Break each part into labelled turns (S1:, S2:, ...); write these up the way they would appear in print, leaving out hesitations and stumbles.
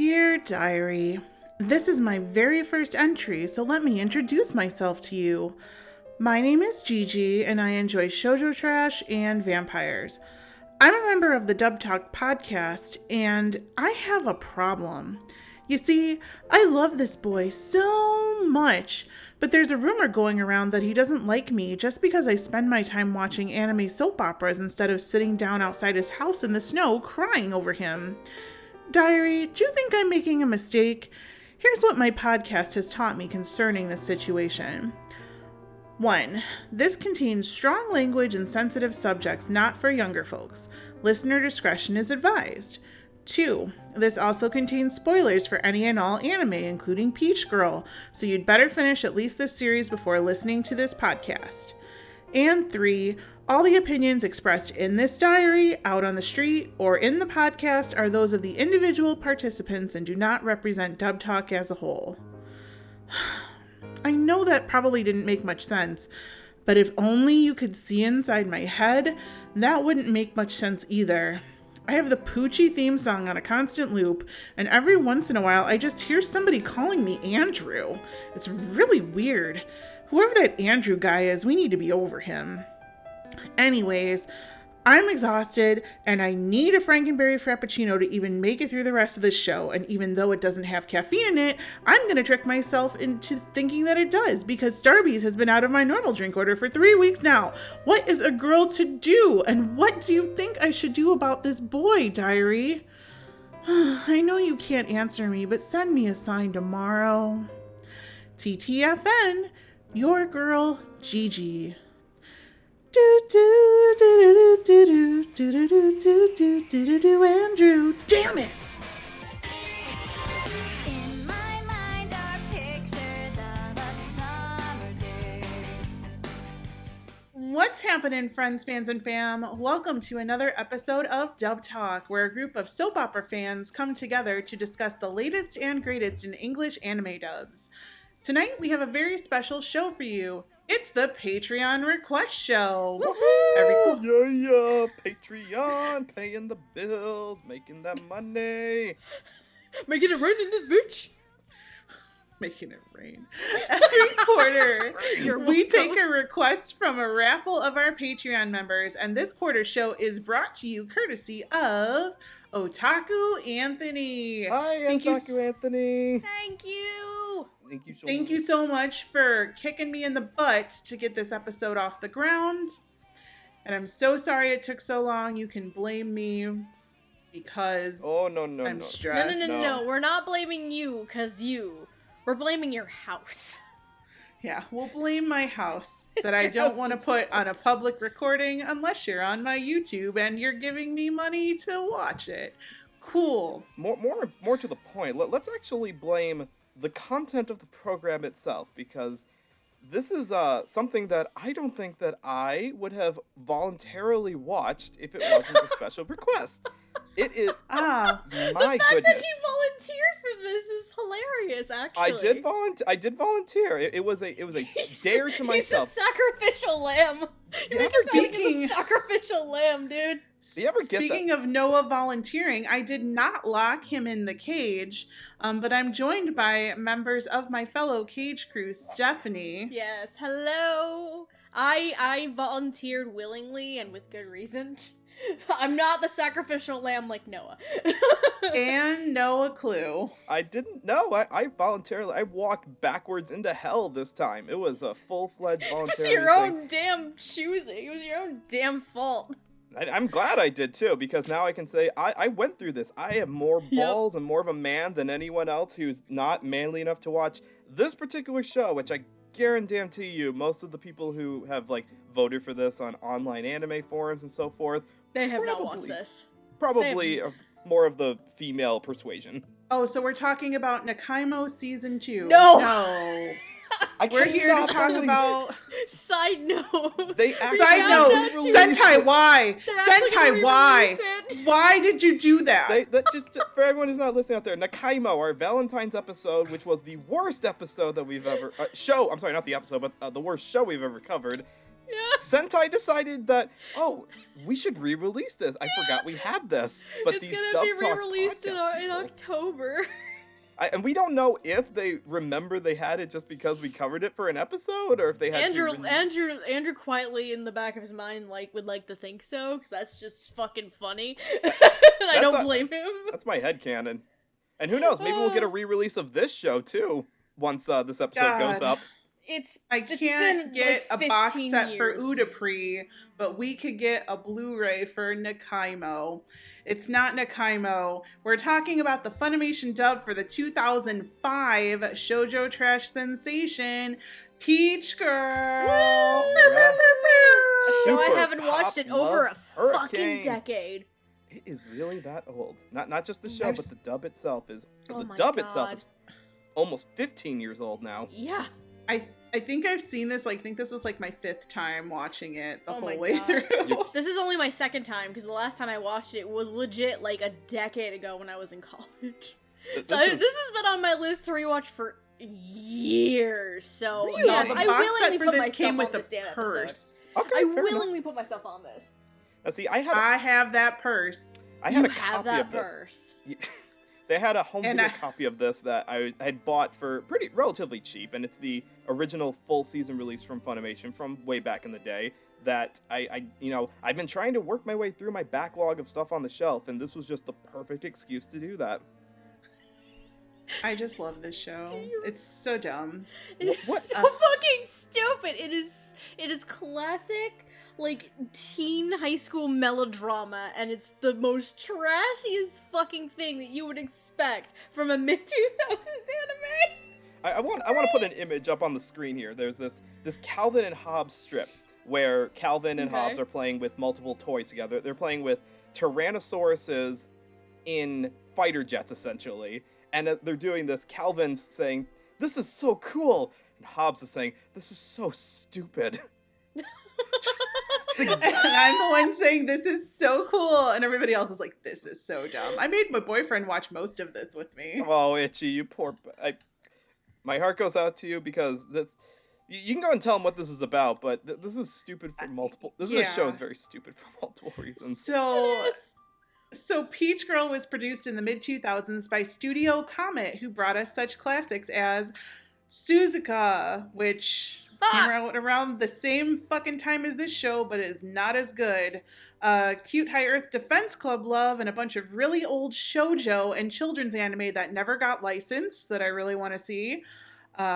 S1: Dear Diary, this is my very first entry, so let me introduce myself to you. My name is Gigi, and I enjoy shoujo trash and vampires. I'm a member of the dubtalkpodcast, and I have a problem. You see, I love this boy so much, but there's a rumor going around that he doesn't like me just because I spend my time watching anime soap operas instead of sitting down outside his house in the snow crying over him. Diary, do you think I'm making a mistake? Here's what my podcast has taught me concerning this situation. 1. This contains strong language and sensitive subjects not for younger folks. Listener discretion is advised. 2. This also contains spoilers for any and all anime, including Peach Girl, so you'd better finish at least this series before listening to this podcast. And 3. All the opinions expressed in this diary, out on the street, or in the podcast are those of the individual participants and do not represent Dub Talk as a whole. I know that probably didn't make much sense, but if only you could see inside my head, that wouldn't make much sense either. I have the Poochie theme song on a constant loop, and every once in a while I just hear somebody calling me Andrew. It's really weird. Whoever that Andrew guy is, we need to be over him. Anyways, I'm exhausted, and I need a Frankenberry Frappuccino to even make it through the rest of this show, and even though it doesn't have caffeine in it, I'm going to trick myself into thinking that it does, because Starbucks has been out of my normal drink order for 3 weeks now. What is a girl to do, and what do you think I should do about this boy, Diary? I know you can't answer me, but send me a sign tomorrow. TTFN, your girl, Gigi. Andrew, damn it!
S2: In my mind are pictures of a summer day.
S1: What's happening, friends, fans, and fam? Welcome to another episode of Dub Talk, where a group of soap opera fans come together to discuss the latest and greatest in English anime dubs. Tonight, we have a very special show for you. It's the Patreon request show.
S3: Yeah, Patreon, paying the bills, making that money.
S4: Making it rain in this bitch.
S1: Making it rain. Every quarter, we take a request from a raffle of our Patreon members, and this quarter show is brought to you courtesy of Otaku Anthony.
S3: Hi, Otaku Anthony.
S4: Thank you.
S3: Thank you
S1: so much for kicking me in the butt to get this episode off the ground. And I'm so sorry it took so long. You can blame me because I'm stressed.
S4: No. We're not blaming you because we're blaming your house.
S1: Yeah, we'll blame my house that I don't want to put on a public recording unless you're on my YouTube and you're giving me money to watch it. Cool.
S3: More to the point, let's actually blame the content of the program itself, because this is something that I don't think that I would have voluntarily watched if it wasn't a special request. It is my
S4: the fact
S3: goodness.
S4: that he volunteered for this is hilarious. Actually,
S3: I did volunteer. It was a dare to myself.
S4: He's a sacrificial lamb. You're a sacrificial lamb, dude.
S3: Do you ever get
S1: Speaking of Noah volunteering, I did not lock him in the cage, but I'm joined by members of my fellow cage crew, Stephanie.
S4: Yes, hello. I volunteered willingly and with good reason. I'm not the sacrificial lamb like Noah.
S1: And Noah Clue.
S3: I didn't know. I voluntarily. I walked backwards into hell this time. It was a full-fledged voluntary
S4: It was your own damn choosing. It was your own damn fault.
S3: I'm glad I did too, because now I can say I went through this. I have more balls and more of a man than anyone else who's not manly enough to watch this particular show, which I guarantee you most of the people who have voted for this on online anime forums and so forth,
S4: they have not watched this.
S3: Probably more of the female persuasion.
S1: Oh, so we're talking about Nakaimo Season 2.
S4: No.
S1: We're here to talk about...
S4: Side note.
S1: Side note. Sentai, why? Sentai, why? Why did you do that?
S3: Just for everyone who's not listening out there, Nakaimo, our Valentine's episode, which was the worst episode that we've ever... show, I'm sorry, not the episode, but the worst show we've ever covered. Sentai decided that, oh, we should re-release this. I forgot we had this. But
S4: It's
S3: these
S4: gonna be
S3: Dub Talk
S4: re-released in
S3: podcast people-
S4: October.
S3: and we don't know if they remember they had it just because we covered it for an episode, or if they had
S4: Andrew quietly in the back of his mind would like to think so, because that's just fucking funny. And I don't blame him.
S3: That's my headcanon. And who knows, maybe we'll get a re-release of this show too once this episode goes up.
S1: I can't get a box set for Udapri, but we could get a Blu-ray for Nakaimo. It's not Nakaimo. We're talking about the Funimation dub for the 2005 shoujo trash sensation, Peach Girl.
S3: Yeah.
S4: A show I
S3: Super
S4: haven't watched in
S3: pop
S4: over a
S3: love hurricane.
S4: fucking decade.
S3: It is really that old. Not just the show,
S1: I've
S3: but the dub itself is.
S4: Oh
S3: the
S4: my
S3: dub
S4: God.
S3: itself is almost 15 years old now.
S4: Yeah.
S1: I think I've seen this, I think this was like my 5th time watching it the
S4: Oh my
S1: whole way
S4: God.
S1: through.
S4: This is only my 2nd time, because the last time I watched it was legit like a decade ago when I was in college.
S3: This
S4: So
S3: is-
S4: this has been on my list to rewatch for years. So
S1: Really?
S4: yes,
S1: The
S4: I
S1: box
S4: willingly
S1: set for
S4: put
S1: this
S4: myself
S1: came with
S4: on
S1: the
S4: this damn episode.
S1: purse.
S3: Okay,
S4: I
S3: fair enough.
S4: willingly put myself on this.
S3: Now, see,
S1: I have that purse.
S3: I had
S4: You
S3: a
S4: have
S3: copy
S4: that
S3: of this.
S4: purse.
S3: So I had a home
S1: And
S3: video
S1: I-
S3: copy of this that I had bought for relatively cheap, and it's the original full season release from Funimation from way back in the day. That I've been trying to work my way through my backlog of stuff on the shelf, and this was just the perfect excuse to do that.
S1: I just love this show. It's so dumb.
S4: It is
S3: What?
S4: so fucking stupid. It is classic like teen high school melodrama, and it's the most trashiest fucking thing that you would expect from a mid-2000s anime.
S3: I want to put an image up on the screen here. There's this Calvin and Hobbes strip where Calvin and
S4: Okay.
S3: Hobbes are playing with multiple toys together. They're playing with Tyrannosauruses in fighter jets, essentially. And they're doing this. Calvin's saying, "This is so cool," and Hobbes is saying, "This is so stupid."
S1: And I'm the one saying this is so cool, and everybody else is like, this is so dumb. I made my boyfriend watch most of this with me.
S3: Oh, Itchy, you poor. My heart goes out to you because that's. You can go and tell him what this is about, but this is stupid for multiple. This show is very stupid for multiple reasons.
S1: So Peach Girl was produced in the mid-2000s by Studio Comet, who brought us such classics as Suzuka, which came out around the same fucking time as this show, but is not as good. Cute High Earth Defense Club Love, and a bunch of really old shoujo and children's anime that never got licensed that I really want to see,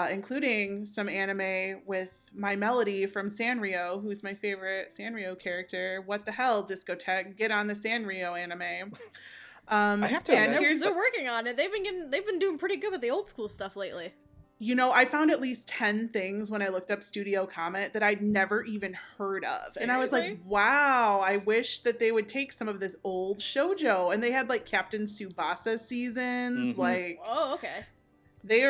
S1: including some anime with My Melody from Sanrio, who's my favorite Sanrio character. What the hell, Discotheque? Get on the Sanrio anime.
S3: I have to
S1: and
S3: imagine-
S1: here's
S4: They're working on it. They've been doing pretty good with the old school stuff lately.
S1: I found at least 10 things when I looked up Studio Comet that I'd never even heard of. And I was like,
S4: Seriously?
S1: wow, I wish that they would take some of this old shoujo. And they had like Captain Tsubasa seasons.
S3: Mhm.
S1: Like,
S4: Oh, okay.
S1: they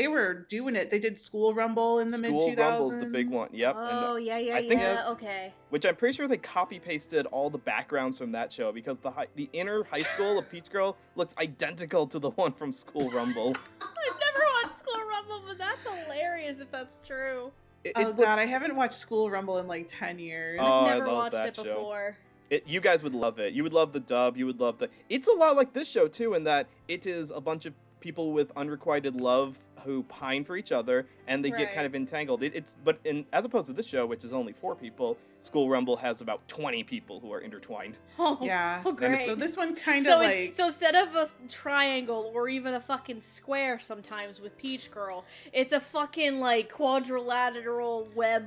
S1: were doing it. They did School Rumble in the mid 2000s.
S3: School Rumble's the big one. Yep.
S4: Oh,
S3: and,
S4: yeah,
S3: I think-
S4: okay.
S3: which I'm pretty sure they copy pasted all the backgrounds from that show because the inner high school of Peach Girl looks identical to the one from School Rumble.
S4: I've never watched School Rumble, but that's hilarious if that's true.
S1: Oh god, I haven't watched School Rumble in like 10 years.
S3: Oh,
S4: I've
S3: I
S4: never
S3: love
S4: watched
S3: that
S4: it
S3: show.
S4: before.
S3: You guys would love it. You would love the dub. You would love It's a lot like this show too, in that it is a bunch of people with unrequited love who pine for each other, and they get
S4: Right.
S3: kind of entangled. As opposed to this show, which is only 4 people, School Rumble has about 20 people who are intertwined.
S4: Oh,
S1: Yeah.
S4: Oh, great.
S1: So this one kind
S4: So,
S1: of like
S4: so instead of a triangle or even a fucking square sometimes with Peach Girl, it's a fucking like quadrilateral web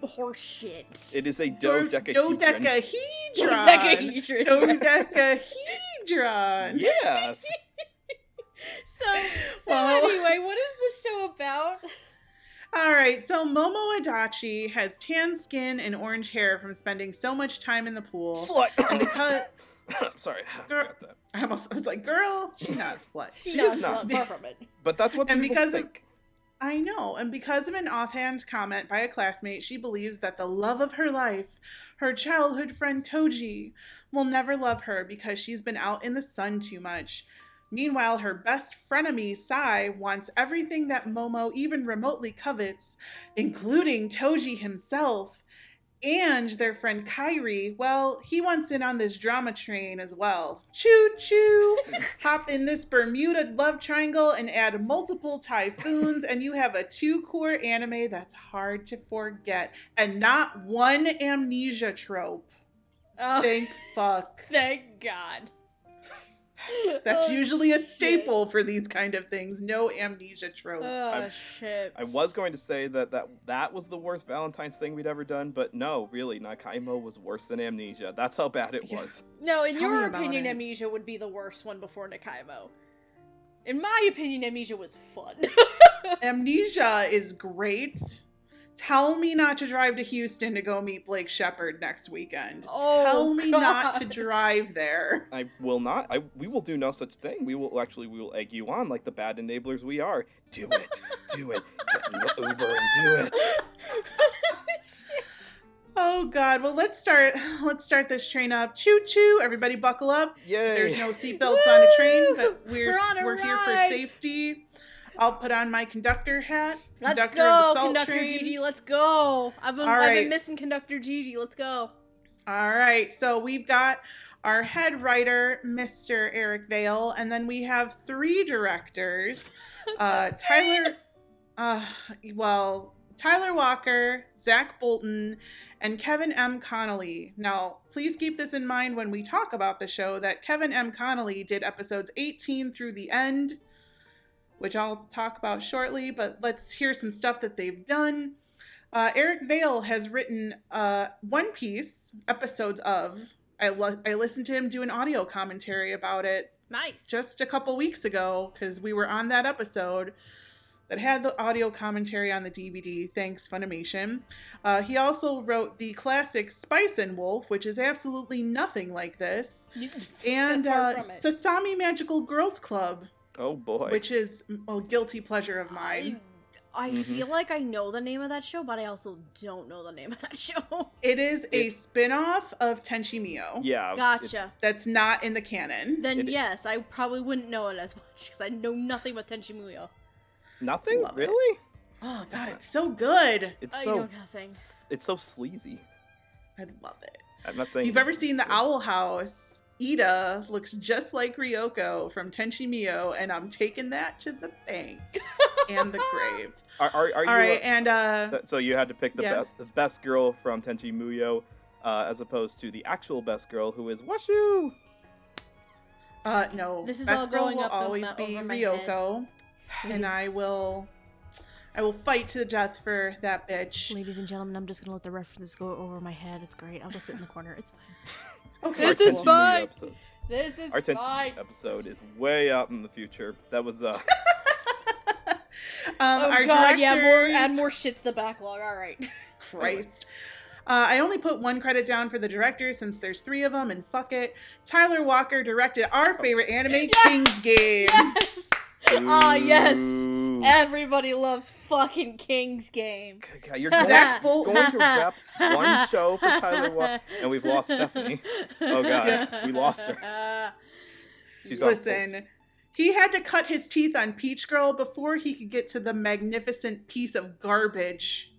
S4: horse shit.
S3: It is a dodecahedron.
S1: Dodecahedron. Dodecahedron.
S3: Yes.
S4: So
S1: Well-
S4: anyway, what is this show about?
S1: All right, so Momo Adachi has tan skin and orange hair from spending so much time in the pool.
S3: Slut.
S1: And because
S3: Sorry, I
S1: Girl-
S3: forgot that.
S1: I was like, girl, she's not a slut.
S4: She's
S3: She
S4: not
S3: is
S4: a
S3: not.
S4: slut, far from it.
S3: But that's what
S1: And
S3: people
S1: because of-
S3: think.
S1: I know, and because of an offhand comment by a classmate, she believes that the love of her life, her childhood friend Toji, will never love her because she's been out in the sun too much. Meanwhile, her best frenemy, Sai, wants everything that Momo even remotely covets, including Toji himself. And their friend Kyrie, well, he wants in on this drama train as well. Choo choo! Hop in this Bermuda love triangle and add multiple typhoons, and you have a 2-core anime that's hard to forget. And not one amnesia trope.
S4: Oh,
S1: Thank fuck.
S4: thank God.
S1: That's
S4: Oh,
S1: usually a
S4: shit.
S1: staple for these kind of things. No amnesia tropes.
S4: Oh, shit.
S3: I was going to say that was the worst Valentine's thing we'd ever done, but no, really, Nakaimo was worse than Amnesia. That's how bad it
S1: Yeah.
S3: was.
S4: No, in
S1: Tell
S4: your
S1: me about
S4: opinion,
S1: it.
S4: Amnesia would be the worst one before Nakaimo. In my opinion, Amnesia was fun.
S1: Amnesia is great. Tell me not to drive to Houston to go meet Blake Shepard next weekend.
S4: Oh,
S1: Tell me not to
S4: God.
S1: drive there.
S3: I will not. We will do no such thing. We will egg you on like the bad enablers we are. Do it. Do it. Get in the Uber and do it.
S1: Oh God. Well, let's start this train up. Choo choo. Everybody buckle up.
S3: Yay.
S1: There's no seatbelts on a train, but
S4: We're on a
S1: we're here for
S4: ride.
S1: safety. I'll put on my conductor hat.
S4: Let's
S1: Conductor of
S4: go,
S1: the Salt
S4: Conductor
S1: Train.
S4: Gigi, let's go. I've been
S1: right.
S4: missing Conductor Gigi, let's go.
S1: All right, so we've got our head writer, Mr. Eric Vale, and then we have 3 directors. Tyler Walker, Zach Bolton, and Kevin M. Connolly. Now, please keep this in mind when we talk about the show that Kevin M. Connolly did episodes 18 through the end, which I'll talk about shortly, but let's hear some stuff that they've done. Eric Vale has written One Piece episodes of. I listened to him do an audio commentary about it
S4: Nice.
S1: just a couple weeks ago because we were on that episode that had the audio commentary on the DVD. Thanks, Funimation. He also wrote the classic Spice and Wolf, which is absolutely nothing like this, and
S4: Far from it.
S1: Sasami Magical Girls Club,
S3: Oh boy.
S1: which is a guilty pleasure of mine.
S4: I
S3: Mhm.
S4: feel like I know the name of that show, but I also don't know the name of that show.
S1: It is a
S3: It-
S1: spin-off of Tenchi Mio.
S3: Yeah.
S4: Gotcha.
S1: That's not in the canon.
S4: Then
S3: it-
S4: yes, I probably wouldn't know it as much because I know nothing about Tenchi Muyo.
S3: Nothing?
S1: Love it.
S3: Really?
S1: Oh god, it's so good.
S3: It's
S4: I
S3: so
S4: know nothing.
S3: it's so sleazy.
S1: I love it.
S3: I'm not
S1: If
S3: saying
S1: you've ever seen The Owl House, Ida looks just like Ryoko from Tenchi Mio, and I'm taking that to the bank and the grave.
S3: Are you
S1: All right, and
S3: so you had to pick the
S1: yes.
S3: best girl from Tenchi Muyo as opposed to the actual best girl who is Washu.
S1: no,
S4: This is
S1: best
S4: all
S1: girl
S4: going
S1: will
S4: up in
S1: always
S4: my-
S1: be
S4: over my
S1: Ryoko, and
S4: Ladies-
S1: I will fight to the death for that bitch.
S4: Ladies and gentlemen, I'm just gonna let the references go over my head. It's great. I'll just sit in the corner. It's fine.
S1: Okay,
S3: Our
S4: This is
S3: Tenchi Muyo
S4: fine.
S3: episode-
S4: This is
S3: Our Tenchi
S4: fine.
S3: episode is way up in the future. That was
S4: Oh
S1: our
S4: god, yeah,
S1: directors-
S4: add more shit to the backlog. All right.
S1: Christ. I only put 1 credit down for the director since there's 3 of them, and fuck it. Tyler Walker directed our favorite anime, King's Game.
S4: Yes. Ah, yes.
S3: Ooh.
S4: Everybody loves fucking King's Game.
S3: God, you're going,
S1: Zach Bolton.
S3: going to rep one show for Tyler and we've lost Stephanie. Oh god, we lost her. She's gone.
S1: Listen, he had to cut his teeth on Peach Girl before he could get to the magnificent piece of garbage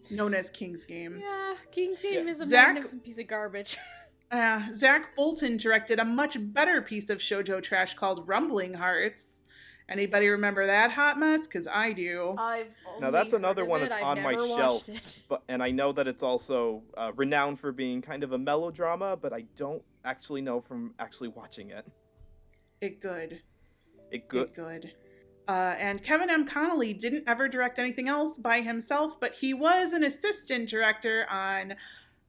S1: known as King's Game.
S4: Yeah, King's Game
S3: Yeah.
S4: is a
S1: Zach-
S4: magnificent piece of garbage.
S1: Zach Bolton directed a much better piece of shoujo trash called Rumbling Hearts. Anybody remember that hot mess? Because I do.
S4: I've
S3: Now, that's
S4: only
S3: another
S4: heard
S3: one
S4: of it.
S3: that's
S4: I've
S3: on my
S4: never
S3: shelf.
S4: watched it.
S3: And I know that it's also renowned for being kind of a melodrama, but I don't actually know from actually watching it.
S1: It good.
S3: It good.
S1: It good. And Kevin M. Connolly didn't ever direct anything else by himself, but he was an assistant director on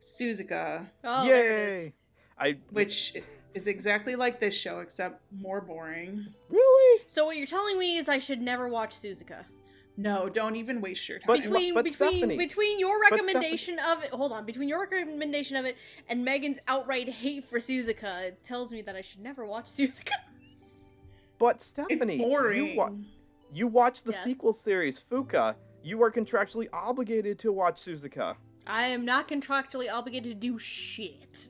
S1: Suzuka,
S4: Oh, there it is.
S3: Yay! I
S1: which is exactly like this show, except more boring.
S3: really.
S4: So what you're telling me is I should never watch Suzuka.
S1: No, don't even waste your time.
S3: But-
S4: Between
S3: Stephanie-
S4: your
S3: but
S4: recommendation of it, hold on, between your recommendation of it and Megan's outright hate for Suzuka, it tells me that I should never watch Suzuka.
S3: But
S1: It's
S3: Stephanie,
S1: boring.
S3: you watched the
S4: Yes.
S3: sequel series Fuka. You are contractually obligated to watch Suzuka.
S4: I am not contractually obligated to do shit.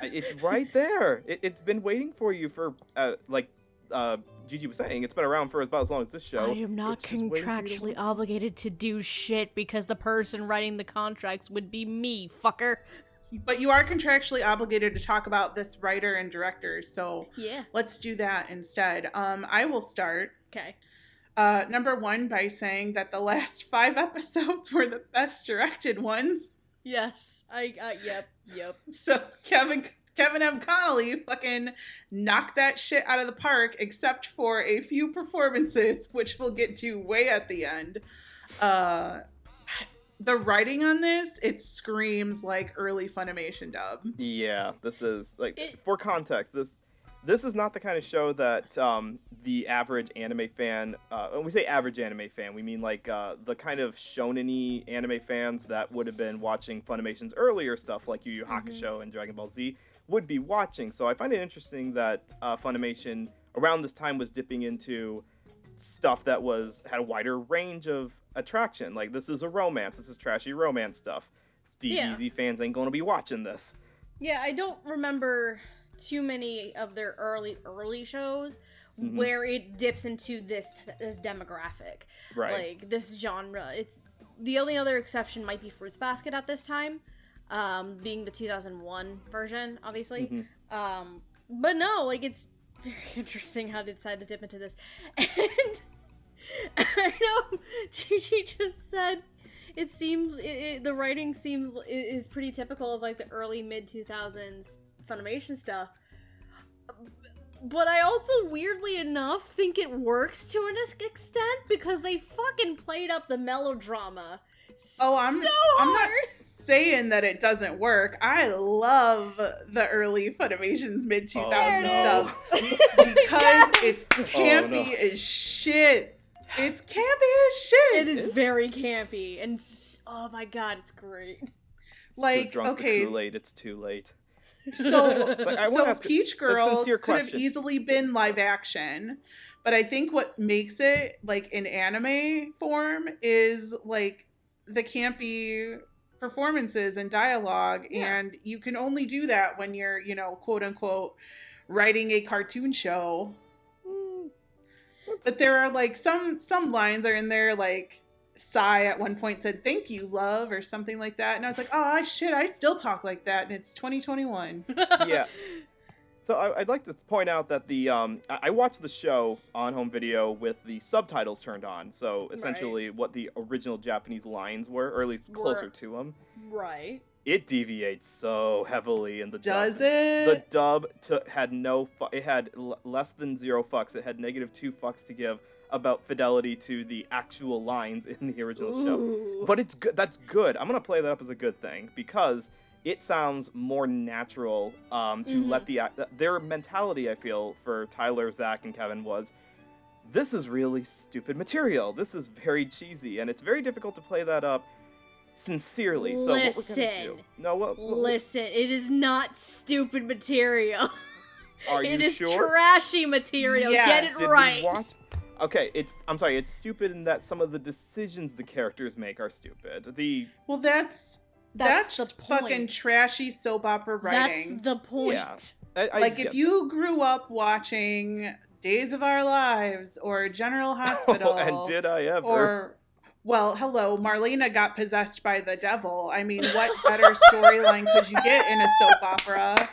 S3: It's right there. It's been waiting for you for like Gigi was saying, it's been around for about as long as this show.
S4: I am not
S3: It's just waiting for you to
S4: contractually
S3: win.
S4: obligated to do shit because the person writing the contracts would be me, fucker.
S1: But you are contractually obligated to talk about this writer and director, so
S4: Yeah.
S1: let's do that instead. I will start.
S4: Okay.
S1: Number 1 by saying that the last 5 episodes were the best directed ones.
S4: Yes. Yep.
S1: So Kevin M. Connolly fucking knocked that shit out of the park, except for a few performances, which we'll get to way at the end. The writing on this, it screams like early Funimation dub.
S3: Yeah, this is for context. This is not the kind of show that the average anime fan. When we say average anime fan, we mean like the kind of shonen-y anime fans that would have been watching Funimation's earlier stuff, like Yu Yu Hakusho and Dragon Ball Z, would be watching. So I find it interesting that Funimation around this time was dipping into stuff that had a wider range of attraction. Like, this is a romance. This is trashy romance stuff. DBZ fans ain't gonna be watching this.
S4: Yeah, I don't remember too many of their early shows where it dips into this demographic.
S3: Right.
S4: Like, this genre. It's the only other exception might be Fruits Basket at this time, being the 2001 version, obviously. But no, like, it's very interesting how they decided to dip into this. And I know Gigi just said it seems the writing is pretty typical of like the early mid 2000s Funimation stuff. But I also, weirdly enough, think it works to an extent because they fucking played up the melodrama.
S1: I'm not saying that it doesn't work. I love the early Funimation's mid 2000s stuff because it's campy as shit. It's campy as shit.
S4: It is very campy, and oh my god, it's great.
S1: Like,
S3: drunk
S1: okay,
S3: the Kool-Aid, it's too late.
S1: So,
S3: But I wanna ask
S1: Peach
S3: a
S1: Girl
S3: sincere
S1: could have
S3: question.
S1: easily been live action, but I think what makes it like in anime form is like the campy performances and dialogue, and you can only do that when you're, quote unquote, writing a cartoon show. But there are like some lines are in there, like Sai at one point said "thank you, love" or something like that, and I was like, oh shit, I still talk like that, and it's 2021.
S3: Yeah. So I'd like to point out that I watched the show on home video with the subtitles turned on. So essentially, what the original Japanese lines were, or at least closer to them.
S4: Right.
S3: It deviates so heavily in the dub.
S1: Does it?
S3: The dub had it had less than 0 fucks. It had -2 fucks to give about fidelity to the actual lines in the original show. But it's good. That's good. I'm gonna play that up as a good thing because it sounds more natural to let their mentality, I feel, for Tyler, Zach, and Kevin was, this is really stupid material. This is very cheesy, and it's very difficult to play that up sincerely. So what we're gonna do? No,
S4: Listen, it is not stupid material.
S3: Are you
S4: It is
S3: sure?
S4: trashy material.
S1: Yes.
S4: Get it
S3: Did
S4: right.
S3: we watch? Okay, I'm sorry. It's stupid in that some of the decisions the characters make are stupid.
S1: Well, that's
S4: the point.
S1: fucking trashy soap opera writing.
S4: That's the point.
S3: Yeah. I
S1: Like,
S3: guess.
S1: if you grew up watching Days of Our Lives or General Hospital,
S3: and did I ever?
S1: or, well, hello, Marlena got possessed by the devil. I mean, what better storyline could you get in a soap opera?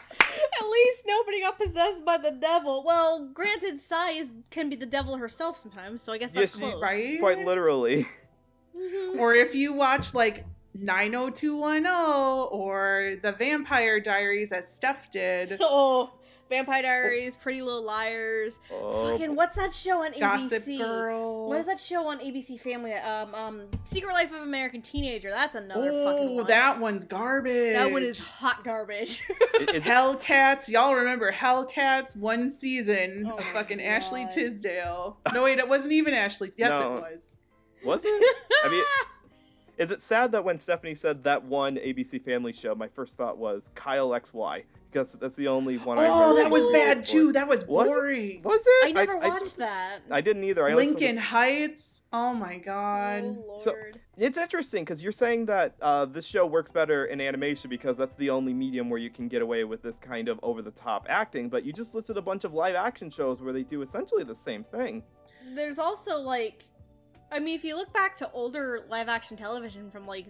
S4: At least nobody got possessed by the devil. Well, granted, Sai can be the devil herself sometimes, so I guess that's
S3: Yes,
S4: close.
S1: Right?
S3: Quite literally.
S1: Or if you watch, like, 90210 or The Vampire Diaries, as Steph did,
S4: Oh, Vampire Diaries, Pretty Little Liars.
S3: Oh,
S4: Fucking, what's that show on ABC?
S1: Gossip Girl.
S4: What is that show on ABC Family? Secret Life of American Teenager. That's another fucking
S1: Oh,
S4: one.
S1: that one's garbage.
S4: That one is hot garbage.
S3: is it-
S1: Hellcats. Y'all remember Hellcats? One season
S4: Oh
S1: of
S4: my
S1: fucking Ashley
S4: God.
S1: Tisdale. No, wait, it wasn't even Ashley. Yes,
S3: No.
S1: it was.
S3: Was it? I mean, is it sad that when Stephanie said that one ABC Family show, my first thought was Kyle XY? because that's the only one I
S1: Oh,
S3: remember.
S1: that was bad too. That was
S3: Was it?
S1: boring.
S3: Was it?
S4: I never watched that.
S3: I didn't either. I only saw the-
S1: Lincoln Heights. Oh my god.
S4: Oh lord.
S3: So it's interesting because you're saying that this show works better in animation because that's the only medium where you can get away with this kind of over-the-top acting. But you just listed a bunch of live-action shows where they do essentially the same thing.
S4: There's also like, I mean, if you look back to older live-action television from like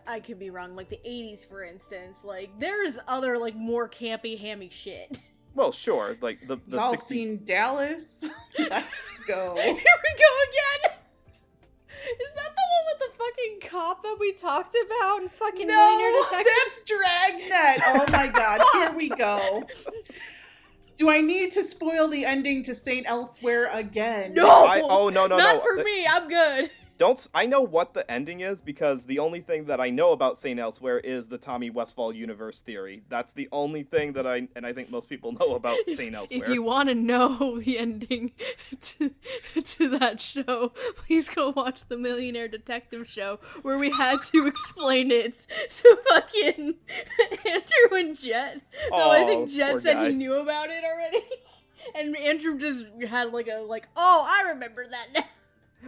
S4: I could be wrong, like the 80s, for instance, like there's other like more campy, hammy shit.
S3: Well, sure, like the
S1: Y'all
S3: 60s.
S1: seen Dallas? Let's go.
S4: Here we go again! Is that the one with the fucking cop that we talked about and fucking Millionaire
S1: No,
S4: Detective?
S1: that's Dragnet. Oh my god, here we go. Do I need to spoil the ending to Saint Elsewhere again?
S4: No!
S3: No.
S4: Not for me, I'm good.
S3: I know what the ending is because the only thing that I know about St. Elsewhere is the Tommy Westphal universe theory. That's the only thing that I think most people know about St. Elsewhere.
S4: If you want to know the ending to that show, please go watch the Millionaire Detective show where we had to explain it to fucking Andrew and Jet. Though I think
S3: poor
S4: Jet said
S3: guys.
S4: he knew about it already. And Andrew just had oh, I remember that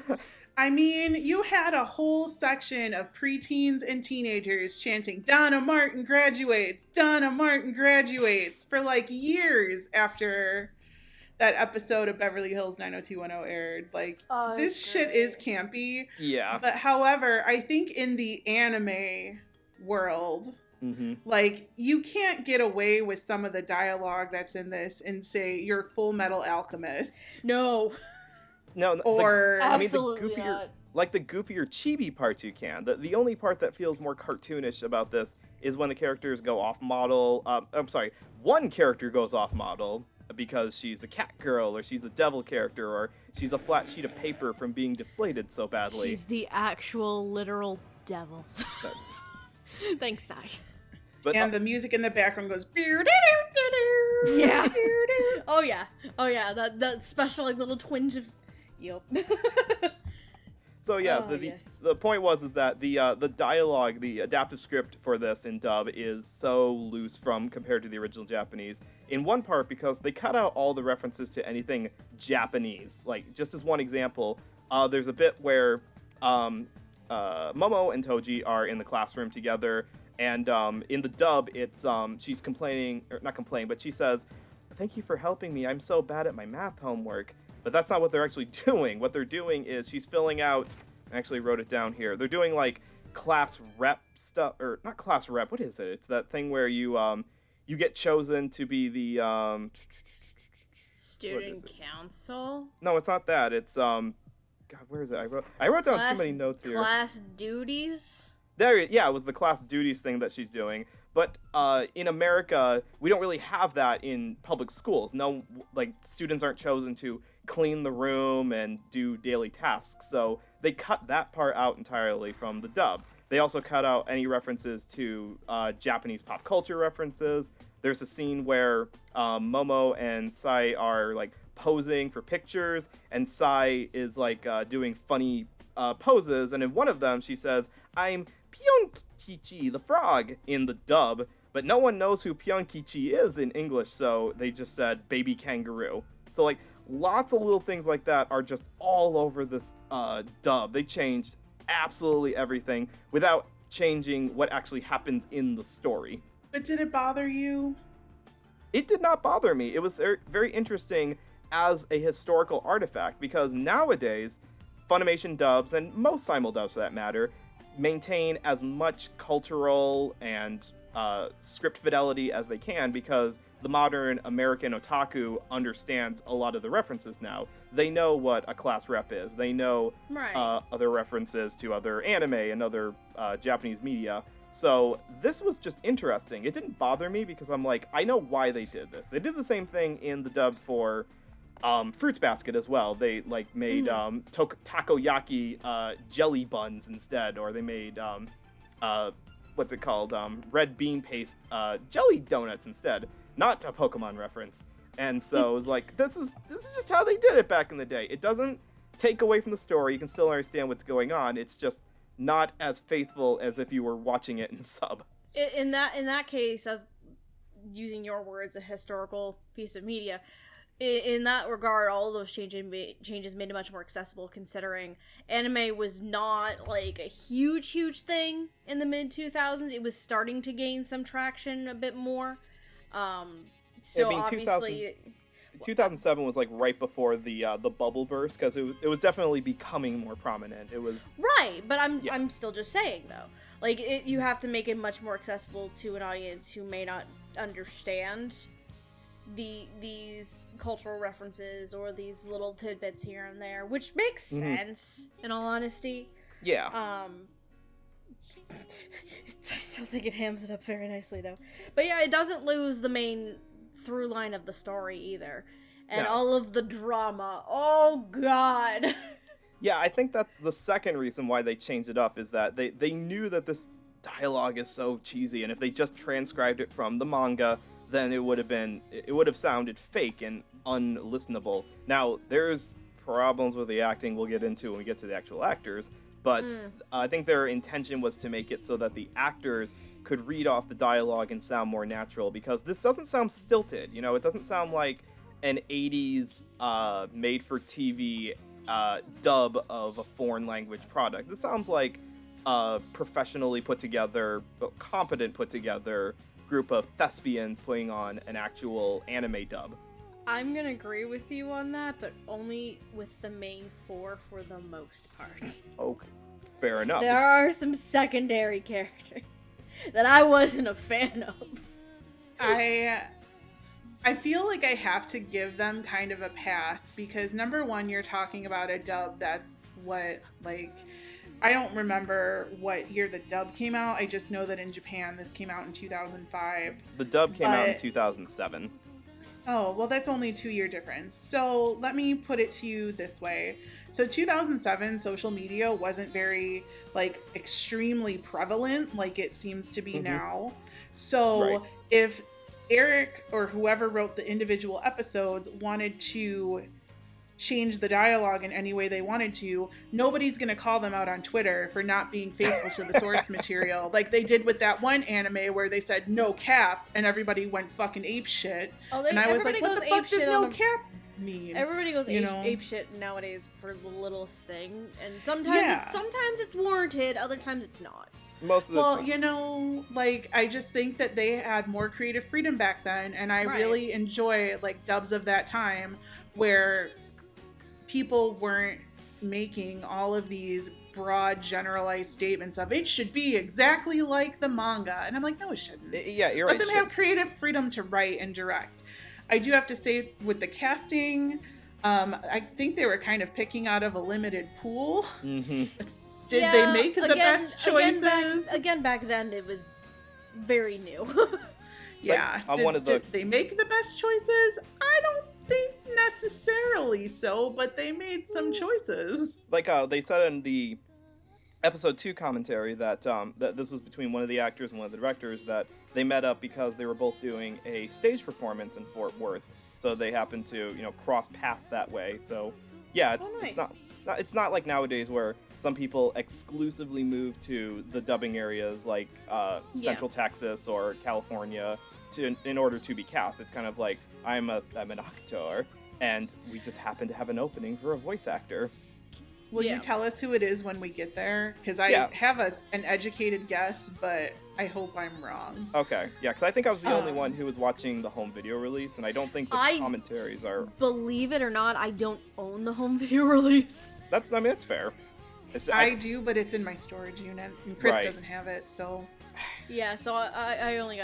S4: now.
S1: I mean, you had a whole section of preteens and teenagers chanting, Donna Martin graduates, Donna Martin graduates, for like years after that episode of Beverly Hills 90210 aired. Like, this shit is campy.
S3: Yeah.
S1: But however, I think in the anime world, like, you can't get away with some of the dialogue that's in this and say you're Full Metal Alchemist.
S4: No.
S3: No,
S1: Or
S4: Absolutely
S3: the goofier,
S4: not.
S3: like the goofier chibi parts you can. The only part that feels more cartoonish about this is when the characters go off model. I'm sorry, one character goes off model because she's a cat girl, or she's a devil character, or she's a flat sheet of paper from being deflated so badly.
S4: She's the actual literal devil. Thanks, Sai.
S3: But
S1: and the music in the background goes
S4: Yeah. Oh yeah. That special like little twinge of. Yep.
S3: So yeah,
S4: Oh, yes.
S3: the point is that the dialogue, the adaptive script for this in dub is so loose compared to the original Japanese. In one part because they cut out all the references to anything Japanese. Like, just as one example, there's a bit where Momo and Toji are in the classroom together, and in the dub it's she's complaining, or not complaining, but she says, "Thank you for helping me. I'm so bad at my math homework." But that's not what they're actually doing. What they're doing is she's filling out, I actually wrote it down here. They're doing like class rep stuff, or not class rep, what is it? It's that thing where you get chosen to be the
S4: Student council.
S3: No, it's not that. It's God, where is it? I wrote down too many notes here.
S4: Class duties.
S3: It was the class duties thing that she's doing. But in America, we don't really have that in public schools. No, like, students aren't chosen to clean the room and do daily tasks. So they cut that part out entirely from the dub. They also cut out any references to Japanese pop culture references. There's a scene where Momo and Sai are, like, posing for pictures, and Sai is, like, doing funny poses. And in one of them, she says, "I'm Pyeongkichi the frog" in the dub, but no one knows who Pyeongkichi is in English, so they just said baby kangaroo. So, like, lots of little things like that are just all over this dub. They changed absolutely everything without changing what actually happens in the story.
S1: But did it bother you?
S3: It did not bother me. It was very interesting as a historical artifact, because nowadays Funimation dubs, and most simuldubs for that matter, maintain as much cultural and script fidelity as they can, because the modern American otaku understands a lot of the references now. They know what a class rep is. They know other references to other anime and other Japanese media. So this was just interesting. It didn't bother me because I'm like, I know why they did this. They did the same thing in the dub for Fruits Basket as well. They like made takoyaki jelly buns instead, or they made what's it called, red bean paste jelly donuts instead. Not a Pokemon reference. And so it was like, this is just how they did it back in the day. It doesn't take away from the story. You can still understand what's going on. It's just not as faithful as if you were watching it in sub.
S4: In that case, as using your words, a historical piece of media, in that regard, all of those changes made it much more accessible, considering anime was not like a huge thing in the mid 2000s. It was starting to gain some traction a bit more. So obviously
S3: 2007 was like right before the bubble burst, because it was definitely becoming more prominent. It was
S4: right, but I'm still just saying though, like you have to make it much more accessible to an audience who may not understand these cultural references or these little tidbits here and there, which makes sense in all honesty.
S3: Yeah.
S4: I still think it hams it up very nicely though. But yeah, it doesn't lose the main through line of the story either. And all of the drama. Oh god.
S3: Yeah, I think that's the second reason why they changed it up, is that they knew that this dialogue is so cheesy, and if they just transcribed it from the manga, then it would have sounded fake and unlistenable. Now, there's problems with the acting we'll get into when we get to the actual actors, but I think their intention was to make it so that the actors could read off the dialogue and sound more natural, because this doesn't sound stilted, you know, it doesn't sound like an 80s made-for-TV dub of a foreign language product. This sounds like a professionally put together, competent put together group of thespians putting on an actual anime dub.
S4: I'm gonna agree with you on that, but only with the main four for the most part.
S3: Okay, fair enough.
S4: There are some secondary characters that I wasn't a fan of.
S1: I feel like I have to give them kind of a pass, because number one, you're talking about a dub that's what, like, I don't remember what year the dub came out. I just know that in Japan this came out in 2005.
S3: The dub came out in 2007.
S1: Oh, well, that's only a 2-year difference. So let me put it to you this way. So 2007, social media wasn't very, like, extremely prevalent like it seems to be now. So if Eric or whoever wrote the individual episodes wanted to change the dialogue in any way they wanted to, nobody's gonna call them out on Twitter for not being faithful to the source material, like they did with that one anime where they said no cap and everybody went fucking ape shit. And I was like, what the fuck does no cap mean?
S4: Everybody goes ape shit nowadays for the littlest thing, and sometimes it's warranted, other times it's not.
S3: Most of the time.
S1: You know, like, I just think that they had more creative freedom back then, and I really enjoy, like, dubs of that time where people weren't making all of these broad generalized statements of it should be exactly like the manga, and I'm like, no, it shouldn't.
S3: Yeah, you're right.
S1: Let them have creative freedom to write and direct. I do have to say, with the casting, I think they were kind of picking out of a limited pool. Did they make the best choices?
S4: Again, back then it was very new.
S1: Yeah. Did they make the best choices? I don't think necessarily so, but they made some choices.
S3: Like they said in the episode 2 commentary that that this was between one of the actors and one of the directors, that they met up because they were both doing a stage performance in Fort Worth, so they happened to, you know, cross paths that way. So yeah, it's not like nowadays where some people exclusively move to the dubbing areas like Central Texas or California in order to be cast. It's kind of like, I'm an actor, and we just happen to have an opening for a voice actor.
S1: Will you tell us who it is when we get there? Because I have an educated guess, but I hope I'm wrong.
S3: Okay, yeah, because I think I was the only one who was watching the home video release, and I don't think the commentaries are...
S4: Believe it or not, I don't own the home video release.
S3: It's fair.
S1: I do, but it's in my storage unit, and Chris doesn't have it, so...
S4: Yeah, so I only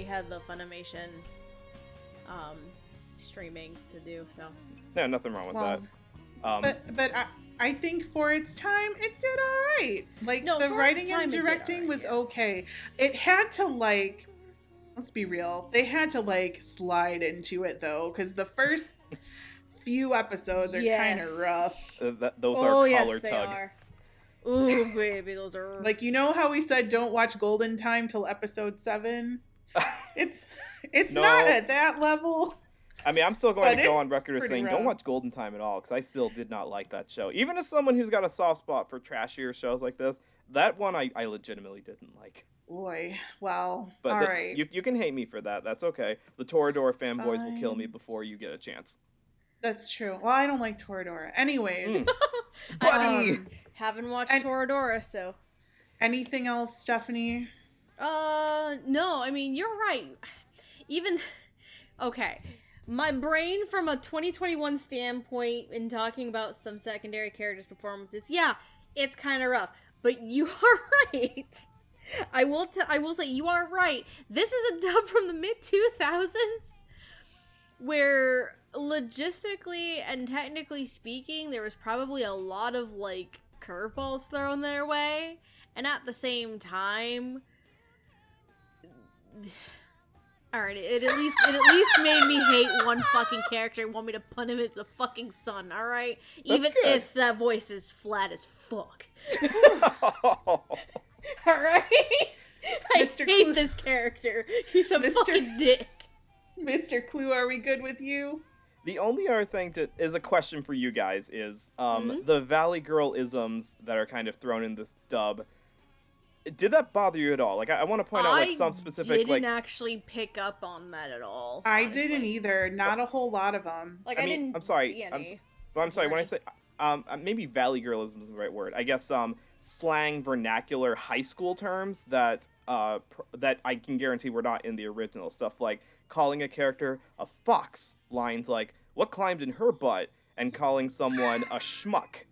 S4: had the Funimation streaming to do, so...
S3: Yeah, nothing wrong with that.
S1: But I think for its time, it did alright. Like, the writing and directing was okay. It had to, like... Let's be real. They had to, like, slide into it, though, because the first... few episodes are kind of rough.
S3: Those are collar
S4: they
S3: tug.
S4: Are. Ooh, baby, those are...
S1: Like, you know how we said don't watch Golden Time till episode 7? It's not at that level.
S3: I mean, I'm still going to go on record as saying don't watch Golden Time at all, because I still did not like that show. Even as someone who's got a soft spot for trashier shows like this, that one I legitimately didn't like.
S1: Boy, well,
S3: But
S1: all right.
S3: you can hate me for that. That's okay. The Toradora fanboys will kill me
S1: fine.
S3: before you get a chance.
S1: That's true. Well, I don't like Toradora. Anyways,
S3: Mm. Buddy!
S4: Haven't watched
S1: And-
S4: Toradora, so.
S1: anything else, Stephanie?
S4: No, I mean, you're right. Even. Okay. My brain, from a 2021 standpoint, in talking about some secondary characters' performances, yeah, it's kind of rough. But you are right. I will say, you are right. This is a dub from the mid-2000s, where logistically and technically speaking, there was probably a lot of, like, curveballs thrown their way. And at the same time... Alright, it at least made me hate one fucking character and want me to put him into the fucking sun, alright? Even
S3: good.
S4: if that voice is flat as fuck. Alright? I
S1: Mr.
S4: hate
S1: Clue-
S4: this character. He's a
S1: Mr.
S4: fucking dick.
S1: Mr. Clue, are we good with you?
S3: The only other thing is a question for you guys is
S4: Mm-hmm.
S3: the Valley Girl isms that are kind of thrown in this dub. Did that bother you at all? Like, I want to point out like some specific
S4: I didn't
S3: like.
S4: actually pick up on that at all.
S1: I
S4: honestly.
S1: didn't either. Not a whole lot of them.
S4: Like,
S3: I
S4: I
S3: mean,
S4: didn't
S3: I'm sorry,
S4: see any.
S3: I'm sorry. When I
S4: Journey.
S3: say maybe Valley Girlism is the right word. I guess slang vernacular high school terms that that I can guarantee were not in the original stuff, like calling a character a fox, lines like "What climbed in her butt," and calling someone a schmuck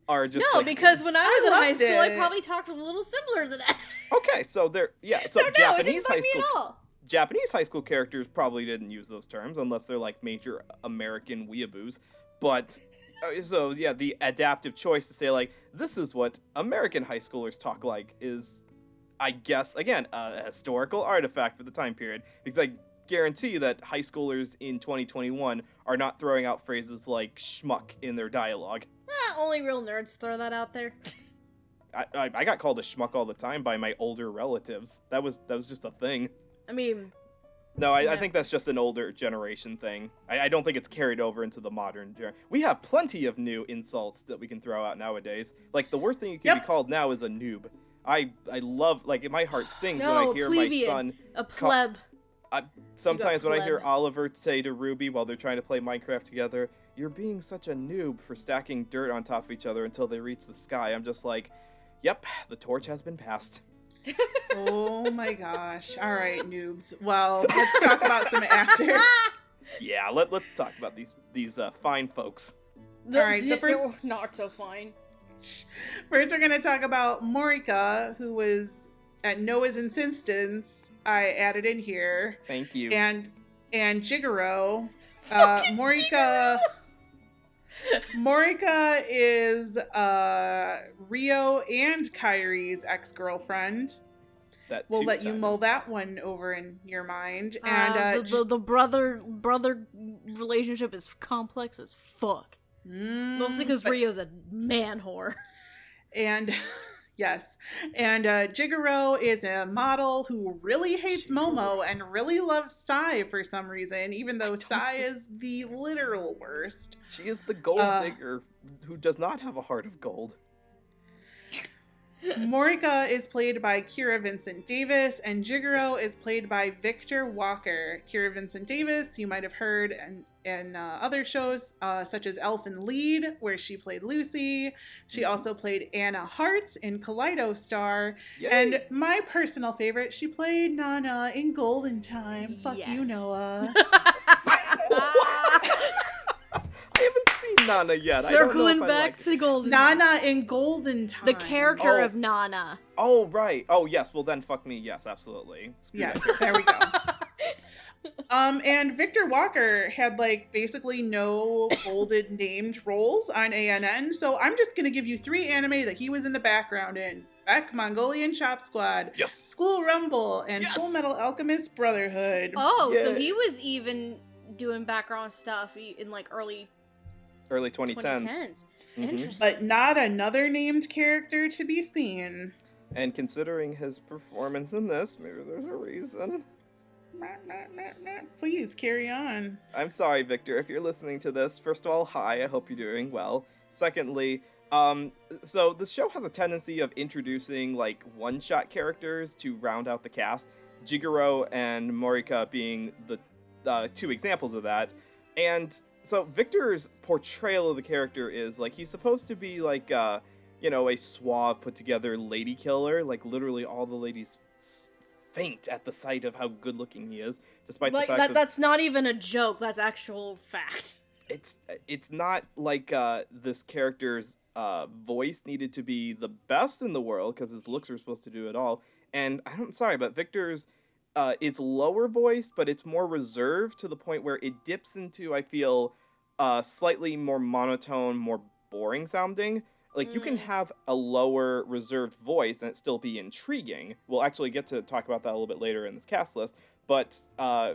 S3: are just
S4: No,
S3: like,
S4: because when I was in high
S1: loved
S4: school, I
S1: it.
S4: probably talked a little similar to that.
S3: okay, so they're so
S4: So no, it
S3: Japanese
S4: didn't bug
S3: high
S4: me
S3: school
S4: at all.
S3: Japanese high school characters probably didn't use those terms unless they're like major American weeaboos. But so yeah, the adaptive choice to say like this is what American high schoolers talk like is, I guess, again a historical artifact for the time period, because I guarantee that high schoolers in 2021 are not throwing out phrases like schmuck in their dialogue.
S4: Only real nerds throw that out there.
S3: I got called a schmuck all the time by my older relatives. That was just a thing.
S4: I mean,
S3: No, I
S4: Yeah.
S3: think that's just an older generation thing. I don't think it's carried over into the modern generation. We have plenty of new insults that we can throw out nowadays. Like, the worst thing you can be
S1: Yep.
S3: called now is a noob. I love, like, my heart sings when
S4: No,
S3: I hear
S4: plebeian.
S3: my son.
S4: a pleb.
S3: Sometimes when I hear
S4: pleb.
S3: Oliver say to Ruby while they're trying to play Minecraft together, "You're being such a noob for stacking dirt on top of each other until they reach the sky," I'm just like, yep, the torch has been passed.
S1: Oh my gosh. All right, noobs. Well, let's talk about some actors.
S3: Yeah, let's talk about these fine folks.
S1: Alright, so
S4: They were
S1: first-
S4: not so fine.
S1: First, we're going to talk about Morika, who was, at Noah's insistence, I added in here,
S3: Thank you.
S1: and Jigoro. Morika is Rio and Kairi's ex-girlfriend.
S3: That
S1: We'll let you
S3: two-time.
S1: mull that one over in your mind. And
S4: The brother relationship is complex as fuck. Mostly because
S1: but-
S4: Rio's a man whore.
S1: And yes, and Jigoro is a model who really hates Momo and really loves Sai for some reason, even though Sai is the literal worst.
S3: She is the gold digger who does not have a heart of gold.
S1: Morika is played by Kira Vincent Davis, and Jigoro is played by Victor Walker. Kira Vincent Davis, you might have heard in other shows, such as Elfin Lied, where she played Lucy. She also played Anna Hart in Kaleido Star.
S3: Yay.
S1: And my personal favorite, she played Nana in Golden Time. Fuck you,
S4: Yes.
S1: Noah.
S3: I haven't seen Nana yet. I don't know
S4: Circling
S3: if I
S4: back
S3: like it.
S4: to Golden.
S1: Nana in Golden Time.
S4: The character
S3: Oh.
S4: of Nana.
S3: Oh, right. Oh, yes. Well, then fuck me. Yes, absolutely. Screw
S1: Yeah,
S3: that.
S1: there we go. And Victor Walker had like basically no bolded named roles on ANN, so I'm just gonna give you 3 anime that he was in the background in: Beck, Mongolian Chop Squad,
S3: Yes.
S1: School Rumble, and
S3: Yes!
S1: Full Metal Alchemist Brotherhood.
S4: Oh, so
S3: Yeah.
S4: he was even doing background stuff in like early
S3: Early 2010s.
S4: 2010s.
S3: Mhm.
S4: Interesting.
S1: But not another named character to be seen.
S3: And considering his performance in this, maybe there's a reason.
S1: Please carry on.
S3: I'm sorry, Victor, if you're listening to this. First of all, hi. I hope you're doing well. Secondly, So the show has a tendency of introducing like one-shot characters to round out the cast. Jigoro and Morika being the two examples of that. And so Victor's portrayal of the character is like he's supposed to be like a suave, put together lady killer. Like literally all the ladies faint at the sight of how good looking he is, despite
S4: Like
S3: the fact
S4: that's not even a joke. That's actual fact.
S3: It's not like this character's voice needed to be the best in the world because his looks are supposed to do it all. And I'm sorry, but Victor's it's lower voiced, but it's more reserved to the point where it dips into, I feel, slightly more monotone, more boring sounding. Like, you can have a lower reserved voice and it still be intriguing. We'll actually get to talk about that a little bit later in this cast list. But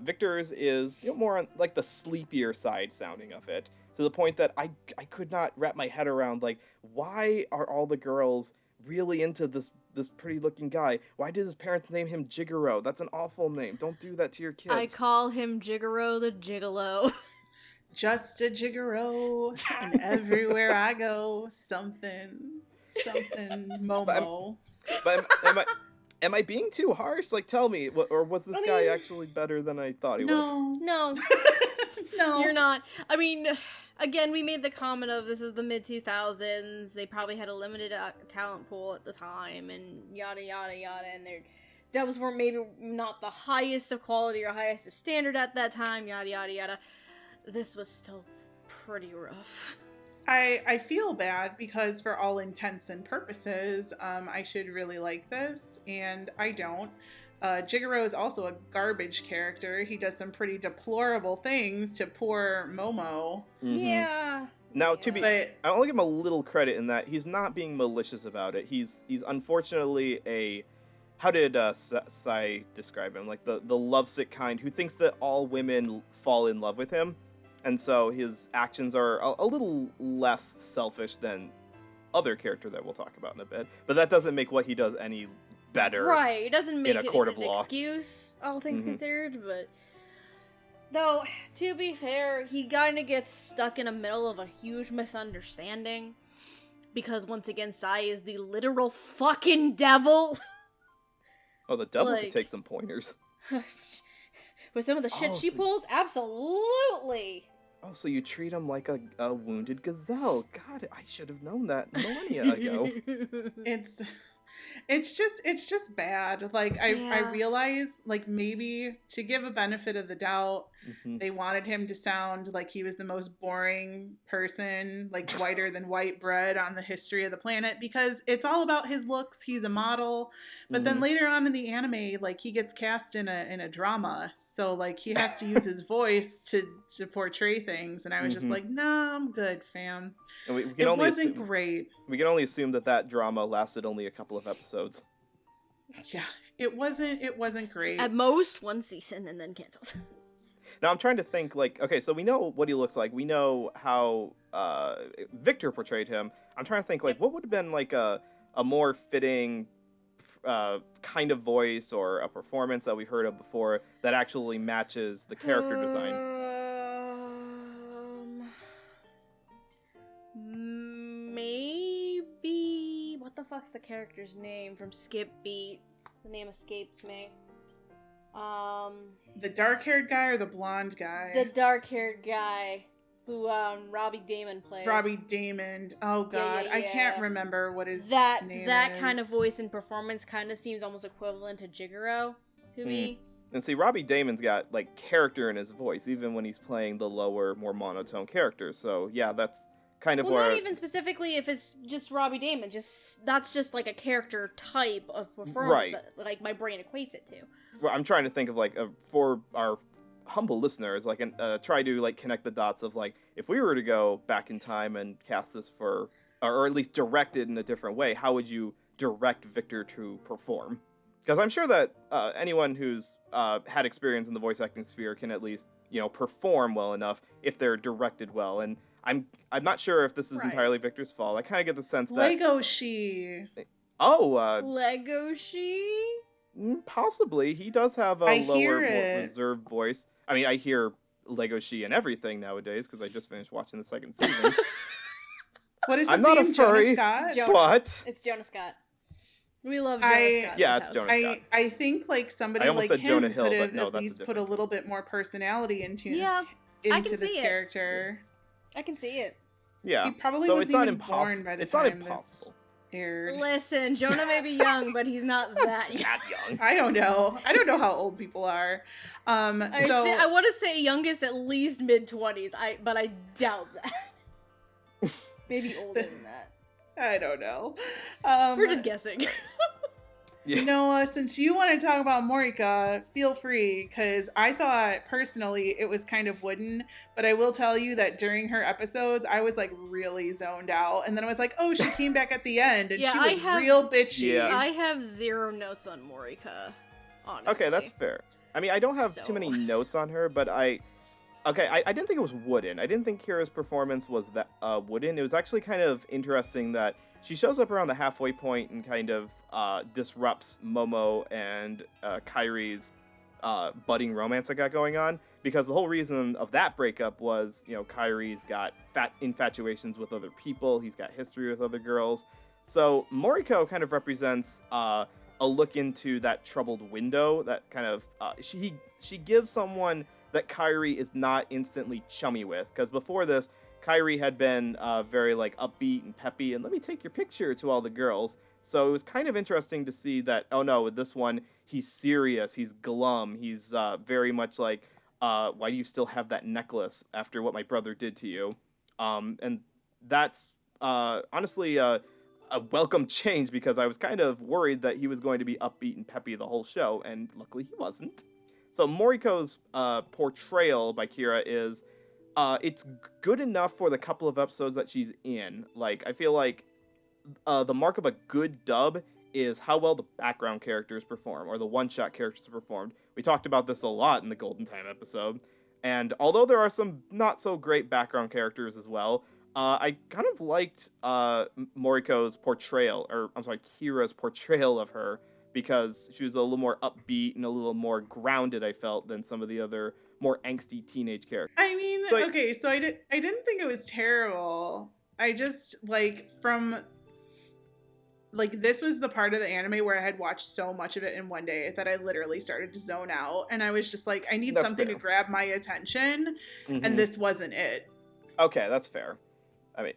S3: Victor's is more on, like, the sleepier side sounding of it. To the point that I could not wrap my head around, like, why are all the girls really into this pretty looking guy? Why did his parents name him Jigoro? That's an awful name. Don't do that to your kids.
S4: I call him Jigoro the Gigolo.
S1: Just a Jigoro, and everywhere I go, something, Momo.
S3: But am I being too harsh? Like, tell me, or was this guy actually better than I thought he was?
S4: No.
S1: No.
S4: You're not. I mean, again, we made the comment of this is the mid-2000s. They probably had a limited talent pool at the time, and yada, yada, yada, and their dubs were maybe not the highest of quality or highest of standard at that time, yada, yada, yada. This was still pretty rough.
S1: I feel bad because for all intents and purposes, I should really like this, and I don't. Jigoro is also a garbage character. He does some pretty deplorable things to poor Momo.
S3: Mm-hmm.
S4: Yeah.
S3: Now, I'll give him a little credit in that he's not being malicious about it. He's unfortunately a, how did Sai describe him? Like the lovesick kind who thinks that all women fall in love with him. And so his actions are a little less selfish than other character that we'll talk about in a bit. But that doesn't make what he does any better.
S4: Right, it doesn't make
S3: in a
S4: it
S3: court
S4: an
S3: of law.
S4: excuse, all things considered, but... Though, to be fair, he kinda gets stuck in the middle of a huge misunderstanding. Because, once again, Sai is the literal fucking devil!
S3: Oh, the devil could take some pointers.
S4: With some of the shit she pulls? Absolutely!
S3: Oh, so you treat him like a wounded gazelle. God, I should have known that millennia ago.
S1: It's just bad. Like, I realize, like, maybe to give a benefit of the doubt, they wanted him to sound like he was the most boring person, like whiter than white bread on the history of the planet, because it's all about his looks. He's a model. But then later on in the anime, like, he gets cast in a drama. So, like, he has to use his voice to portray things. And I was just like, nah, I'm good, fam.
S3: And
S1: it wasn't great.
S3: We can only assume that drama lasted only a couple of episodes.
S1: Yeah, it wasn't great.
S4: At most, one season and then canceled.
S3: Now I'm trying to think, like, okay, so we know what he looks like. We know how Victor portrayed him. I'm trying to think, like, what would have been like a more fitting kind of voice or a performance that we've heard of before that actually matches the character design.
S4: Maybe... What the fuck's the character's name from Skip Beat? The name escapes me.
S1: The dark-haired guy or the blonde guy?
S4: The dark-haired guy who Robbie Damon plays.
S1: Robbie Damon. Oh god,
S4: Yeah.
S1: I can't remember what his name is.
S4: That kind of voice and performance kind of seems almost equivalent to Jigoro to me.
S3: And see, Robbie Damon's got like character in his voice, even when he's playing the lower, more monotone characters. So yeah, that's kind of
S4: not even specifically if it's just Robbie Damon. That's just like a character type of performance that, like, my brain equates it to.
S3: Well, I'm trying to think of like for our humble listeners, like try to like connect the dots of like if we were to go back in time and cast this for, or at least direct it in a different way, how would you direct Victor to perform? Because I'm sure that anyone who's had experience in the voice acting sphere can at least perform well enough if they're directed well. And I'm not sure if this is entirely Victor's fault. I kind of get the sense that
S1: Legoshi.
S4: Legoshi?
S3: Possibly. He does have a lower, more reserved voice. I mean, I hear Legoshi and everything nowadays because I just finished watching the second season.
S1: What is
S3: I'm
S1: his
S3: not a
S1: name?
S3: furry,
S1: Jonah Scott?
S4: Jonah.
S3: but
S4: It's Jonah Scott. We love Jonah
S1: I-
S4: Scott. in
S3: Yeah,
S4: this
S3: it's
S4: house.
S3: Jonah Scott.
S1: I think like somebody
S3: I almost
S1: like
S3: said Jonah
S1: him
S3: Hill,
S1: could
S3: but
S1: have
S3: no,
S1: at
S3: that's a
S1: least put a
S3: different-
S1: little bit more personality into
S4: Yeah, I can
S1: this
S4: see it.
S1: character.
S4: I can see it.
S3: yeah.
S1: He probably
S3: So
S1: wasn't
S3: it's not
S1: even
S3: impossible.
S1: born by the
S3: It's not
S1: time
S3: impossible.
S1: this aired.
S4: Listen, Jonah may be young, but he's not that young.
S3: That young.
S1: I don't know. I don't know how old people are.
S4: I
S1: So
S4: want to say youngest at least mid-20s. But I doubt that. Maybe older than that.
S1: I don't know.
S4: We're just guessing.
S3: Yeah.
S1: Noah, since you want to talk about Morika, feel free, because I thought personally it was kind of wooden, but I will tell you that during her episodes, I was like really zoned out. And then I was like, oh, she came back at the end and
S4: Yeah,
S1: she
S4: I
S1: was
S4: have-
S1: real bitchy.
S3: Yeah.
S4: I have 0 notes on Morika, honestly.
S3: Okay, that's fair. I mean, I don't have
S4: So-
S3: too many notes on her, but I didn't think it was wooden. I didn't think Kira's performance was that wooden. It was actually kind of interesting that she shows up around the halfway point and kind of disrupts Momo and Kairi's budding romance that got going on, because the whole reason of that breakup was, Kairi's got infatuations with other people, he's got history with other girls. So Moriko kind of represents a look into that troubled window, that kind of she gives someone that Kairi is not instantly chummy with, because before this, Kairi had been very like upbeat and peppy and let me take your picture to all the girls. So it was kind of interesting to see that, oh no, with this one, he's serious, he's glum, he's very much like, why do you still have that necklace after what my brother did to you? And that's honestly a welcome change, because I was kind of worried that he was going to be upbeat and peppy the whole show, and luckily he wasn't. So Moriko's portrayal by Kira is, it's good enough for the couple of episodes that she's in. Like, I feel like the mark of a good dub is how well the background characters perform, or the one-shot characters performed. We talked about this a lot in the Golden Time episode, and although there are some not-so-great background characters as well, I kind of liked Moriko's portrayal, or I'm sorry, Kira's portrayal of her, because she was a little more upbeat and a little more grounded, I felt, than some of the other more angsty teenage characters.
S1: I mean,
S3: So,
S1: okay, so I didn't think it was terrible. I just this was the part of the anime where I had watched so much of it in one day that I literally started to zone out, and I was just like, I need
S3: That's
S1: something
S3: fair.
S1: to grab my attention,
S3: Mhm.
S1: and this wasn't it.
S3: Okay, that's fair. I mean,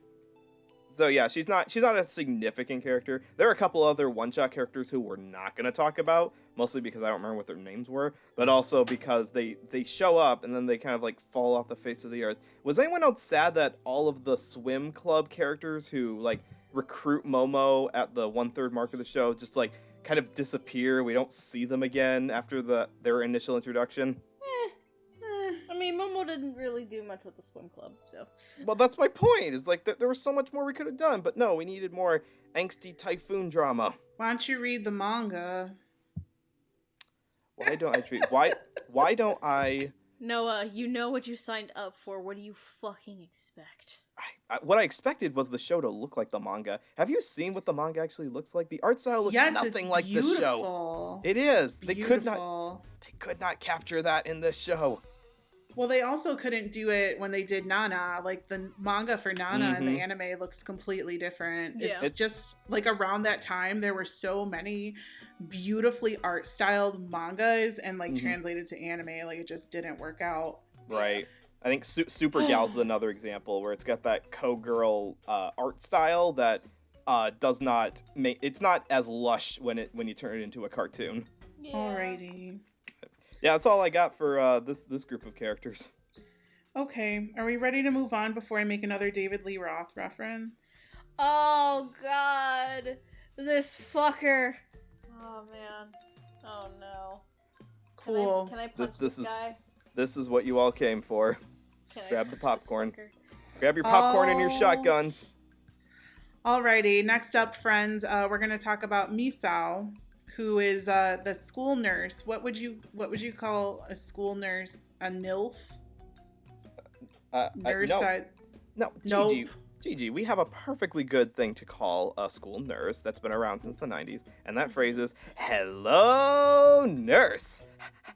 S3: so yeah, she's not a significant character. There are a couple other one-shot characters who we're not going to talk about, mostly because I don't remember what their names were, but also because they show up and then they kind of like fall off the face of the earth. Was anyone else sad that all of the swim club characters who like recruit Momo at the 1/3 mark of the show just like kind of disappear? We don't see them again after their initial introduction.
S4: I mean, Momo didn't really do much with the swim club, so.
S3: Well, that's my point. Is like there was so much more we could have done, but no, we needed more angsty typhoon drama.
S1: Why don't you read the manga?
S3: Why don't I treat? Why don't I?
S4: Noah, you know what you signed up for. What do you fucking expect?
S3: What I expected was the show to look like the manga. Have you seen what the manga actually looks like? The art style looks
S1: Yes,
S3: nothing
S1: it's
S3: like
S1: beautiful.
S3: this show. It is. They could
S1: Beautiful.
S3: not capture that in this show.
S1: Well, they also couldn't do it when they did Nana. Like, the manga for Nana and the anime looks completely different.
S4: Yeah.
S1: It's just, like, around that time, there were so many beautifully art-styled mangas and, like, translated to anime. Like, it just didn't work out.
S3: Right. I think Super Gal's another example where it's got that co-girl art style that does not make... It's not as lush when you turn it into a cartoon.
S4: Yeah.
S1: Alrighty.
S3: Yeah, that's all I got for this group of characters.
S1: Okay, are we ready to move on before I make another David Lee Roth reference?
S4: Oh, God. This fucker. Oh, man. Oh, no.
S1: Cool.
S4: Can I punch
S3: This
S4: this guy?
S3: This is what you all came for.
S4: Can I
S3: grab the
S4: punch this
S3: popcorn.
S4: fucker?
S3: Grab your popcorn and your
S1: Oh.
S3: shotguns.
S1: Alrighty, next up, friends, we're going to talk about Misao, who is the school nurse. What would you call a school nurse? A NILF? Nurse?
S3: No,
S1: Nope.
S3: Gigi, we have a perfectly good thing to call a school nurse that's been around since the 90s, and that phrase is, hello, nurse.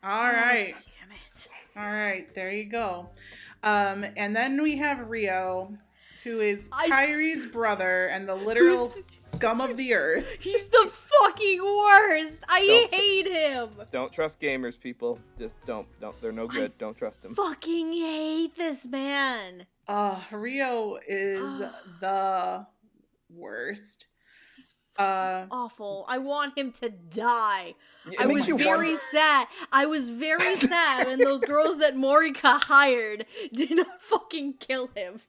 S1: All right.
S4: Damn it.
S1: All right, there you go. And then we have Rio, who is
S4: I-
S1: Kyrie's brother and the literal
S4: Who's-
S1: scum of the earth.
S4: He's the fucking worst. I
S3: Don't-
S4: hate him.
S3: Don't trust gamers, people. Just don't. They're no good. Don't trust them.
S4: Fucking hate this man.
S1: Rio is the worst.
S4: Awful. I want him to die.
S3: It
S4: I
S3: makes
S4: was
S3: you
S4: very
S3: wonder-
S4: sad. I was very sad when those girls that Morika hired did not fucking kill him.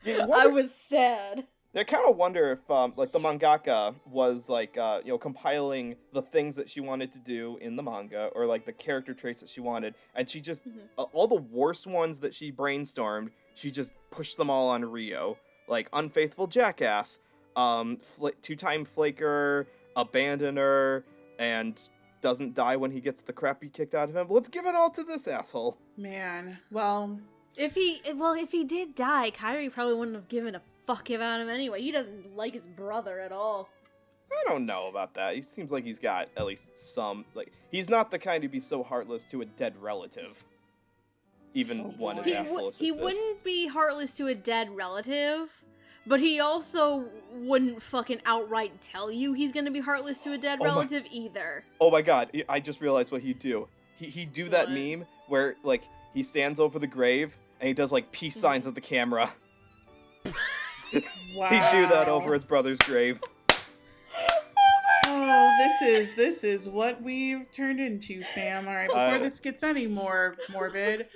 S3: You
S4: I
S3: wonder-
S4: was sad.
S3: I kind of wonder if, like, the mangaka was, like, compiling the things that she wanted to do in the manga, or, like, the character traits that she wanted, and she just, all the worst ones that she brainstormed, she just pushed them all on Rio. Like, unfaithful jackass, two-time flaker, abandoner, and doesn't die when he gets the crap beat kicked out of him. But let's give it all to this asshole.
S1: Man, well,
S4: If he did die, Kyrie probably wouldn't have given a fuck about him anyway. He doesn't like his brother at all.
S3: I don't know about that. He seems like he's got at least some, like, he's not the kind to be so heartless to a dead relative. Even one as
S1: boy.
S3: asshole as
S4: He
S3: this.
S4: wouldn't be heartless to a dead relative, but he also wouldn't fucking outright tell you he's gonna be heartless to a dead
S3: Oh my-
S4: relative either.
S3: Oh my god, I just realized what he'd do. He'd do that
S4: What?
S3: meme where, like, he stands over the grave and he does, like, peace signs at the camera.
S1: wow.
S3: He'd do that over his brother's grave.
S1: Oh, this is what we've turned into, fam. All right, before this gets any more morbid,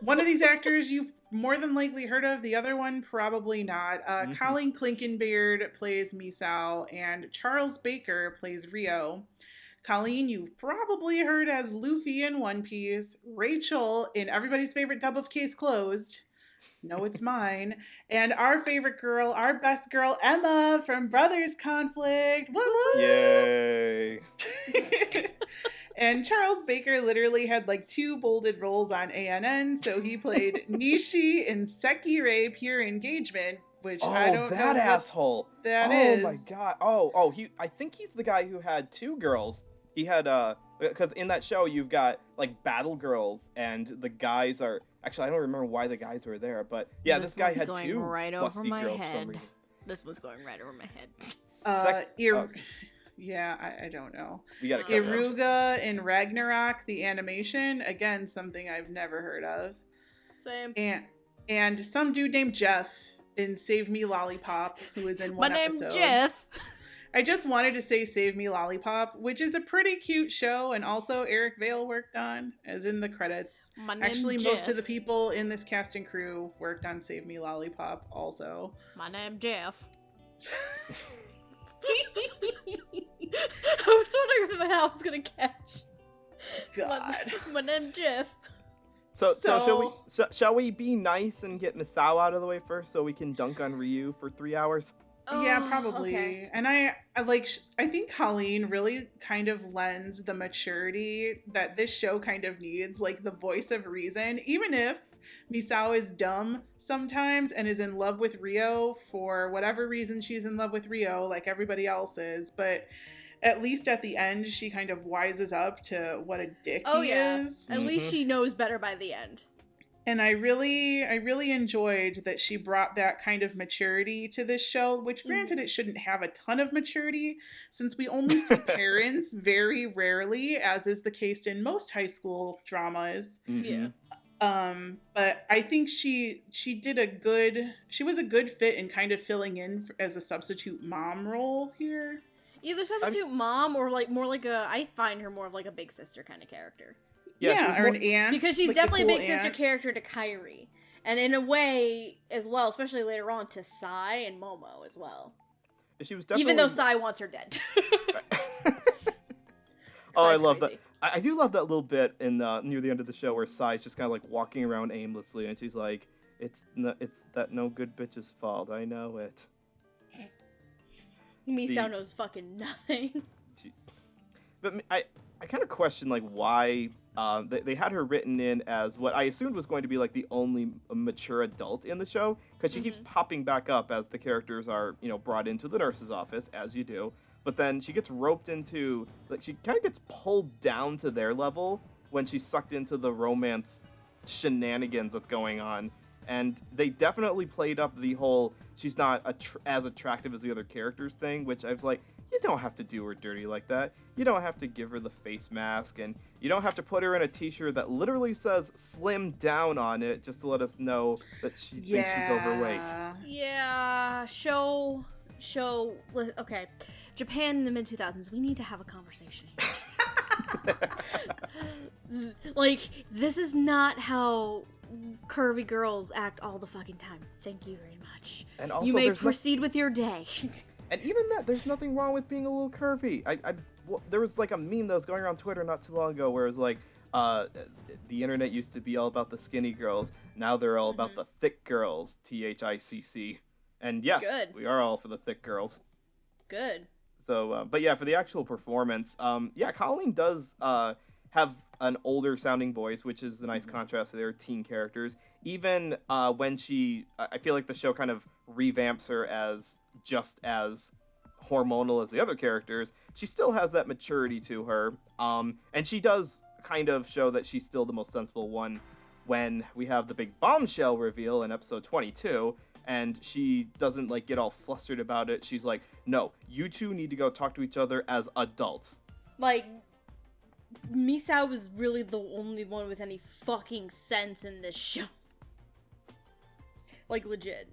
S1: one of these actors you've more than likely heard of, the other one probably not. Colleen Clinkenbeard plays Misao, and Charles Baker plays Rio. Colleen, you've probably heard as Luffy in One Piece, Rachel in everybody's favorite dub of Case Closed. No, it's mine. And our favorite girl, our best girl, Emma from Brothers Conflict. Woo woo!
S3: Yay.
S1: And Charles Baker literally had like 2 bolded roles on ANN, so he played Nishi in Sekirei Pure Engagement, which I don't know
S3: that
S1: what
S3: asshole.
S1: that is.
S3: Oh my god. I think he's the guy who had 2 girls. He had because in that show you've got like battle girls, and the guys are actually, I don't remember why the guys were there, but yeah, this guy
S4: one's
S3: had
S4: going
S3: 2
S4: right over
S3: busty
S4: my
S3: girls for some
S4: head.
S3: reason.
S4: This one's going right over my head.
S1: Yeah, I don't know.
S3: We gotta cut that.
S1: Iruga in Ragnarok, the animation, again, something I've never heard of.
S4: Same.
S1: And some dude named Jeff in Save Me Lollipop, who was in one
S4: My name's
S1: episode.
S4: Jeff.
S1: I just wanted to say Save Me Lollipop, which is a pretty cute show, and also Eric Vale worked on, as in the credits.
S4: My name's
S1: Actually,
S4: Jeff.
S1: most of the people in this cast and crew worked on Save Me Lollipop also.
S4: My name's Jeff. I was wondering if I was gonna catch.
S1: God.
S4: My name's Jeff.
S3: So
S1: So-
S3: shall we be nice and get Misao out of the way first so we can dunk on Ryu for 3 hours?
S1: Yeah,
S4: Oh,
S1: probably.
S4: okay.
S1: And I think Colleen really kind of lends the maturity that this show kind of needs, like the voice of reason, even if Misao is dumb sometimes and is in love with Rio for whatever reason she's in love with Rio, like everybody else is, but at least at the end she kind of wises up to what a dick
S4: Oh,
S1: he
S4: yeah.
S1: is.
S4: At least she knows better by the end.
S1: And I really enjoyed that she brought that kind of maturity to this show, which granted it shouldn't have a ton of maturity since we only see parents very rarely, as is the case in most high school dramas.
S3: Mhm.
S4: Yeah.
S1: But I think she was a good fit in kind of filling in as a substitute mom role here.
S4: Either substitute mom or like more like I find her more of like a big sister kind of character.
S3: Yeah, she
S1: Yeah,
S3: was
S1: or
S3: more-
S1: an aunt.
S4: Because she's
S1: like the
S4: definitely
S1: cool
S4: a big sister
S1: aunt.
S4: character to Kairi. And in a way as well, especially later on, to Sai and Momo as well.
S3: She was definitely.
S4: Even though Sai wants her dead.
S3: Oh, I
S4: Sai's
S3: love
S4: crazy.
S3: that. I do love that little bit in near the end of the show where Sai's just kind of like walking around aimlessly, and she's like, it's that no good bitch's fault. I know it."
S4: Misao knows fucking nothing.
S3: But I kind of question like why they had her written in as what I assumed was going to be like the only mature adult in the show, because she keeps popping back up as the characters are brought into the nurse's office, as you do. But then she gets roped into, like, she kind of gets pulled down to their level when she's sucked into the romance shenanigans that's going on. and they definitely played up the whole she's not as attractive as the other characters thing, which I was like, you don't have to do her dirty like that. You don't have to give her the face mask, and you don't have to put her in a t-shirt that literally says slim down on it just to let us know that she thinks she's overweight.
S4: Yeah, okay. Japan in the mid-2000s, we need to have a conversation here. Like, this is not how curvy girls act all the fucking time. Thank you very much.
S3: And also,
S4: you may proceed with your day.
S3: And even that, there's nothing wrong with being a little curvy. There was like a meme that was going around Twitter not too long ago where it was like, the internet used to be all about the skinny girls. Now they're all about the thick girls. THICC. And yes, we are all for the thick girls.
S4: Good.
S3: So, but yeah, for the actual performance, Colleen does have an older sounding voice, which is a nice contrast to their teen characters. Even when I feel like the show kind of revamps her as just as hormonal as the other characters, she still has that maturity to her. And she does kind of show that she's still the most sensible one when we have the big bombshell reveal in episode 22. And she doesn't like get all flustered about it. She's like, no, you two need to go talk to each other as adults.
S4: Like, Misao was really the only one with any fucking sense in this show. Like, legit.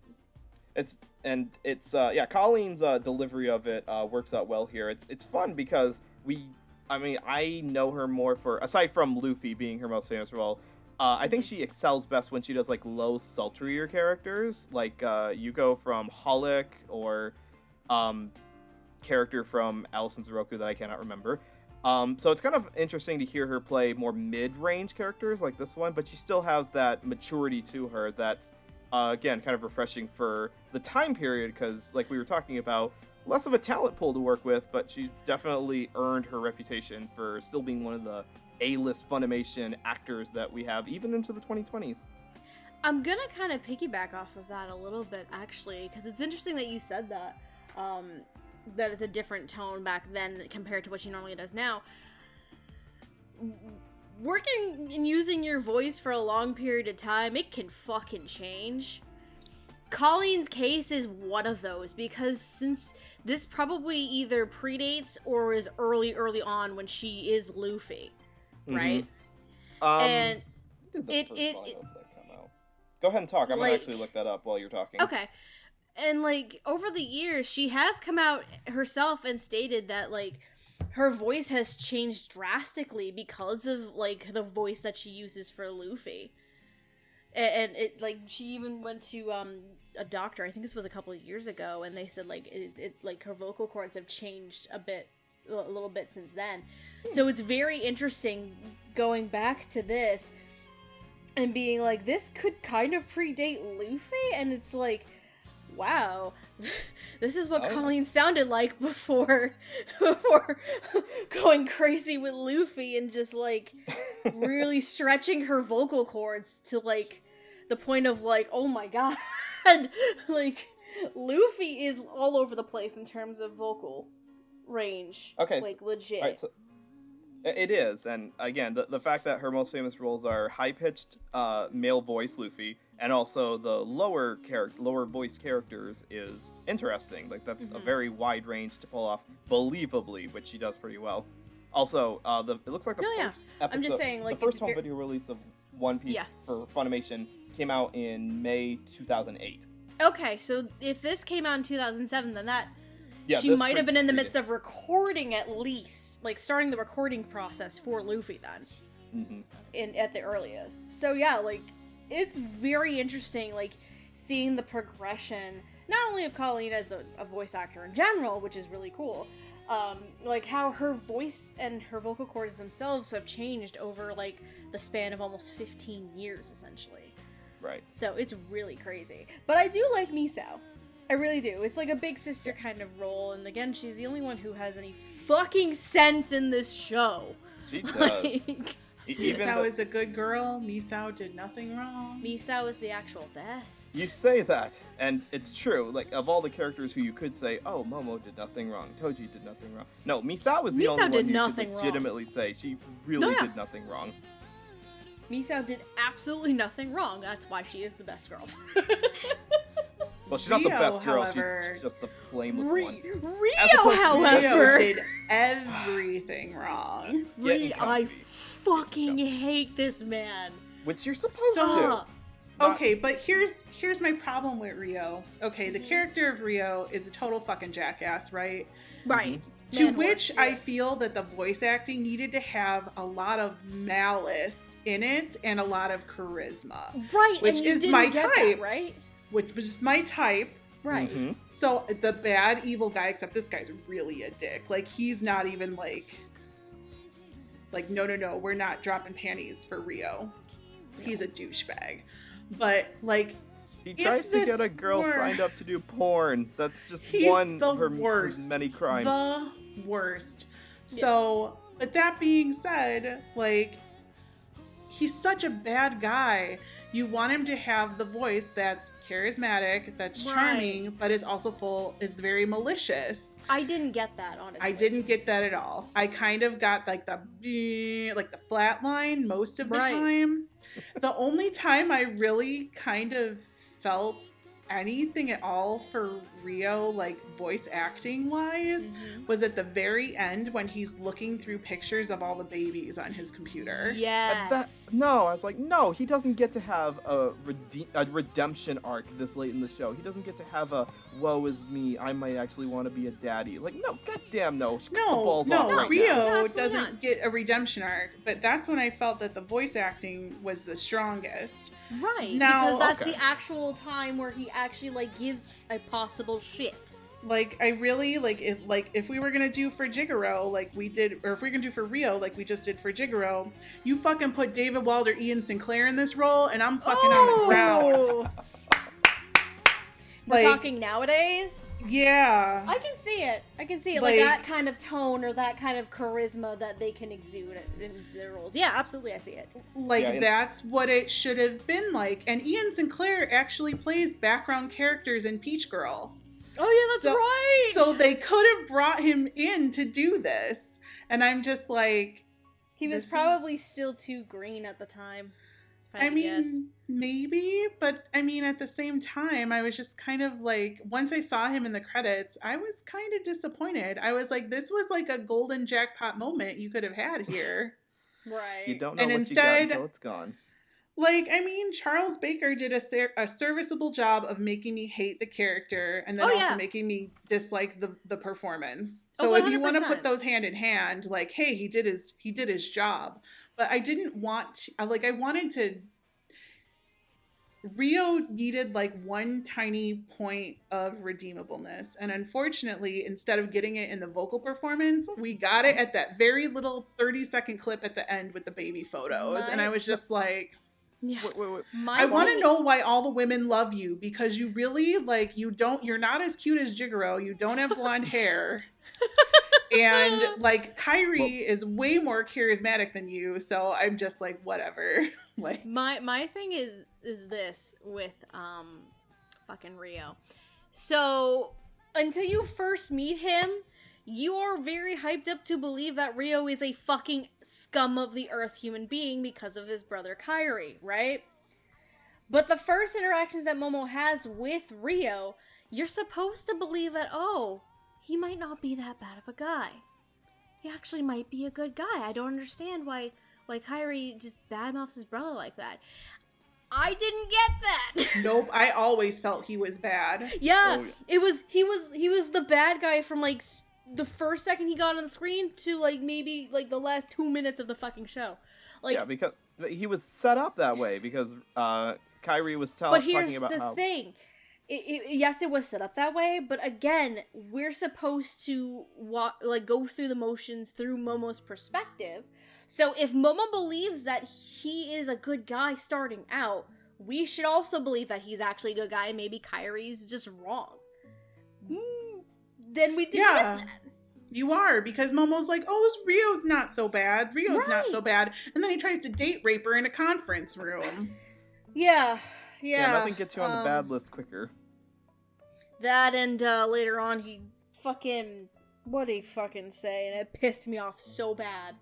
S3: Colleen's delivery of it works out well here. It's fun because I know her more for, aside from Luffy being her most famous role, I think she excels best when she does like low, sultrier characters, like Yuko from Holic or character from Alice in Zoroku that I cannot remember. So it's kind of interesting to hear her play more mid-range characters like this one, but she still has that maturity to her that's, again, kind of refreshing for the time period, because like we were talking about, less of a talent pool to work with, but she definitely earned her reputation for still being one of the A-list Funimation actors that we have even into the 2020s.
S4: I'm gonna kind of piggyback off of that a little bit, actually, because it's interesting that you said that, that it's a different tone back then compared to what she normally does now. Working and using your voice for a long period of time, it can fucking change. Colleen's case is one of those, because since this probably either predates or is early on when she is Luffy, right? And it
S3: Go ahead and talk. I'm gonna actually look that up while you're talking.
S4: Okay. And like over the years, she has come out herself and stated that like her voice has changed drastically because of like the voice that she uses for Luffy. And it like she even went to a doctor, I think this was a couple of years ago, and they said like it like her vocal cords have changed a little bit since then. So it's very interesting going back to this and being like, this could kind of predate Luffy, and it's like, wow, this is what Colleen sounded like before going crazy with Luffy and just like really stretching her vocal cords to like the point of like, oh my god, like Luffy is all over the place in terms of vocal range. Okay, like legit.
S3: All right, so it is, and again, the fact that her most famous roles are high-pitched male voice Luffy, and also the lower voiced characters is interesting. Like that's a very wide range to pull off believably, which she does pretty well. Also, it looks like the first episode,
S4: I'm just saying, like,
S3: the first home video release of One Piece for Funimation came out in May 2008.
S4: Okay, so if this came out in 2007, then she might have been in the midst of recording at least, like starting the recording process for Luffy then, at the earliest. So yeah, like it's very interesting, like seeing the progression not only of Colleen as a voice actor in general, which is really cool, like how her voice and her vocal cords themselves have changed over like the span of almost 15 years essentially.
S3: Right.
S4: So it's really crazy. But I do like Misao. I really do. It's like a big sister kind of role, and again, she's the only one who has any fucking sense in this show.
S3: She does.
S1: Misao is a good girl. Misao did nothing wrong.
S4: Misao is the actual best.
S3: You say that, and it's true. Like, of all the characters who you could say, oh, Momo did nothing wrong, Toji did nothing wrong. No, Misao was the only one who could legitimately say she really did nothing wrong.
S4: Misao did absolutely nothing wrong. That's why she is the best girl.
S3: Well, she's not the
S1: Rio,
S3: best girl.
S1: however-
S3: She's just the flameless one. As
S4: Rio,
S3: opposed to
S1: Rio
S4: however,
S1: did everything wrong.
S3: Getting
S4: I
S3: comfy.
S4: fucking hate this man.
S3: Which you're supposed
S1: So-
S3: to. It's not-
S1: Okay, but here's my problem with Rio. Okay, the character of Rio is a total fucking jackass, right?
S4: Right.
S1: To
S4: Man
S1: which
S4: whore.
S1: I feel that the voice acting needed to have a lot of malice in it and a lot of charisma,
S4: Right,
S1: which
S4: and you
S1: is
S4: didn't
S1: my
S4: get
S1: type.
S4: that, right?
S1: which was my type.
S4: Right.
S3: Mhm.
S1: So the bad evil guy, except this guy's really a dick. Like he's not even like no, we're not dropping panties for Rio. He's a douchebag. But like
S3: He
S1: if
S3: tries to get
S1: this
S3: a girl
S1: were-
S3: signed up to do porn. That's just
S1: He's
S3: one
S1: the
S3: of her
S1: worst.
S3: many crimes.
S1: the worst. So, but that being said, like, he's such a bad guy. You want him to have the voice that's charismatic, that's
S4: Right.
S1: charming, but is also is very malicious.
S4: I didn't get that, honestly.
S1: I didn't get that at all. I kind of got like the flat line most of the
S4: Right.
S1: time. The only time I really kind of felt anything at all for Rio, like voice acting wise,
S4: Mhm.
S1: was at the very end when he's looking through pictures of all the babies on his computer.
S4: Yes.
S3: I was like, no, he doesn't get to have a redemption arc this late in the show. He doesn't get to have a woe is me, I might actually want to be a daddy. Like, no, goddamn no. Cut the balls off right
S1: Rio
S3: now.
S4: No, absolutely
S1: doesn't
S4: not.
S1: get a redemption arc, but that's when I felt that the voice acting was the strongest.
S4: Right.
S1: Now-
S4: because that's
S3: Okay.
S4: the actual time where he actually like gives a possible shit.
S1: Like I really if we were gonna do for Jigaro like we did, or if we are gonna do for Rio like we just did for Jigaro, you fucking put David Wilder, Ian Sinclair in this role, and I'm fucking on the ground.
S4: We're
S1: Like,
S4: talking nowadays.
S1: yeah,
S4: I can see it. Like
S1: Like-
S4: that kind of tone or that kind of charisma that they can exude in their roles. Yeah, absolutely, I see it.
S1: like
S3: Yeah, and-
S1: that's what it should have been like. And Ian Sinclair actually plays background characters in Peach Girl.
S4: Oh yeah, that's
S1: So-
S4: right.
S1: So they could have brought him in to do this. And I'm just like,
S4: he was
S1: this
S4: probably
S1: is-
S4: still too green at the time. If
S1: I
S4: had to guess.
S1: mean, maybe, but I mean, at the same time, I was just kind of like, once I saw him in the credits, I was kind of disappointed. I was like, this was like a golden jackpot moment you could have had here.
S4: Right.
S3: You don't know
S1: And
S3: what
S1: instead-
S3: you got until it's gone.
S1: Like, I mean, Charles Baker did a serviceable job of making me hate the character and then
S4: Oh,
S1: also
S4: yeah.
S1: making me dislike the performance.
S4: Oh,
S1: So if you want to
S4: 100%.
S1: put those hand in hand, like, hey, he did his job. But I didn't want to, I wanted to. Rio needed like one tiny point of redeemableness, and unfortunately, instead of getting it in the vocal performance, we got it at that very little 30-second clip at the end with the baby photos, and I was just like,
S4: Yeah.
S3: Wait.
S4: My
S1: I want to
S4: thing-
S1: know why all the women love you, because you really like you're not as cute as Jigaro, you don't have blonde hair. And like Kyrie is way more charismatic than you, so I'm just like whatever. Like
S4: My thing is this with fucking Rio. So until you first meet him, you are very hyped up to believe that Rio is a fucking scum of the earth human being because of his brother Kyrie, right? But the first interactions that Momo has with Rio, you're supposed to believe that, oh, he might not be that bad of a guy. He actually might be a good guy. I don't understand why Kyrie just badmouths his brother like that. I didn't get that.
S1: nope, I always felt he was bad.
S4: Yeah,
S3: Oh, yeah.
S4: he was the bad guy from like the first second he got on the screen to like maybe like the last 2 minutes of the fucking show. Like,
S3: Yeah, because he was set up that way because Kyrie was
S4: but
S3: talking
S4: here's
S3: about
S4: the
S3: how
S4: thing. Yes, it was set up that way, but again, we're supposed to go through the motions through Momo's perspective. So if Momo believes that he is a good guy starting out, we should also believe that he's actually a good guy and maybe Kyrie's just wrong. Then we didn't
S1: Yeah.
S4: get that.
S1: You are, because Momo's like, oh, Rio's not so bad. Rio's not
S4: Right.
S1: so bad. And then he tries to date rape her in a conference room.
S4: Yeah.
S3: nothing gets you on the bad
S4: um,
S3: list quicker.
S4: That and later on he fucking what'd he fucking say, and it pissed me off so bad.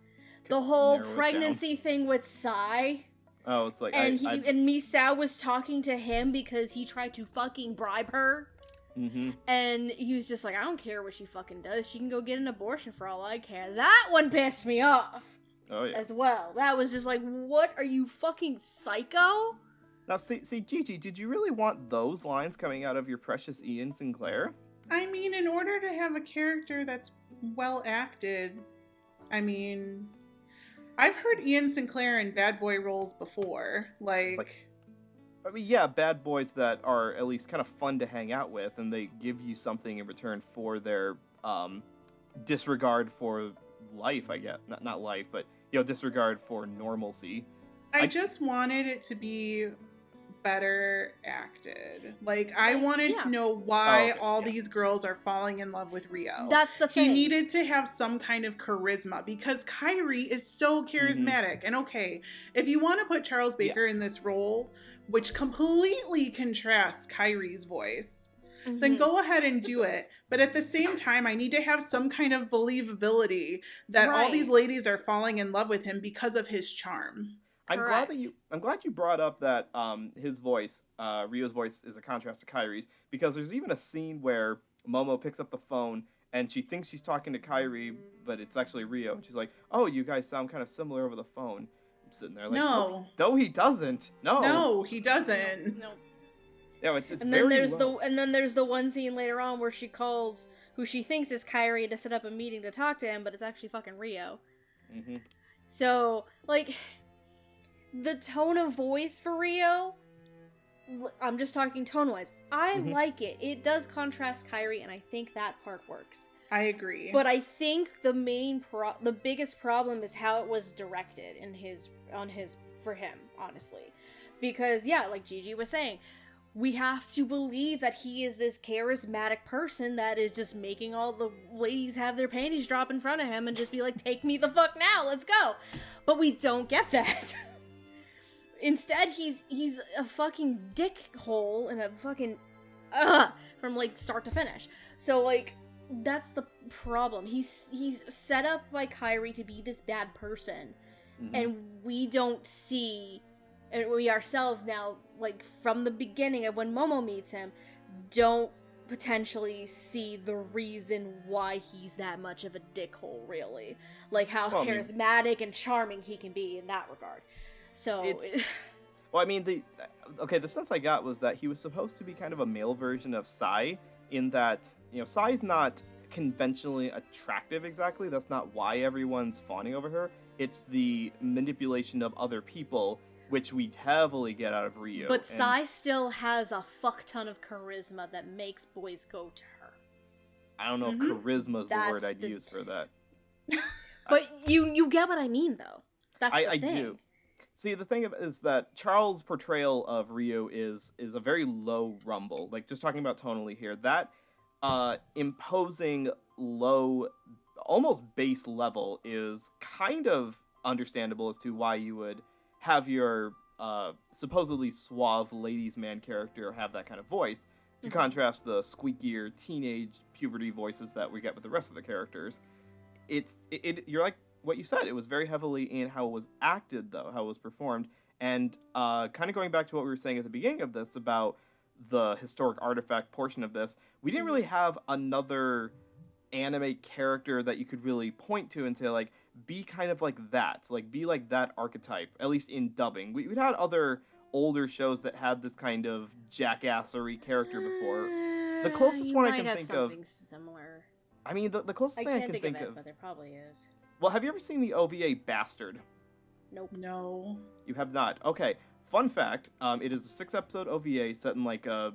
S4: The whole
S3: Narrow it down.
S4: pregnancy thing with Sai.
S3: Oh, it's like
S4: and and Misao was talking to him because he tried to fucking bribe her.
S3: Mm-hmm.
S4: And he was just like, I don't care what she fucking does. She can go get an abortion for all I care. That one pissed me off.
S3: Oh yeah.
S4: As well. That was just like, what, are you fucking psycho?
S3: Now, see, Gigi, did you really want those lines coming out of your precious Ian Sinclair?
S1: I mean, in order to have a character that's well acted, I mean, I've heard Ian Sinclair in bad boy roles before. Like,
S3: I mean, yeah, bad boys that are at least kind of fun to hang out with, and they give you something in return for their disregard for life, I guess. Not life, but, disregard for normalcy.
S1: I just wanted it to be better acted. Like, I wanted to know why these girls are falling in love with Rio.
S4: That's the thing.
S1: He needed to have some kind of charisma because Kairi is so charismatic. And okay, if you want to put Charles Baker in this role, which completely contrasts Kairi's voice, then go ahead and do it. But at the same time, I need to have some kind of believability that all these ladies are falling in love with him because of his charm.
S3: I'm glad you brought up that his voice, Rio's voice, is a contrast to Kairi's, because there's even a scene where Momo picks up the phone and she thinks she's talking to Kairi, but it's actually Rio, and she's like, "Oh, you guys sound kind of similar over the phone." I'm sitting there like, "No, he doesn't. No,
S1: he doesn't.
S4: No."
S3: Yeah, it's
S4: and then there's the one scene later on where she calls who she thinks is Kairi to set up a meeting to talk to him, but it's actually fucking Rio.
S3: Mm-hmm.
S4: So, like, the tone of voice for Rio, I'm just talking tone-wise, I like it. It does contrast Kairi, and I think that part works.
S1: I agree.
S4: But I think the biggest problem is how it was directed for him, honestly. Because, yeah, like Gigi was saying, we have to believe that he is this charismatic person that is just making all the ladies have their panties drop in front of him and just be like, take me the fuck now, let's go. But we don't get that. Instead, he's a fucking dickhole and a fucking from like start to finish. So like that's the problem. He's set up by Kairi to be this bad person, and we don't see, and we ourselves now, like from the beginning of when Momo meets him, don't potentially see the reason why he's that much of a dickhole, really. Like how charismatic and charming he can be in that regard. So,
S3: the sense I got was that he was supposed to be kind of a male version of Sai, in that, Sai's not conventionally attractive exactly. That's not why everyone's fawning over her. It's the manipulation of other people, which we heavily get out of Rio.
S4: But Sai still has a fuck ton of charisma that makes boys go to her.
S3: I don't know if charisma is the word I'd use for that.
S4: But you get what I mean, though. That's the thing. I do.
S3: See, the thing is that Charles' portrayal of Rio is a very low rumble. Like, just talking about tonally here, that imposing low, almost base level is kind of understandable as to why you would have your supposedly suave ladies' man character have that kind of voice, to contrast the squeakier teenage puberty voices that we get with the rest of the characters. You're like what you said, it was very heavily in how it was acted, though, how it was performed, and kind of going back to what we were saying at the beginning of this about the historic artifact portion of this, we didn't really have another anime character that you could really point to and say, like, be kind of like that, like, be like that archetype, at least in dubbing. We'd had other older shows that had this kind of jackassery character before. The closest one I can think of...
S4: similar.
S3: I mean, the closest thing I can think of...
S4: but there probably is.
S3: Well, have you ever seen the OVA Bastard?
S4: Nope.
S1: No.
S3: You have not? Okay. Fun fact, it is a 6-episode OVA set in like a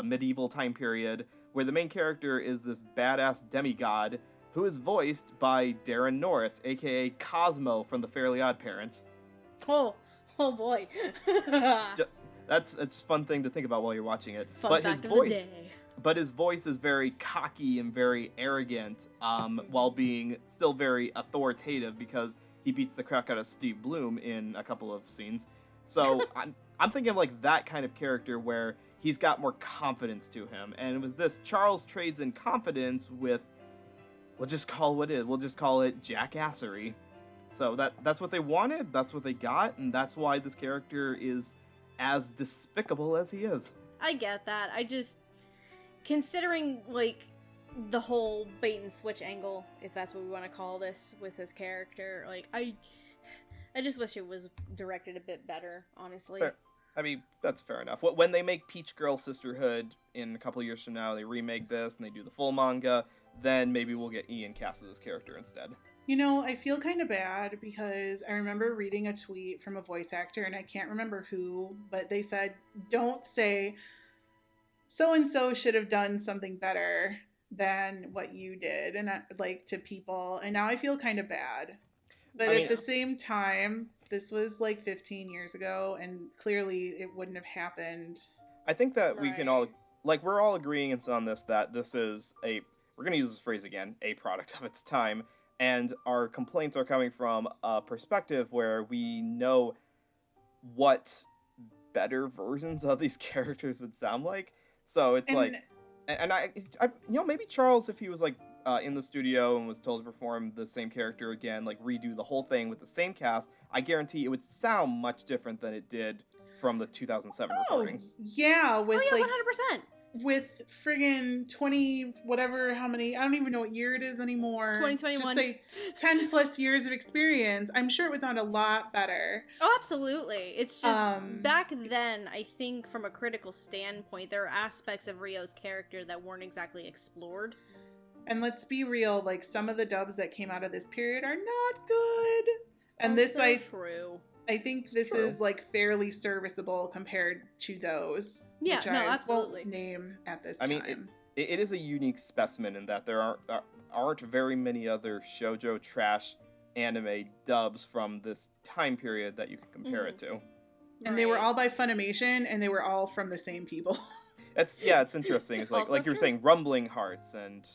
S3: medieval time period where the main character is this badass demigod who is voiced by Darren Norris, aka Cosmo from the Fairly Odd Parents.
S4: Oh boy.
S3: It's a fun thing to think about while you're watching it.
S4: Fun fact of the day.
S3: But his voice is very cocky and very arrogant, while being still very authoritative because he beats the crap out of Steve Bloom in a couple of scenes. So I'm thinking of like that kind of character where he's got more confidence to him. And it was this, Charles trades in confidence with, we'll just call it jackassery. So that's what they wanted, that's what they got, and that's why this character is as despicable as he is.
S4: I get that. I just, considering, like, the whole bait and switch angle, if that's what we want to call this, with his character, like, I just wish it was directed a bit better, honestly.
S3: Fair. I mean, that's fair enough. When they make Peach Girl Sisterhood in a couple years from now, they remake this and they do the full manga, then maybe we'll get Ian cast as this character instead.
S1: You know, I feel kind of bad because I remember reading a tweet from a voice actor, and I can't remember who, but they said, don't say so-and-so should have done something better than what you did, and like, to people, and now I feel kind of bad. But at the same time, this was like 15 years ago, and clearly it wouldn't have happened.
S3: I think that we can all, like, we're all agreeing on this, that this is we're going to use this phrase again, a product of its time, and our complaints are coming from a perspective where we know what better versions of these characters would sound like. So it's and I maybe Charles, if he was like in the studio and was told to perform the same character again, like redo the whole thing with the same cast, I guarantee it would sound much different than it did from the 2007 recording.
S1: Yeah, with
S4: 100%.
S1: With friggin' 20, whatever, how many, I don't even know what year it is anymore.
S4: 2021.
S1: Just say 10 plus years of experience. I'm sure it would sound a lot better.
S4: Oh, absolutely. It's just, back then, I think from a critical standpoint, there are aspects of Ryo's character that weren't exactly explored.
S1: And let's be real, like, some of the dubs that came out of this period are not good. And
S4: That's so true.
S1: I think this is, like, fairly serviceable compared to those.
S4: Yeah,
S1: which
S4: no,
S1: I
S4: absolutely.
S1: won't name at this time.
S3: mean, it is a unique specimen in that there aren't very many other shoujo trash anime dubs from this time period that you can compare it to.
S1: And they were all by Funimation, and they were all from the same people.
S3: It's interesting. It's like you were saying, Rumbling Hearts, and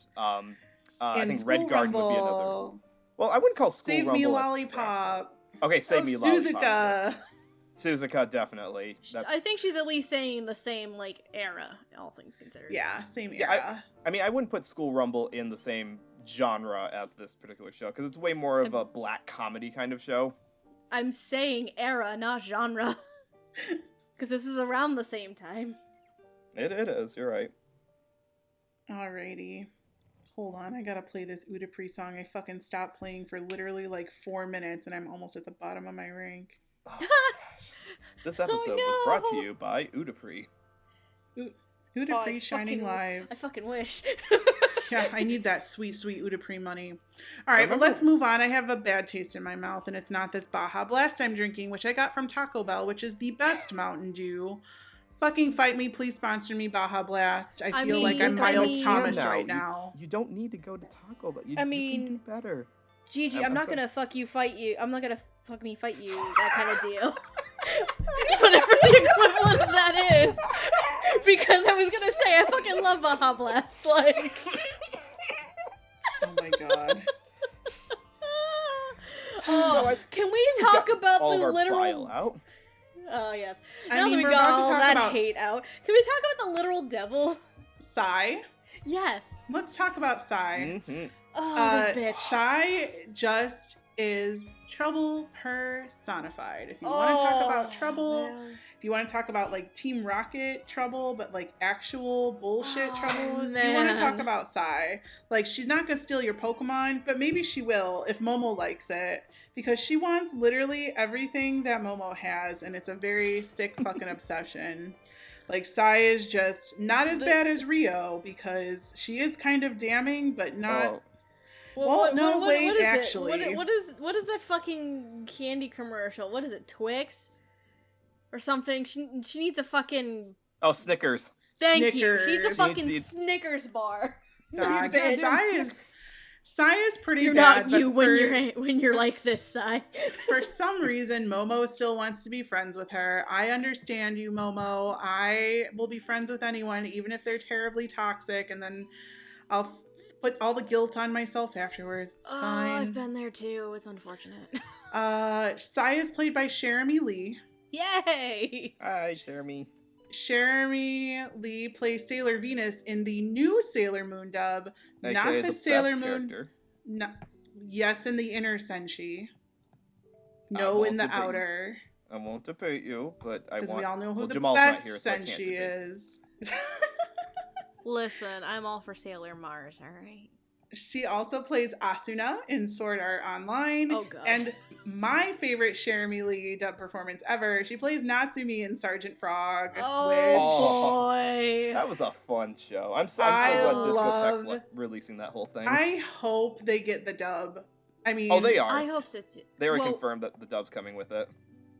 S3: I think
S1: School
S3: Red Guard would be another.
S1: Rumble,
S3: Well, I wouldn't call School
S1: Save
S3: Rumble
S1: Me
S3: a
S1: Lollipop.
S3: Okay, Save Me Lollipop.
S1: Suzuka.
S3: Suzuka, definitely.
S4: I think she's at least saying the same, like, era, all things considered.
S1: Yeah, same
S3: Yeah,
S1: era.
S3: I mean, I wouldn't put School Rumble in the same genre as this particular show, because it's way more of a black comedy kind of show.
S4: I'm saying era, not genre. Because this is around the same time.
S3: It is, you're right.
S1: Alrighty. Hold on, I gotta play this Udapri song. I fucking stopped playing for literally like 4 minutes, and I'm almost at the bottom of my rank.
S3: Oh my gosh. This episode was brought to you by Udapri.
S1: Udapri Shining Live.
S4: I fucking wish.
S1: Yeah, I need that sweet, sweet Udapri money. Alright, but let's move on. I have a bad taste in my mouth, and it's not this Baja Blast I'm drinking, which I got from Taco Bell, which is the best Mountain Dew. Fucking fight me, please sponsor me, Baja Blast. I feel like I'm Miles Thomas right now.
S3: You don't need to go to Taco Bell. You
S4: mean,
S3: can do better.
S4: Gigi, I'm not gonna fuck you, fight you. I'm not gonna fuck me, fight you. That kind of deal. Whatever the equivalent of that is. Because I was gonna say, I fucking love Baja Blast. Like.
S1: Oh my god.
S4: Oh, can we talk about the literal?
S3: Out.
S4: Oh yes.
S1: I
S4: Now
S1: mean,
S4: that we
S1: we're
S4: got
S1: about to
S4: all
S1: talk
S4: that
S1: about
S4: hate out, can we talk about the literal devil?
S1: Sai.
S4: Yes.
S1: Let's talk about Sai.
S3: Mm-hmm.
S4: Oh, this bitch.
S1: Sai just is trouble personified. If you want to talk about trouble, if you want to talk about like Team Rocket trouble, but like actual bullshit trouble, you want to talk about Sai. Like, she's not gonna steal your Pokemon, but maybe she will if Momo likes it, because she wants literally everything that Momo has, and it's a very sick fucking obsession. Like, Sai is just not as bad as Rio, because she is kind of damning, but not.
S4: What is
S1: actually.
S4: It? What is that fucking candy commercial? What is it, Twix? Or something? She needs a fucking...
S3: Oh, Snickers.
S4: Thank you.
S1: Snickers.
S4: She needs a fucking Snickers bar.
S1: God, Sai is pretty
S4: You're
S1: bad.
S4: not you when you're like this, Sai.
S1: For some reason, Momo still wants to be friends with her. I understand you, Momo. I will be friends with anyone, even if they're terribly toxic, and then I'll put all the guilt on myself afterwards. It's fine.
S4: I've been there too. It's unfortunate.
S1: Sai is played by Jeremy Lee.
S4: Yay!
S3: Hi, Jeremy.
S1: Jeremy Lee plays Sailor Venus in the new Sailor Moon dub,
S3: AKA
S1: not the Sailor
S3: best
S1: Moon.
S3: character.
S1: No, yes, in the Inner Senshi. No
S3: won't
S1: in the
S3: debate you.
S1: outer.
S3: I won't debate you, but I
S1: Because
S3: want.
S1: we all know who
S3: well,
S1: the
S3: Jamal's not
S1: best
S3: here, so I can't
S1: Senshi
S3: debate.
S1: is.
S4: Listen, I'm all for Sailor Mars, alright?
S1: She also plays Asuna in Sword Art Online.
S4: Oh, God.
S1: And my favorite Jeremy Lee dub performance ever, she plays Natsumi in Sergeant Frog.
S4: Oh, boy.
S3: That was a fun show. I'm so
S1: I
S3: glad
S1: love-
S3: Discotheque's releasing that whole thing.
S1: I hope they get the dub. I mean,
S3: Oh, they are.
S4: I hope so too.
S3: They already
S4: Well,
S3: confirmed that the dub's coming with it.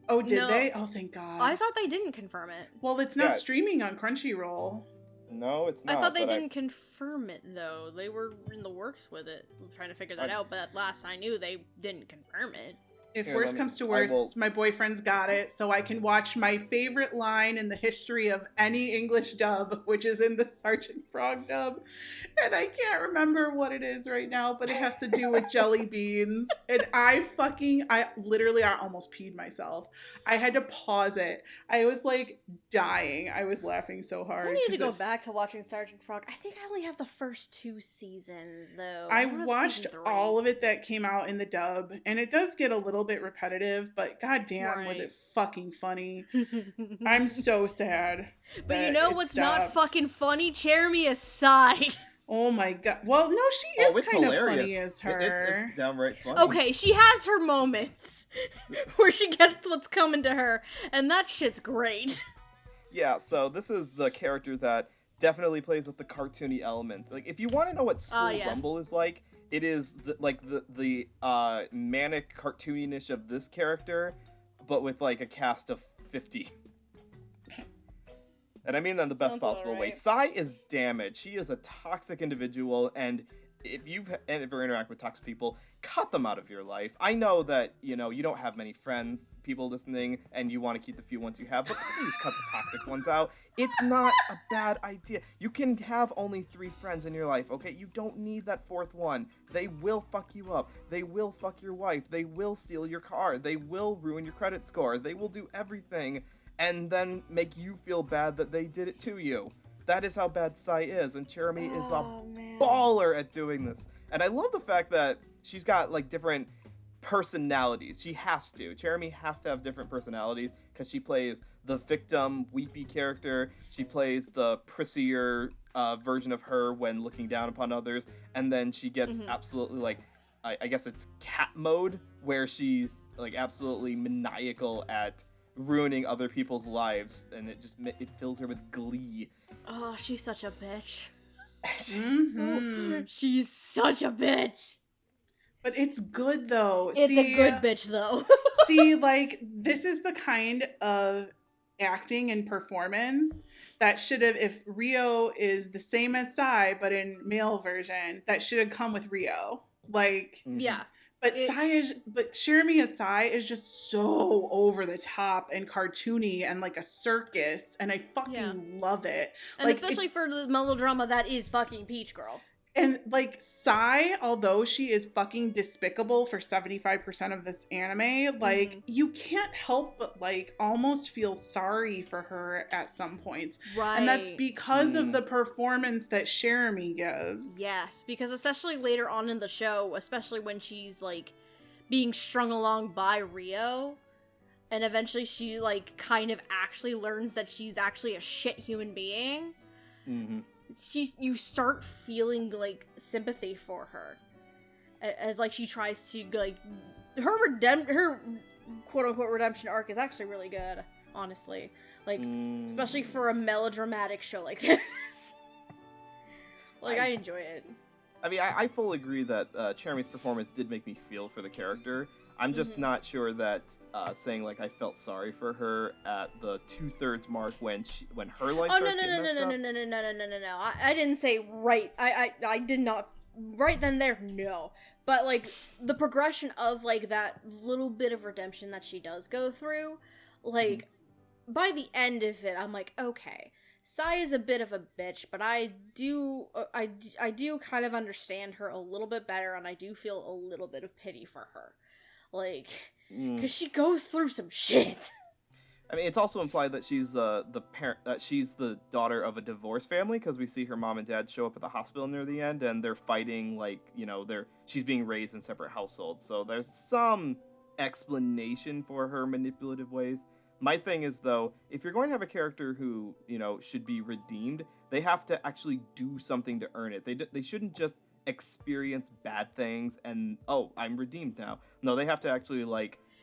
S1: Oh, did
S4: No.
S1: they? Oh, thank God.
S4: I thought they didn't confirm it.
S1: Well, it's not
S3: Yeah.
S1: streaming on Crunchyroll.
S3: No, it's not.
S4: I thought they
S3: but
S4: didn't confirm it, though. They were in the works with it, trying to figure that out, but at last I knew they didn't confirm it.
S1: If
S3: Here,
S1: worse
S3: let me-
S1: comes to
S3: I
S1: worse,
S3: will-
S1: my boyfriend's got it, so I can watch my favorite line in the history of any English dub, which is in the Sergeant Frog dub. And I can't remember what it is right now, but it has to do with jelly beans. And I almost peed myself. I had to pause it. I was like dying. I was laughing so hard.
S4: I need to
S1: 'cause
S4: go
S1: it's-
S4: back to watching Sergeant Frog. I think I only have the first 2 seasons, though.
S1: I
S4: don't have
S1: watched
S4: season 3.
S1: all of it that came out in the dub, and it does get a little bit repetitive, but goddamn, was
S4: Right.
S1: it fucking funny. I'm so sad.
S4: But
S1: that
S4: you know
S1: it
S4: what's not
S1: stopped.
S4: fucking funny? Jeremy aside.
S1: Oh my god. Well, no, she
S3: Oh,
S1: is
S3: it's
S1: kind of
S3: hilarious.
S1: funny as her.
S3: It's downright funny.
S4: Okay, she has her moments where she gets what's coming to her, and that shit's great.
S3: Yeah, so this is the character that definitely plays with the cartoony elements. Like, if you want to know what School
S4: yes.
S3: Rumble is like, it is the manic cartooniness of this character, but with like a cast of 50. And I mean that in the best
S4: Sounds
S3: possible way.
S4: alright.
S3: Sai is damaged. She is a toxic individual, and if you ever interact with toxic people, cut them out of your life. I know that, you don't have many friends, people listening, and you want to keep the few ones you have, but please cut the toxic ones out. It's not a bad idea. You can have only 3 friends in your life, okay? You don't need that 4th one. They will fuck you up. They will fuck your wife. They will steal your car. They will ruin your credit score. They will do everything and then make you feel bad that they did it to you. That is how bad Sai is, and Jeremy is a
S4: man.
S3: baller at doing this. And I love the fact that she's got like different personalities. She has to. Jeremy has to have different personalities because she plays the victim, weepy character. She plays the prissier version of her when looking down upon others, and then she gets absolutely like, I guess it's cat mode, where she's like absolutely maniacal at ruining other people's lives, and it fills her with glee.
S4: Oh, she's such a bitch.
S1: Mhm.
S4: She's such a bitch.
S1: But it's good though.
S4: It's a good bitch, though.
S1: See, like, this is the kind of acting and performance that should have, if Rio is the same as Sai, but in male version, that should have come with Rio. Like,
S4: Yeah.
S1: but
S4: It-
S1: Jeremy as Sai is just so over the top and cartoony and like a circus, and I fucking love it.
S4: And
S1: Like,
S4: especially
S1: it's-
S4: for the melodrama that is fucking Peach Girl.
S1: And like Sai, although she is fucking despicable for 75% of this anime, like you can't help but like almost feel sorry for her at some points.
S4: Right.
S1: And that's because of the performance that Jeremy gives.
S4: Yes, because especially later on in the show, especially when she's like being strung along by Rio, and eventually she like kind of actually learns that she's actually a shit human being.
S3: Mm-hmm.
S4: You start feeling like sympathy for her as like she tries to like her quote unquote redemption arc is actually really good, honestly, like especially for a melodramatic show like this. Like I enjoy it.
S3: I mean, I fully agree that Jeremy's performance did make me feel for the character. I'm just not sure that saying like I felt sorry for her at the 2/3 mark when her life
S4: Oh
S3: starts getting messed up.
S4: no. I didn't say right. I did not right then there. No, but like the progression of like that little bit of redemption that she does go through, like by the end of it, I'm like, okay, Sai is a bit of a bitch, but I do kind of understand her a little bit better, and I do feel a little bit of pity for her. Like, because she goes through some shit.
S3: I mean, it's also implied that she's the parent, that she's the daughter of a divorced family, because we see her mom and dad show up at the hospital near the end, and they're fighting, like, she's being raised in separate households. So there's some explanation for her manipulative ways. My thing is, though, if you're going to have a character who, should be redeemed, they have to actually do something to earn it. They shouldn't just experience bad things and, oh, I'm redeemed now. No, they have to actually,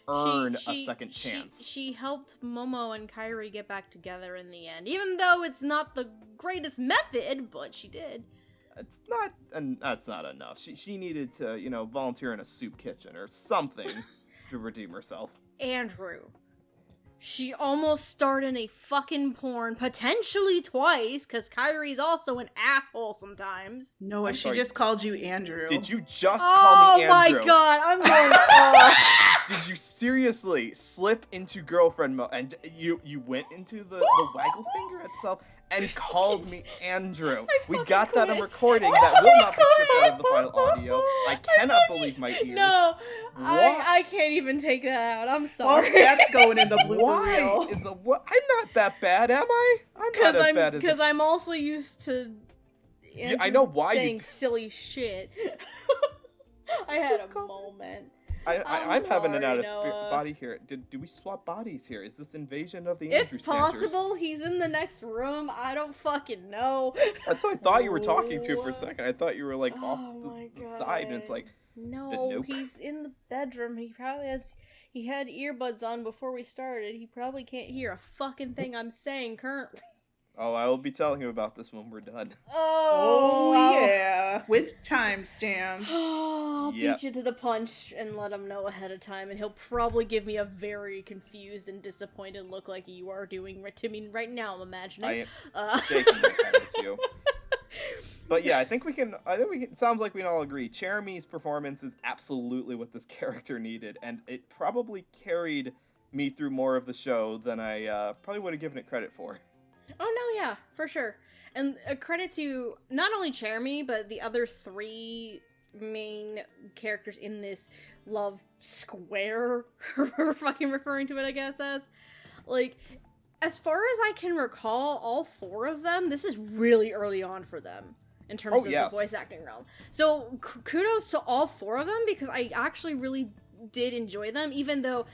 S3: earn a second chance.
S4: She helped Momo and Kairi get back together in the end, even though it's not the greatest method, but she did.
S3: It's not, and that's not enough. She needed to, volunteer in a soup kitchen or something to redeem herself.
S4: Andrew. She almost starred in a fucking porn, potentially twice, because Kyrie's also an asshole sometimes.
S1: Noah, she just called you Andrew.
S3: Did you just call me Andrew?
S4: Oh my god, I'm going off.
S3: Did you seriously slip into girlfriend mode and you went into the waggle finger itself and called me Andrew? We got that on recording that will not be stripped out of the final audio. I cannot believe my ears.
S4: No, I can't even take that out. I'm sorry.
S1: Well, that's going in the blooper reel.
S3: I'm not that bad, am I? I'm not as bad as...
S4: Because I'm also used to Andrew
S3: I know why
S4: saying silly shit. I had a moment.
S3: I'm having an
S4: sorry,
S3: out-of-spirit body here. Do we swap bodies here? Is this invasion of the Andrew
S4: It's possible he's in the next room. I don't fucking know.
S3: That's what I thought you were talking to for a second. I thought you were off the side, and it's
S4: no, he's in the bedroom. He probably he had earbuds on before we started. He probably can't hear a fucking thing I'm saying currently.
S3: Oh, I will be telling him about this when we're done.
S1: Oh yeah, with timestamps.
S4: I'll beat you to the punch and let him know ahead of time, and he'll probably give me a very confused and disappointed look like you are doing to me right now, I'm imagining.
S3: I am shaking my head at you. But yeah, I think we can, it sounds like we can all agree, Cherami's performance is absolutely what this character needed, and it probably carried me through more of the show than I probably would have given it credit for.
S4: Oh no, yeah, for sure. And a credit to not only Cherami, but the other three main characters in this love square, we're fucking referring to it, I guess, as. As far as I can recall, all four of them, this is really early on for them in terms of the voice acting realm. So kudos to all four of them, because I actually really did enjoy them, even though,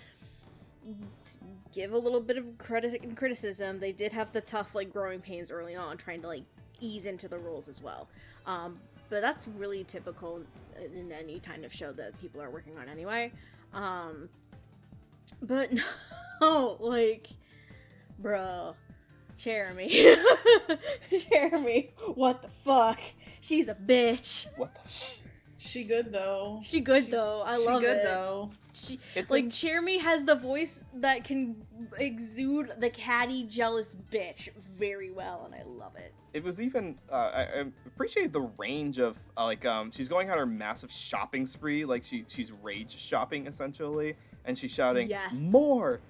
S4: give a little bit of credit and criticism, they did have the tough growing pains early on, trying to ease into the roles as well. But that's really typical in any kind of show that people are working on anyway. But no, bro, Cherami. Cherami, what the fuck? She's a bitch.
S3: What the
S1: She good though.
S4: She good though. I love it.
S1: She good though.
S4: Cherami has the voice that can exude the catty, jealous bitch very well, and I love it.
S3: It was even, I appreciate the range of, she's going on her massive shopping spree, she's rage shopping, essentially, and she's shouting,
S4: yes,
S3: more,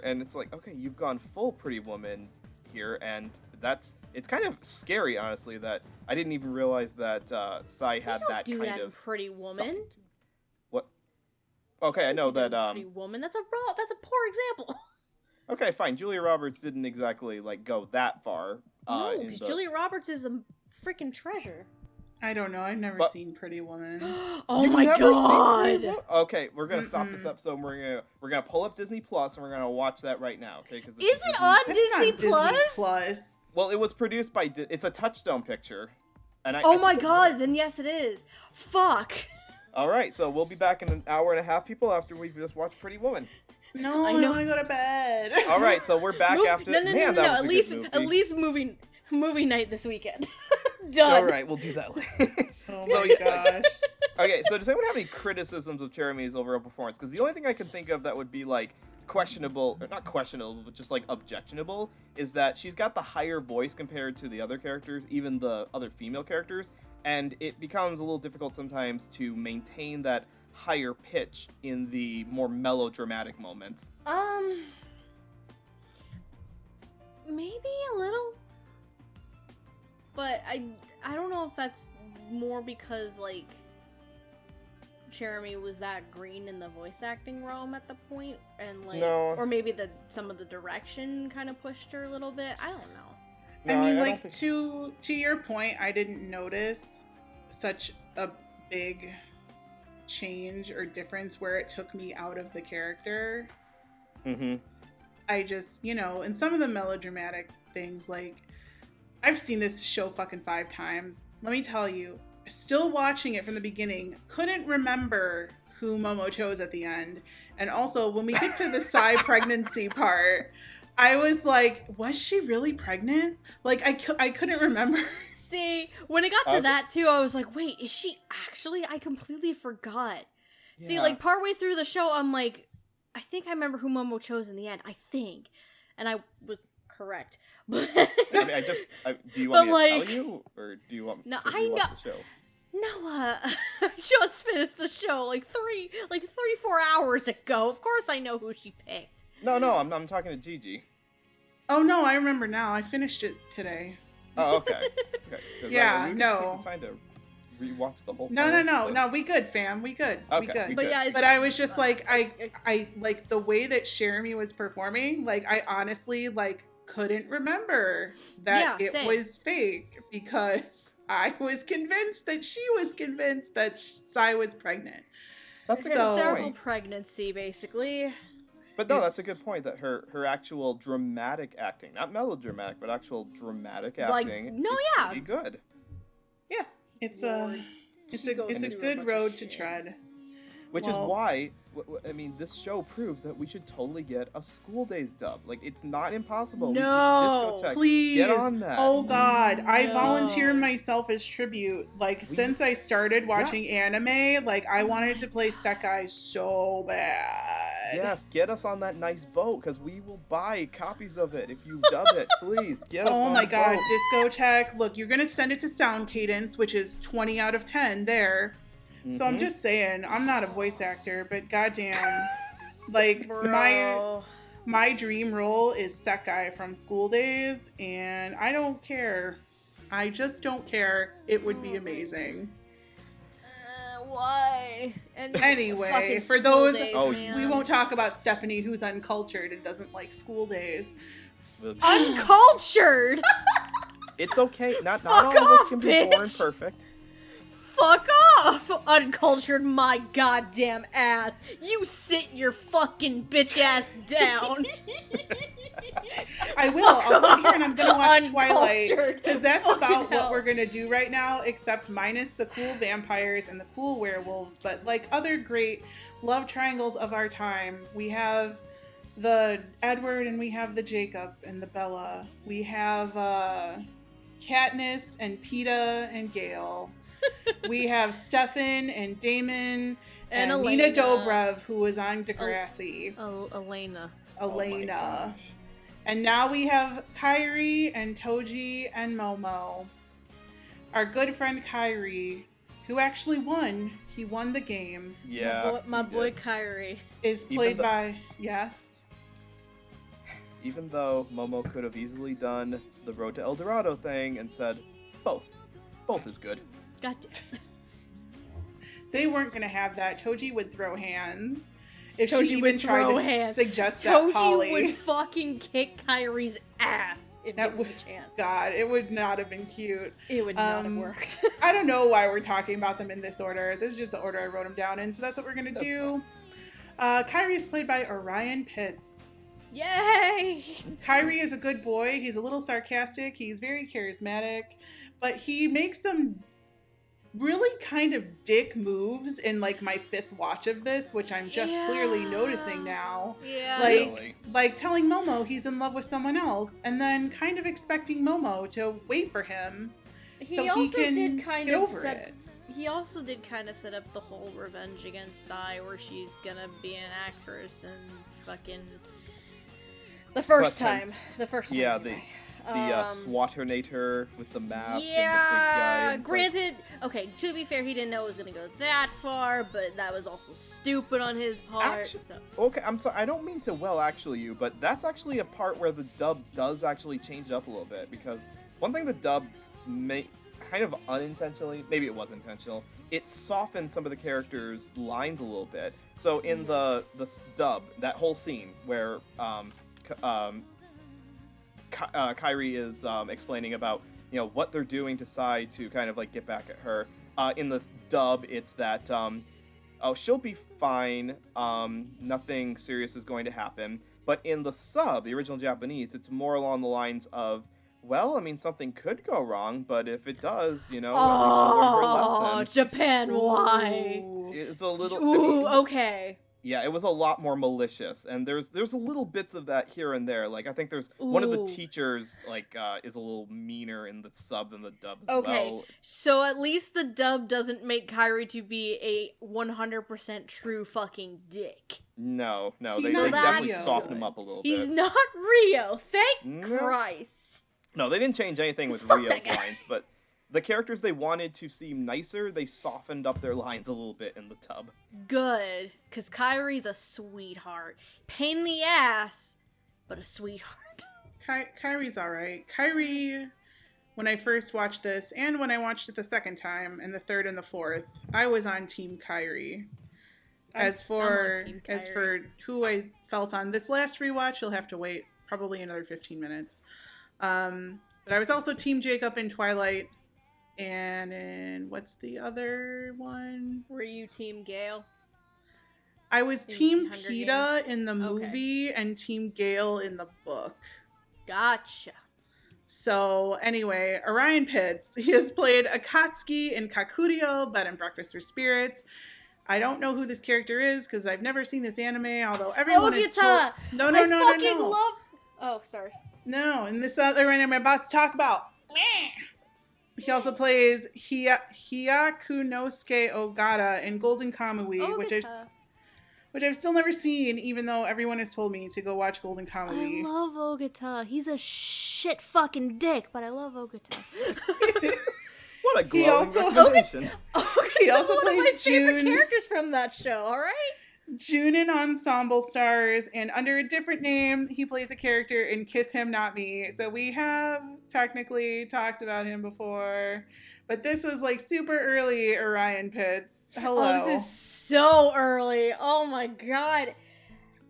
S3: and it's okay, you've gone full Pretty Woman here, and it's kind of scary, honestly, that I didn't even realize that Sai had that kind
S4: that
S3: of
S4: Pretty Woman.
S3: What? Okay, I know that
S4: Pretty Woman. That's a poor example.
S3: Okay, fine. Julia Roberts didn't exactly go that far.
S4: No, because Julia Roberts is a freaking treasure.
S1: I don't know. I've never seen Pretty Woman.
S4: Oh my god!
S3: Okay, we're gonna stop this episode. And we're gonna pull up Disney Plus and we're gonna watch that right now. Okay? Because
S4: is it on Disney
S1: Plus?
S3: Well, it was produced by. It's a Touchstone picture. And
S4: oh my god! Then yes, it is. Fuck.
S3: All right, so we'll be back in an hour and a half, people, after we've just watched Pretty Woman.
S1: No, I want to go to bed.
S3: All right, so we're back after.
S4: No. At least movie night this weekend. Done.
S3: All right, we'll do that later.
S1: Oh my gosh.
S3: Okay, so does anyone have any criticisms of Cherami's overall performance? Because the only thing I can think of that would be questionable, or not questionable, but just objectionable, is that she's got the higher voice compared to the other characters, even the other female characters, and it becomes a little difficult sometimes to maintain that higher pitch in the more melodramatic moments.
S4: Maybe a little, but I don't know if that's more because Cherami was that green in the voice acting realm at the point, and
S3: no.
S4: Or maybe some of the direction kind of pushed her a little bit. I don't know.
S1: No, I mean, to your point, I didn't notice such a big change or difference where it took me out of the character.
S3: Mm-hmm.
S1: I just, and some of the melodramatic things, like, I've seen this show fucking 5 times. Let me tell you, still watching it from the beginning, couldn't remember who Momo chose at the end. And also, when we get to the Sai pregnancy part, I was like, was she really pregnant? Like, I couldn't remember.
S4: See, when it got to that too, I was like, wait, is she actually? I completely forgot.
S3: Yeah.
S4: See, like, partway through the show, I'm like, I think I remember who Momo chose in the end. I think. And I was correct.
S3: I mean, do you want me to tell you? Or do you want
S4: no,
S3: to
S4: I
S3: watch
S4: know.
S3: the show?
S4: No, I just finished the show like 4 hours ago. Of course I know who she picked.
S3: No, I'm talking to Gigi.
S1: Oh, no, I remember now. I finished it today.
S3: Oh, okay.
S1: Yeah,
S3: we
S1: no.
S3: Take the time to rewatch the whole thing.
S1: No, we good, fam. We good.
S3: Okay,
S1: we good.
S4: But yeah,
S1: but I was just like, I like the way that Jeremy was performing, like, I honestly, like, couldn't remember that it was fake because I was convinced that she was convinced that Sai was pregnant.
S3: That's
S4: it's
S3: a good
S4: hysterical
S3: point.
S4: pregnancy, basically.
S3: But no, that's a good point, that her actual dramatic acting, not melodramatic, but actual dramatic acting is pretty good.
S4: Yeah.
S1: It's a good road to tread.
S3: Which is why, I mean, this show proves that we should totally get a School Days dub. Like, it's not impossible.
S4: No,
S1: please.
S3: Get on that.
S1: Oh, God.
S4: No.
S1: I volunteer myself as tribute. Like, since I started watching anime, like, I wanted to play Sekai so bad.
S3: Yes, get us on that nice boat, because we will buy copies of it if you dub it. Please, get us on the boat.
S1: Oh, my God. Discotheque. Look, you're going to send it to Sound Cadence, which is 20 out of 10 there. So I'm just saying, I'm not a voice actor, but goddamn, like, my dream role is Sekai from School Days, and I don't care. I just don't care. It would be amazing.
S4: Why? And
S1: anyway, for those,
S4: days,
S1: we won't talk about Stephanie, who's uncultured and doesn't like School Days.
S4: Uncultured?
S3: It's okay. Not all of us can be born perfect.
S4: Fuck off, uncultured my goddamn ass. You sit your fucking bitch ass down.
S1: I will. I'll sit here and I'm gonna watch Twilight, because that's
S4: Fucking
S1: about
S4: hell.
S1: what we're gonna do right now, except minus the cool vampires and the cool werewolves. But like other great love triangles of our time, we have the Edward and we have the Jacob and the Bella. We have Katniss and Peeta and Gale. We have Stefan and Damon and Nina Dobrev, who was on Degrassi.
S4: Elena.
S3: Oh my gosh.
S1: And now we have Kairi and Toji and Momo. Our good friend Kairi, who actually won. He won the game.
S3: Yeah.
S4: My boy Kairi.
S1: Is played by... Yes?
S3: Even though Momo could have easily done the Road to El Dorado thing and said, both. Both is good.
S4: God damn.
S1: They weren't going to have that. Toji would throw hands. If
S4: Toji
S1: she even
S4: would
S1: tried
S4: throw
S1: to
S4: hands.
S1: suggest that Polly.
S4: Toji would fucking kick Kairi's ass if
S1: That
S4: given
S1: would,
S4: a chance.
S1: God, it would not have been cute.
S4: It would not have worked.
S1: I don't know why we're talking about them in this order. This is just the order I wrote them down in, so that's what we're going to do. Kairi is played by Orion Pitts.
S4: Yay!
S1: Kairi is a good boy. He's a little sarcastic. He's very charismatic, but he makes some really kind of dick moves in like my 5th watch of this, which I'm just clearly noticing now.
S4: Yeah.
S1: Like telling Momo he's in love with someone else and then kind of expecting Momo to wait for him
S4: He
S1: so
S4: also
S1: he can
S4: did kind
S1: get
S4: of
S1: over
S4: set.
S1: it.
S4: He also did kind of set up the whole revenge against Sai, where she's gonna be an actress and fucking the first time.
S3: Yeah,
S4: anyway.
S3: the Swatternator with the mask
S4: Yeah,
S3: and the big guy.
S4: granted, okay, to be fair, he didn't know it was gonna go that far, but that was also stupid on his part. So.
S3: Okay, I'm sorry, I don't mean to actually you, but that's actually a part where the dub does actually change it up a little bit, because one thing the dub kind of unintentionally, maybe it was intentional, it softened some of the characters' lines a little bit. So in the dub, that whole scene where Kairi is explaining about, you know, what they're doing to Sai to kind of like get back at her. In the dub, it's that oh, she'll be fine. Nothing serious is going to happen. But in the sub, the original Japanese, it's more along the lines of, well, I mean, something could go wrong, but if it does, at least she'll learn her lesson.
S4: Japan, why?
S1: Ooh.
S3: It's a little.
S4: Ooh, okay.
S3: Yeah, it was a lot more malicious, and there's a little bits of that here and there. Like I think there's one of the
S4: Ooh.
S3: teachers is a little meaner in the sub than the dub as
S4: Okay,
S3: well.
S4: so at least the dub doesn't make Kairi to be a 100% true fucking dick.
S3: No,
S1: He's
S3: they
S4: not
S3: definitely
S1: Rio.
S3: soften him up a little
S4: He's
S3: bit.
S4: not Rio, thank
S3: No.
S4: Christ.
S3: No, they didn't change anything with
S4: Fuck
S3: Rio's
S4: that guy.
S3: lines, but the characters they wanted to seem nicer, they softened up their lines a little bit in the tub.
S4: Good, because Kairi's a sweetheart. Pain in the ass, but a sweetheart.
S1: Kairi's alright. Kairi, when I first watched this, and when I watched it the second time, and the third and the fourth, I was on Team Kairi. As
S4: I'm on Team
S1: for who I felt on this last rewatch, you'll have to wait probably another 15 minutes. But I was also Team Jacob in Twilight, and in what's the other one?
S4: Were you Team Gale?
S1: I was
S4: In
S1: Team
S4: Hunger
S1: Peeta
S4: Games?
S1: in the movie and Team Gale in the book.
S4: Gotcha.
S1: So anyway, Orion Pitts, he has played Akatsuki in Kakurio, Bed and Breakfast for Spirits. I don't know who this character is because I've never seen this anime, although everyone is told...
S4: Ogita!
S1: No,
S4: I fucking
S1: no.
S4: love... Oh, sorry.
S1: No, and this other one I'm about to talk about. He also plays Hyakunosuke Ogata in Golden Kamui,
S4: Ogita.
S1: which I've still never seen, even though everyone has told me to go watch Golden
S4: I
S1: Kamui.
S4: love Ogita. He's a shit fucking dick, but I love Ogita.
S3: What a glowing
S1: also-
S3: recommendation.
S1: He also
S4: one of my
S1: plays
S4: favorite
S1: June.
S4: characters from that show, alright?
S1: June in Ensemble Stars, and under a different name, he plays a character in Kiss Him Not Me. So we have technically talked about him before, but this was like super early Orion Pitts. Hello.
S4: Oh, this is so early. Oh my god.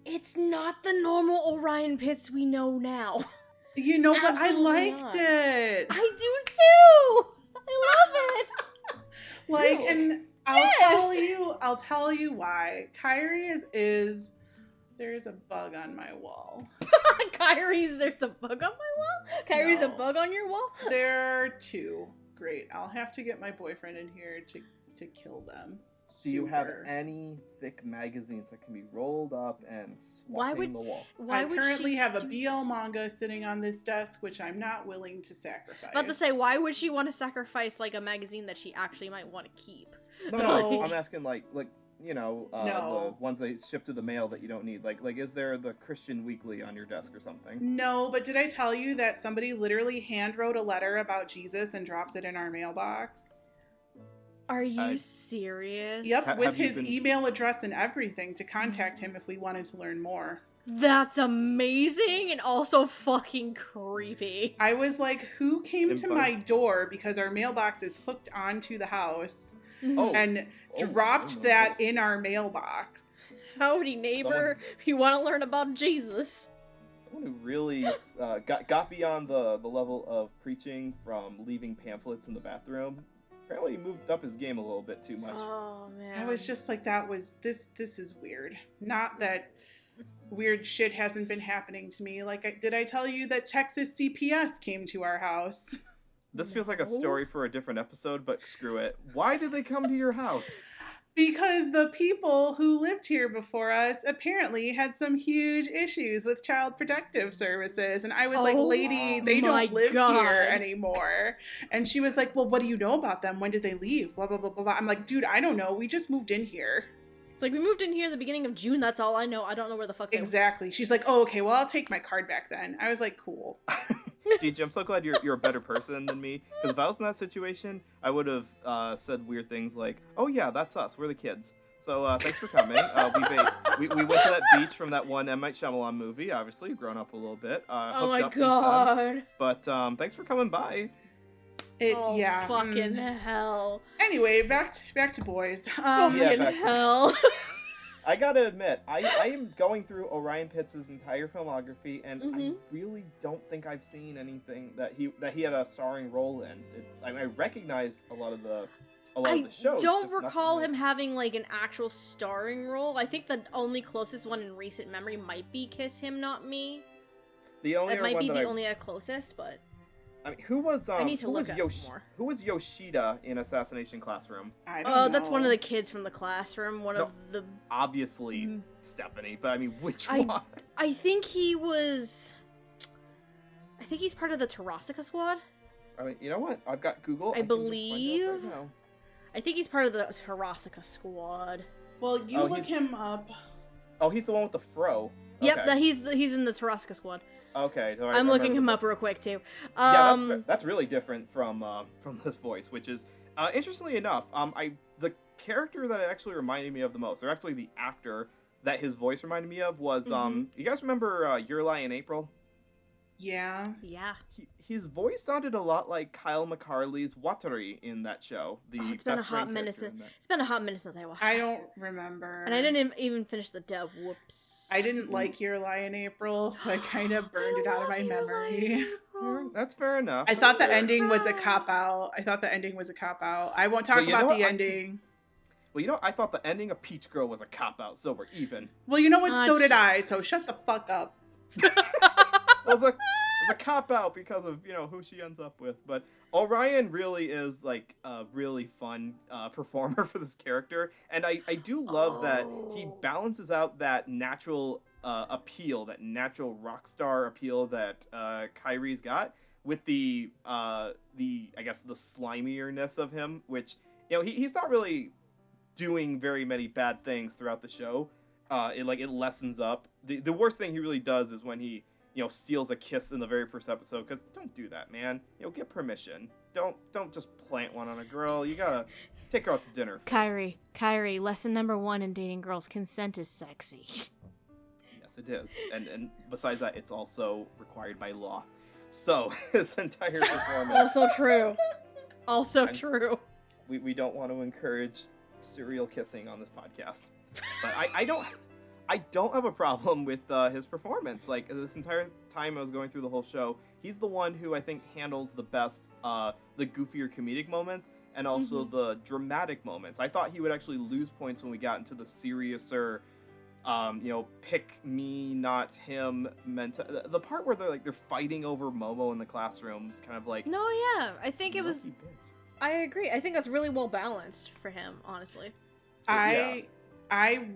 S4: It's not the normal Orion Pitts we know now.
S1: You know what? I
S4: Absolutely
S1: liked
S4: not.
S1: it.
S4: I do too! I love it!
S1: Like,
S3: Really?
S1: and
S4: Yes.
S1: I'll tell you why. Kyrie is there's a bug on my wall.
S4: There's a bug on my wall? Kyrie's a
S1: No.
S4: bug on your wall?
S1: There are two. Great. I'll have to get my boyfriend in here to kill them.
S3: Do you have
S1: Super.
S3: any thick magazines that can be rolled up and
S4: Why
S3: swapping
S4: would-
S3: the wall?
S4: Why
S1: I
S4: would
S1: currently
S4: she
S1: have a
S4: do-
S1: BL manga sitting on this desk, which I'm not willing to sacrifice.
S4: About to say, why would she want to sacrifice like a magazine that she actually might want to keep?
S3: No,
S1: So-
S3: I'm asking like
S1: No.
S3: the ones they ship to the mail that you don't need. Like is there the Christian Weekly on your desk or something?
S1: No, but did I tell you that somebody literally hand wrote a letter about Jesus and dropped it in our mailbox?
S4: Are you
S3: I-
S4: serious?
S1: Yep, with
S3: have you
S1: his
S3: been-
S1: email address and everything to contact him if we wanted to learn more.
S4: That's amazing and also fucking creepy.
S1: I was like, who came to
S3: Info.
S1: my door because our mailbox is hooked onto the house
S3: Oh.
S1: and
S3: Oh,
S1: dropped
S3: oh,
S1: that in our mailbox?
S4: Howdy, neighbor. You want to learn about Jesus?
S3: Someone who really got beyond the level of preaching from leaving pamphlets in the bathroom. Apparently he moved up his game a little bit too much.
S4: Oh man.
S1: I was just like, this is weird. Not that weird shit hasn't been happening to me. Like, did I tell you that Texas CPS came to our house?
S3: This feels like a
S4: No.
S3: story for a different episode, but screw it. Why did they come to your house?
S1: Because the people who lived here before us apparently had some huge issues with child protective services. And I was like,
S4: Oh
S1: lady, they
S4: my
S1: don't live
S4: God.
S1: here anymore. And she was like, well, what do you know about them? When did they leave? Blah, blah, blah, blah, blah. I'm like, dude, I don't know. We just moved in here.
S4: It's like we moved in here the beginning of June. That's all I know. I don't know where the fuck they
S1: Exactly. She's like, oh, okay, well, I'll take my card back then. I was like, cool.
S3: DJ, I'm so glad you're a better person than me. Because if I was in that situation, I would have said weird things like, "Oh yeah, that's us. We're the kids." So thanks for coming. We went to that beach from that one M. Night Shyamalan movie. Obviously, you've grown up a little bit.
S4: Oh
S3: Hooked
S4: my
S3: up since then.
S4: god.
S3: But thanks for coming by.
S4: Oh
S1: Yeah.
S4: fucking hell.
S1: Anyway, back to boys.
S4: Fucking
S3: Yeah, back to-
S4: hell.
S3: I gotta admit, I am going through Orion Pitts' entire filmography, and I
S4: Mhm.
S3: really don't think I've seen anything that he had a starring role in. I recognize a lot of the a lot of the shows.
S4: don't
S3: just
S4: recall
S3: nothing
S4: him having like an actual starring role. I think the only closest one in recent memory might be Kiss Him Not Me.
S3: The only
S4: It might
S3: one
S4: be
S3: that
S4: the only closest, but
S3: I mean, who was
S4: I need to look up more.
S3: Who was Yoshida in Assassination Classroom?
S1: I don't know.
S4: that's one of the kids from the classroom. One
S3: No.
S4: of the.
S3: Obviously Stephanie, but I mean, which
S4: I-
S3: one?
S4: I think he was. I think he's part of the Tarasaka squad.
S3: I mean, you know what? I've got Google.
S4: I
S3: can just find out
S4: believe.
S3: right now.
S4: I think he's part of the Tarasaka squad.
S1: Well, you
S3: Oh,
S1: look him up.
S3: Oh, he's the one with the fro.
S4: Yep,
S3: Okay.
S4: he's in the Tarasaka squad.
S3: Okay, so
S4: I'm looking
S3: remember
S4: him
S3: the-
S4: up real quick too.
S3: Yeah, that's really different from this voice, which is interestingly enough, the character that it actually reminded me of the most, or actually the actor that his voice reminded me of was you guys remember Yurlai in April?
S1: Yeah.
S4: Yeah.
S3: His voice sounded a lot like Kyle McCarley's Watari in that show. The
S4: It's been a
S3: best
S4: hot
S3: friend
S4: minute
S3: character
S4: since
S3: in that.
S4: it's been a hot minute since I watched.
S1: I
S4: it.
S1: don't remember.
S4: And I didn't even finish the dub. Whoops.
S1: I didn't like Your Lie in April, so I kind of burned it out of my memory.
S3: That's fair enough.
S1: I thought the
S3: Fair.
S1: ending was a cop out. I won't talk
S3: Well, you know
S1: about
S3: what?
S1: the ending.
S3: Well, you know, I thought the ending of Peach Girl was a cop out, so we're even.
S1: Well, you know what?
S4: Ah,
S1: So did
S4: Jesus
S1: I. So shut the fuck up.
S3: It was a cop out because of who she ends up with. But Orion really is like a really fun performer for this character, and I do love that he balances out that natural appeal, that natural rock star appeal that Kyrie's got with the I guess the slimierness of him, which he's not really doing very many bad things throughout the show. It lessens up. The worst thing he really does is when he steals a kiss in the very first episode, because don't do that, man. Get permission. Don't just plant one on a girl. You gotta take her out to dinner first.
S4: Kyrie, lesson number 1 in dating girls: consent is sexy.
S3: Yes, it is. And besides that, it's also required by law. So his entire performance.
S4: Also true.
S3: And-
S4: True.
S3: We don't want to encourage serial kissing on this podcast, but I don't have a problem with his performance. Like, this entire time I was going through the whole show, he's the one who I think handles the best the goofier comedic moments and also the dramatic moments. I thought he would actually lose points when we got into the seriouser, pick me, not him. The part where they're fighting over Momo in the classrooms, kind of like.
S4: No, yeah, I think it was.
S3: lucky bitch.
S4: I agree. I think that's really well balanced for him, honestly.
S1: I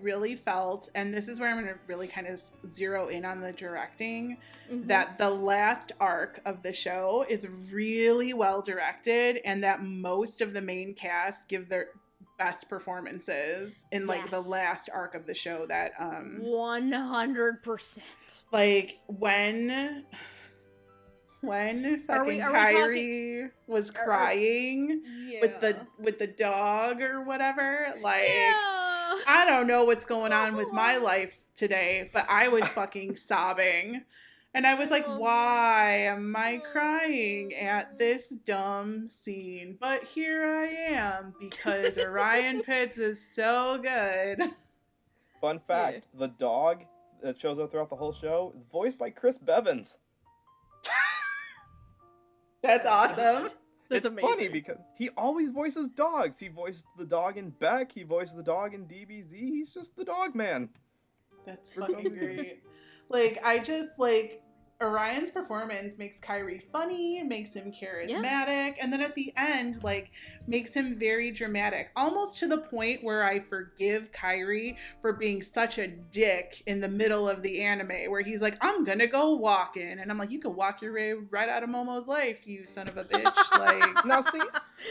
S1: really felt, and this is where I'm going to really kind of zero in on the directing, that the last arc of the show is really well directed, and that most of the main cast give their best performances in like the
S4: Yes.
S1: last arc of the show. That
S4: 100%.
S1: like when
S4: Are we
S1: fucking
S4: talking-
S1: Kyrie was crying
S4: Yeah.
S1: with the dog or whatever, like.
S4: Yeah.
S1: I don't know what's going on with my life today, but I was fucking sobbing. And I was like, why am I crying at this dumb scene? But here I am because Orion Pitts is so good.
S3: Fun fact: the dog that shows up throughout the whole show is voiced by Chris Bevins.
S1: That's awesome.
S4: That's
S3: it's
S4: amazing.
S3: funny because he always voices dogs. He voiced the dog in Beck. He voiced the dog in DBZ. He's just the dog man.
S1: That's fucking great. Like, I just, like, Orion's performance makes Kyrie funny, makes him charismatic, and then at the end, like, makes him very dramatic. Almost to the point where I forgive Kyrie for being such a dick in the middle of the anime, where he's like, I'm gonna go walking. And I'm like, you can walk your way right out of Momo's life, you son of a bitch. Like,
S3: Now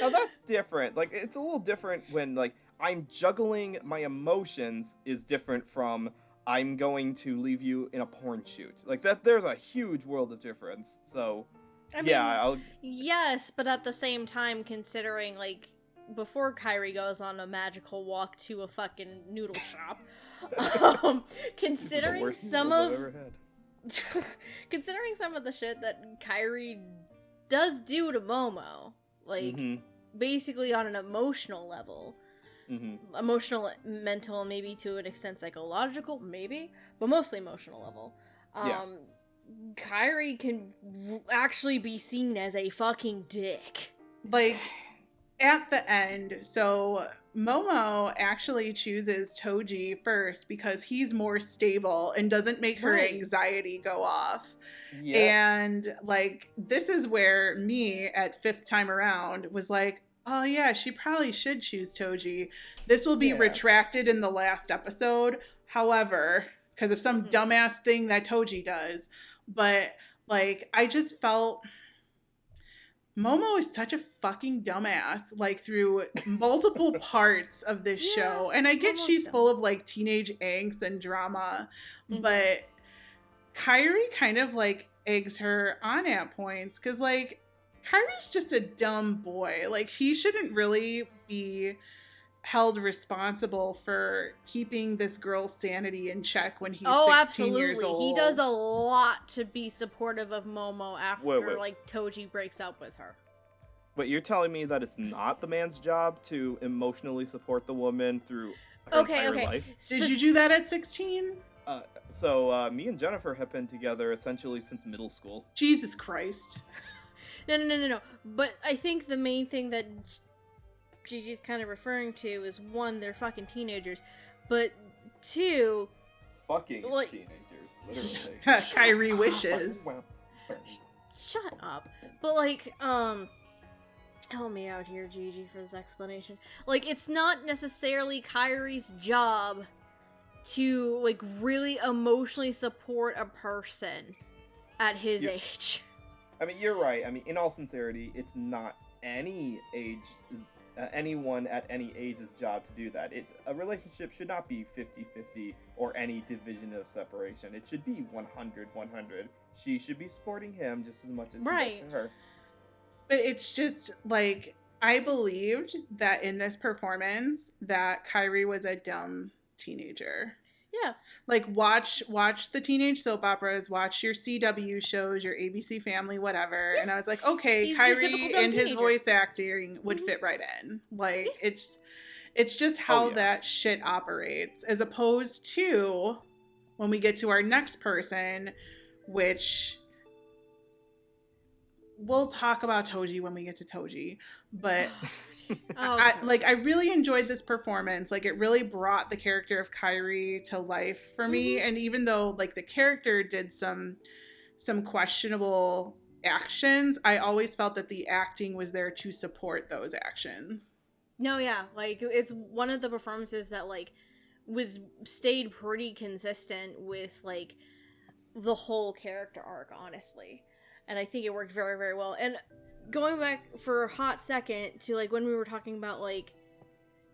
S3: that's different. Like, it's a little different when, like, I'm juggling my emotions is different from I'm going to leave you in a porn shoot. Like, that, there's a huge world of difference. So,
S4: I mean,
S3: I'll...
S4: Yes, but at the same time, considering, like, before Kyrie goes on a magical walk to a fucking noodle shop, considering
S3: the worst
S4: some
S3: noodles
S4: of...
S3: I've ever had.
S4: considering some of the shit that Kyrie does do to Momo, like, basically on an emotional level, emotional, mental, maybe to an extent psychological, maybe, but mostly emotional level. Kyrie can actually be seen as a fucking dick.
S1: like at the end, so Momo actually chooses Toji first because he's more stable and doesn't make her
S4: Right.
S1: anxiety go off.
S3: Yeah.
S1: And like, this is where me at fifth time around was like, oh yeah, she probably should choose Toji. This will be
S3: Yeah.
S1: retracted in the last episode. However, because of some dumbass thing that Toji does. But like, I just felt Momo is such a fucking dumbass, like through multiple parts of this
S4: Yeah,
S1: show. And I get
S4: Momo's
S1: she's
S4: dumb.
S1: full of like teenage angst and drama,
S4: Mhm.
S1: but Kyrie kind of like eggs her on at points because like Kyrie's just a dumb boy. Like he shouldn't really be held responsible for keeping this girl's sanity in check when he's 16 years
S4: absolutely.
S1: old.
S4: He does a lot to be supportive of Momo after
S3: Wait.
S4: like Toji breaks up with her.
S3: But you're telling me that it's not the man's job to emotionally support the woman through her entire life?
S1: Did you do that at 16?
S3: So me and Jennifer have been together essentially since middle school.
S1: Jesus Christ.
S4: No. But I think the main thing that Gigi's kind of referring to is one, they're fucking teenagers, but two,
S3: Fucking
S4: Like-
S3: teenagers, literally.
S1: Kyrie wishes.
S4: shut up. But like, help me out here, Gigi, for this explanation. Like, it's not necessarily Kyrie's job to like really emotionally support a person at his
S3: Yeah.
S4: age.
S3: I mean, you're right. I mean, in all sincerity, it's not any age, anyone at any age's job to do that. A relationship should not be 50-50 or any division of separation. It should be 100-100. She should be supporting him just as much as he
S4: Right.
S3: does to her.
S1: But it's just like, I believed that in this performance that Kyrie was a dumb teenager.
S4: Yeah.
S1: Like watch the teenage soap operas, watch your CW shows, your ABC Family, whatever.
S4: Yeah.
S1: And I was like, okay,
S4: He's your typical
S1: Kyrie
S4: dumb
S1: and his
S4: teenager.
S1: voice acting would
S4: Mhm.
S1: fit right in. Like it's just how
S3: yeah.
S1: that shit operates, as opposed to when we get to our next person, which we'll talk about Toji when we get to Toji. But I really enjoyed this performance. Like it really brought the character of Kyrie to life for me. And even though like the character did some questionable actions, I always felt that the acting was there to support those actions.
S4: No, yeah, like it's one of the performances that like stayed pretty consistent with like the whole character arc, honestly. And I think it worked very, very well. And going back for a hot second to like when we were talking about like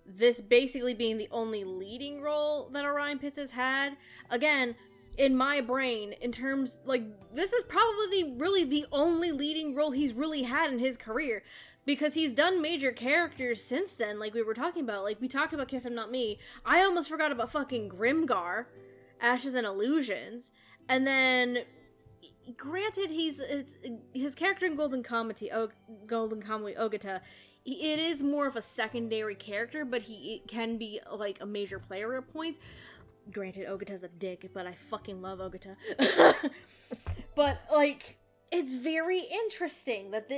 S4: this basically being the only leading role that Orion Pitts has had, again, in my brain, in terms like this is probably really the only leading role he's really had in his career, because he's done major characters since then. Like we were talking about, like we talked about Kiss Him Not Me. I almost forgot about fucking Grimgar, Ashes and Illusions, and then granted his character in Golden Kamuy Ogata, it is more of a secondary character, but it can be like a major player at points. Granted, Ogata's a dick, but I fucking love Ogata. But like it's very interesting that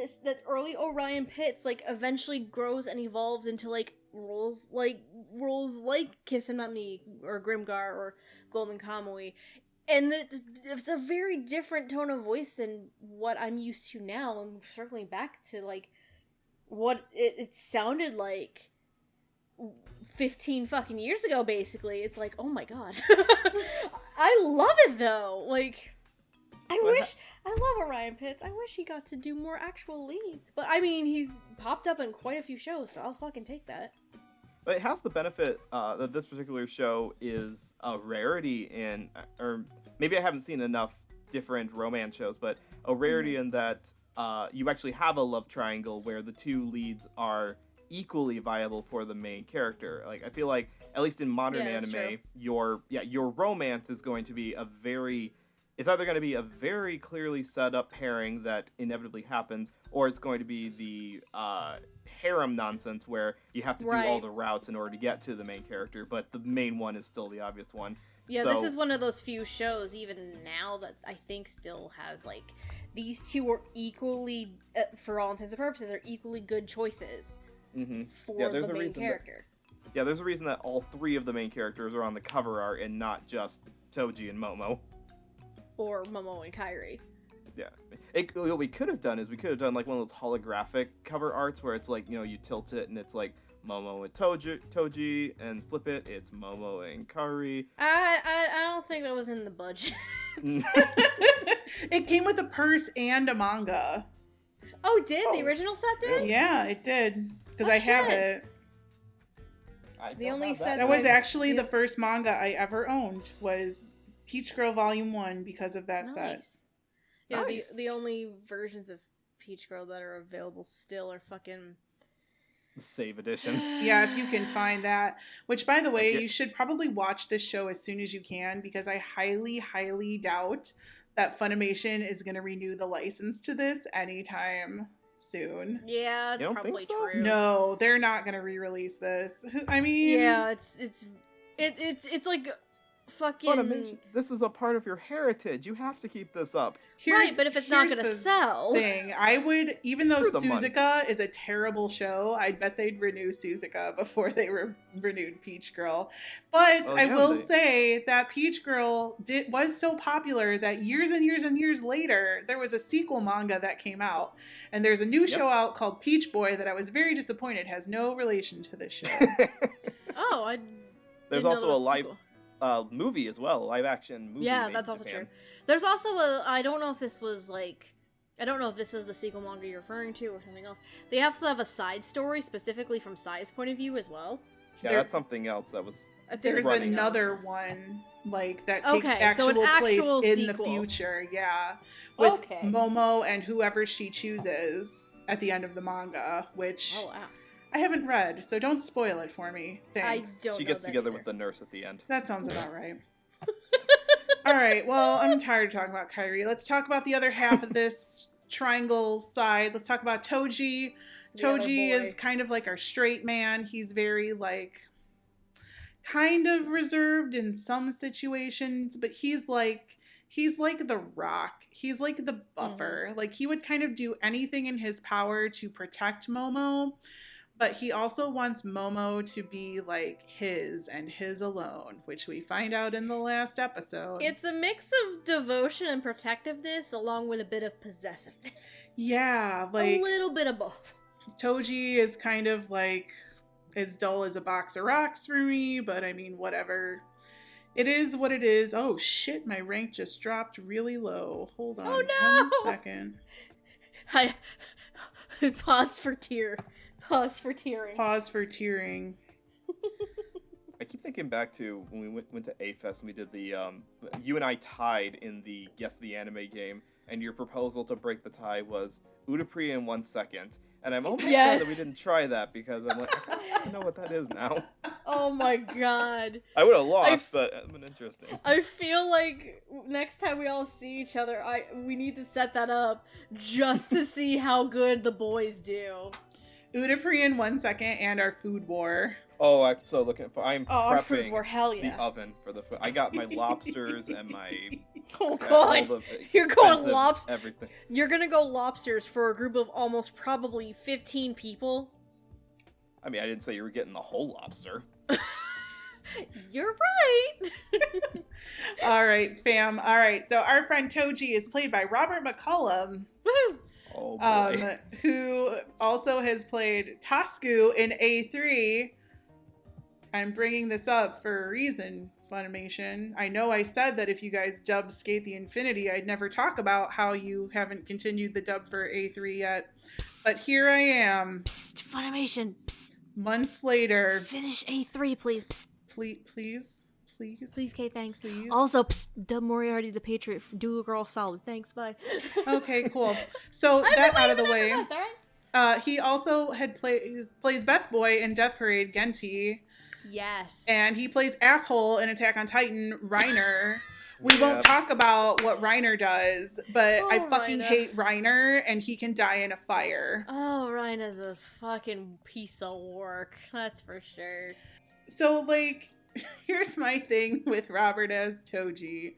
S4: early Orion Pitts like eventually grows and evolves into like roles like Kiss Him Not Me or Grimgar or Golden Kamuy. And it's a very different tone of voice than what I'm used to now. And circling back to like what it sounded like 15 fucking years ago, basically. It's like, oh my god. I love it though. Like, I love Orion Pitts. I wish he got to do more actual leads. But I mean, he's popped up in quite a few shows, so I'll fucking take that.
S3: But it has the benefit that this particular show is a rarity in, or maybe I haven't seen enough different romance shows, but a rarity in that you actually have a love triangle where the two leads are equally viable for the main character. Like I feel like at least in modern anime, your romance is going to be it's either going to be a very clearly set up pairing that inevitably happens, or it's going to be the harem nonsense where you have to do all the routes in order to get to the main character, but the main one is still the obvious one.
S4: Yeah, so, this is one of those few shows, even now, that I think still has, like, these two are equally, for all intents and purposes, are equally good choices. for the main character.
S3: There's a reason that all 3 of the main characters are on the cover art and not just Toji and Momo.
S4: Or Momo and Kairi.
S3: Yeah. What we could have done is we could have done like one of those holographic cover arts where it's like, you tilt it and it's like Momo and Toji, and flip it, it's Momo and Kairi.
S4: I don't think that was in the budget.
S1: It came with a purse and a manga.
S4: Oh, did? The original set did?
S1: Yeah, it did. Because I have it.
S4: The only set
S1: that was actually the first manga I ever owned, was Peach Girl Volume 1 because of that set.
S4: Yeah, the only versions of Peach Girl that are available still are fucking...
S3: Save edition.
S1: Yeah, if you can find that. Which, by the way, you should probably watch this show as soon as you can, because I highly, highly doubt that Funimation is going to renew the license to this anytime soon.
S4: Yeah, it's probably
S3: so?
S4: true.
S1: No, they're not going to re-release this. I mean...
S4: Yeah, it's like... Fucking
S3: Funimation, this is a part of your heritage. You have to keep this up.
S4: Right, but if it's not gonna sell,
S1: thing I would, even though
S3: Screw the money.
S1: Suzuka is a terrible show, I bet they'd renew Suzuka before they renewed Peach Girl. But I will say that Peach Girl was so popular that years and years and years later, there was a sequel manga that came out, and there's a new show out called Peach Boy that I was very disappointed has no relation to this show.
S3: There's also a live movie as well, live action movie.
S4: Yeah, that's also true. There's also I don't know if this is the sequel manga you're referring to or something else. They also have a side story specifically from Sai's point of view as well.
S3: Yeah, that's something else that was...
S1: There's another one that takes actual place in the future. Yeah. With Momo and whoever she chooses at the end of the manga, which...
S4: Oh, wow.
S1: I haven't read, so don't spoil it for me. Thanks.
S3: She gets together with the nurse at the end.
S1: That sounds about right. All right, well, I'm tired of talking about Kairi. Let's talk about the other half of this triangle side. Let's talk about Toji. Toji is kind of like our straight man. He's very, kind of reserved in some situations, but he's like the Rock. He's like the buffer. He would kind of do anything in his power to protect Momo. But he also wants Momo to be his and his alone, which we find out in the last episode.
S4: It's a mix of devotion and protectiveness along with a bit of possessiveness.
S1: Yeah,
S4: a little bit of both.
S1: Toji is kind of as dull as a box of rocks for me, but I mean, whatever. It is what it is. Oh shit, my rank just dropped really low. Hold on 1 second.
S4: Pause for tear. Pause for tearing.
S1: Pause for tearing.
S3: I keep thinking back to when we went to A-Fest and we did the, you and I tied in the Guess the Anime game, and your proposal to break the tie was Udapri in 1 second. And I'm almost glad that we didn't try that, because I'm like, I don't know what that is now.
S4: Oh my god.
S3: I would have lost, but it's been interesting.
S4: I feel like next time we all see each other, we need to set that up just to see how good the boys do.
S1: Udapri in 1 second and our food war.
S3: Oh, I'm so looking for. I'm
S4: our food
S3: prepping
S4: war, hell yeah.
S3: the oven for the food. I got my lobsters and my.
S4: Oh god, you're going lobster.
S3: Everything.
S4: You're gonna go lobsters for a group of almost probably 15 people.
S3: I mean, I didn't say you were getting the whole lobster.
S4: You're right.
S1: All right, fam. All right, so our friend Toji is played by Robert McCollum.
S4: Woohoo!
S3: Oh boy.
S1: Who also has played Tasku in A3. I'm bringing this up for a reason, Funimation. I know I said that if you guys dubbed Skate the Infinity, I'd never talk about how you haven't continued the dub for A3 yet. Psst. But here I am.
S4: Psst, Funimation. Psst.
S1: Months later.
S4: Finish A3, please. Psst.
S1: Please,
S4: Kate, thanks.
S1: Please.
S4: Also, psst, dub Moriarty the Patriot. Do a girl solid. Thanks, bye.
S1: Okay, cool. So that out of the way.
S4: Months, all right?
S1: He also plays Best Boy in Death Parade, Genti.
S4: Yes.
S1: And he plays Asshole in Attack on Titan, Reiner. We won't talk about what Reiner does, but I fucking hate Reiner, and he can die in a fire.
S4: Oh, Reiner's a fucking piece of work. That's for sure.
S1: So, here's my thing with Robert as Toji.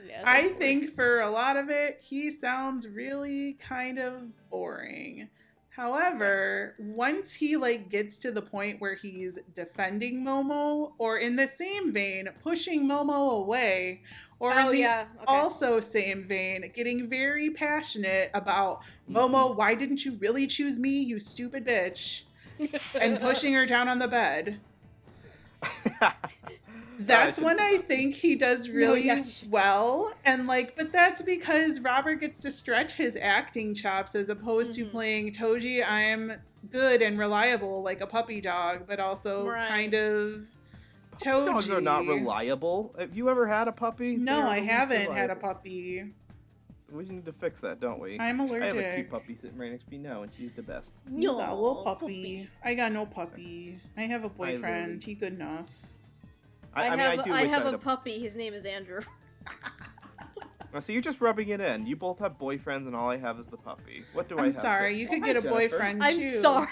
S1: Yeah, I think for a lot of it, he sounds really kind of boring. However, once he like gets to the point where he's defending Momo, or in the same vein, pushing Momo away, or in the also same vein, getting very passionate about Momo, why didn't you really choose me, you stupid bitch? And pushing her down on the bed. That's when I think he does really well. And like, but that's because Robert gets to stretch his acting chops as opposed to playing Toji, I'm good and reliable like a puppy dog, but also kind of Toji.
S3: Dogs are not reliable. Have you ever had a puppy?
S1: No, I haven't had a puppy.
S3: We need to fix that, don't we?
S1: I'm allergic.
S3: I have a cute puppy sitting right next to me now, and she's the best.
S1: You got a little puppy. I got no puppy. I have a boyfriend. He good enough.
S4: I have a puppy. His name is Andrew.
S3: Now, so you're just rubbing it in. You both have boyfriends, and all I have is the puppy. What do I have?
S1: I'm sorry. You could get a boyfriend, too.
S4: I'm sorry.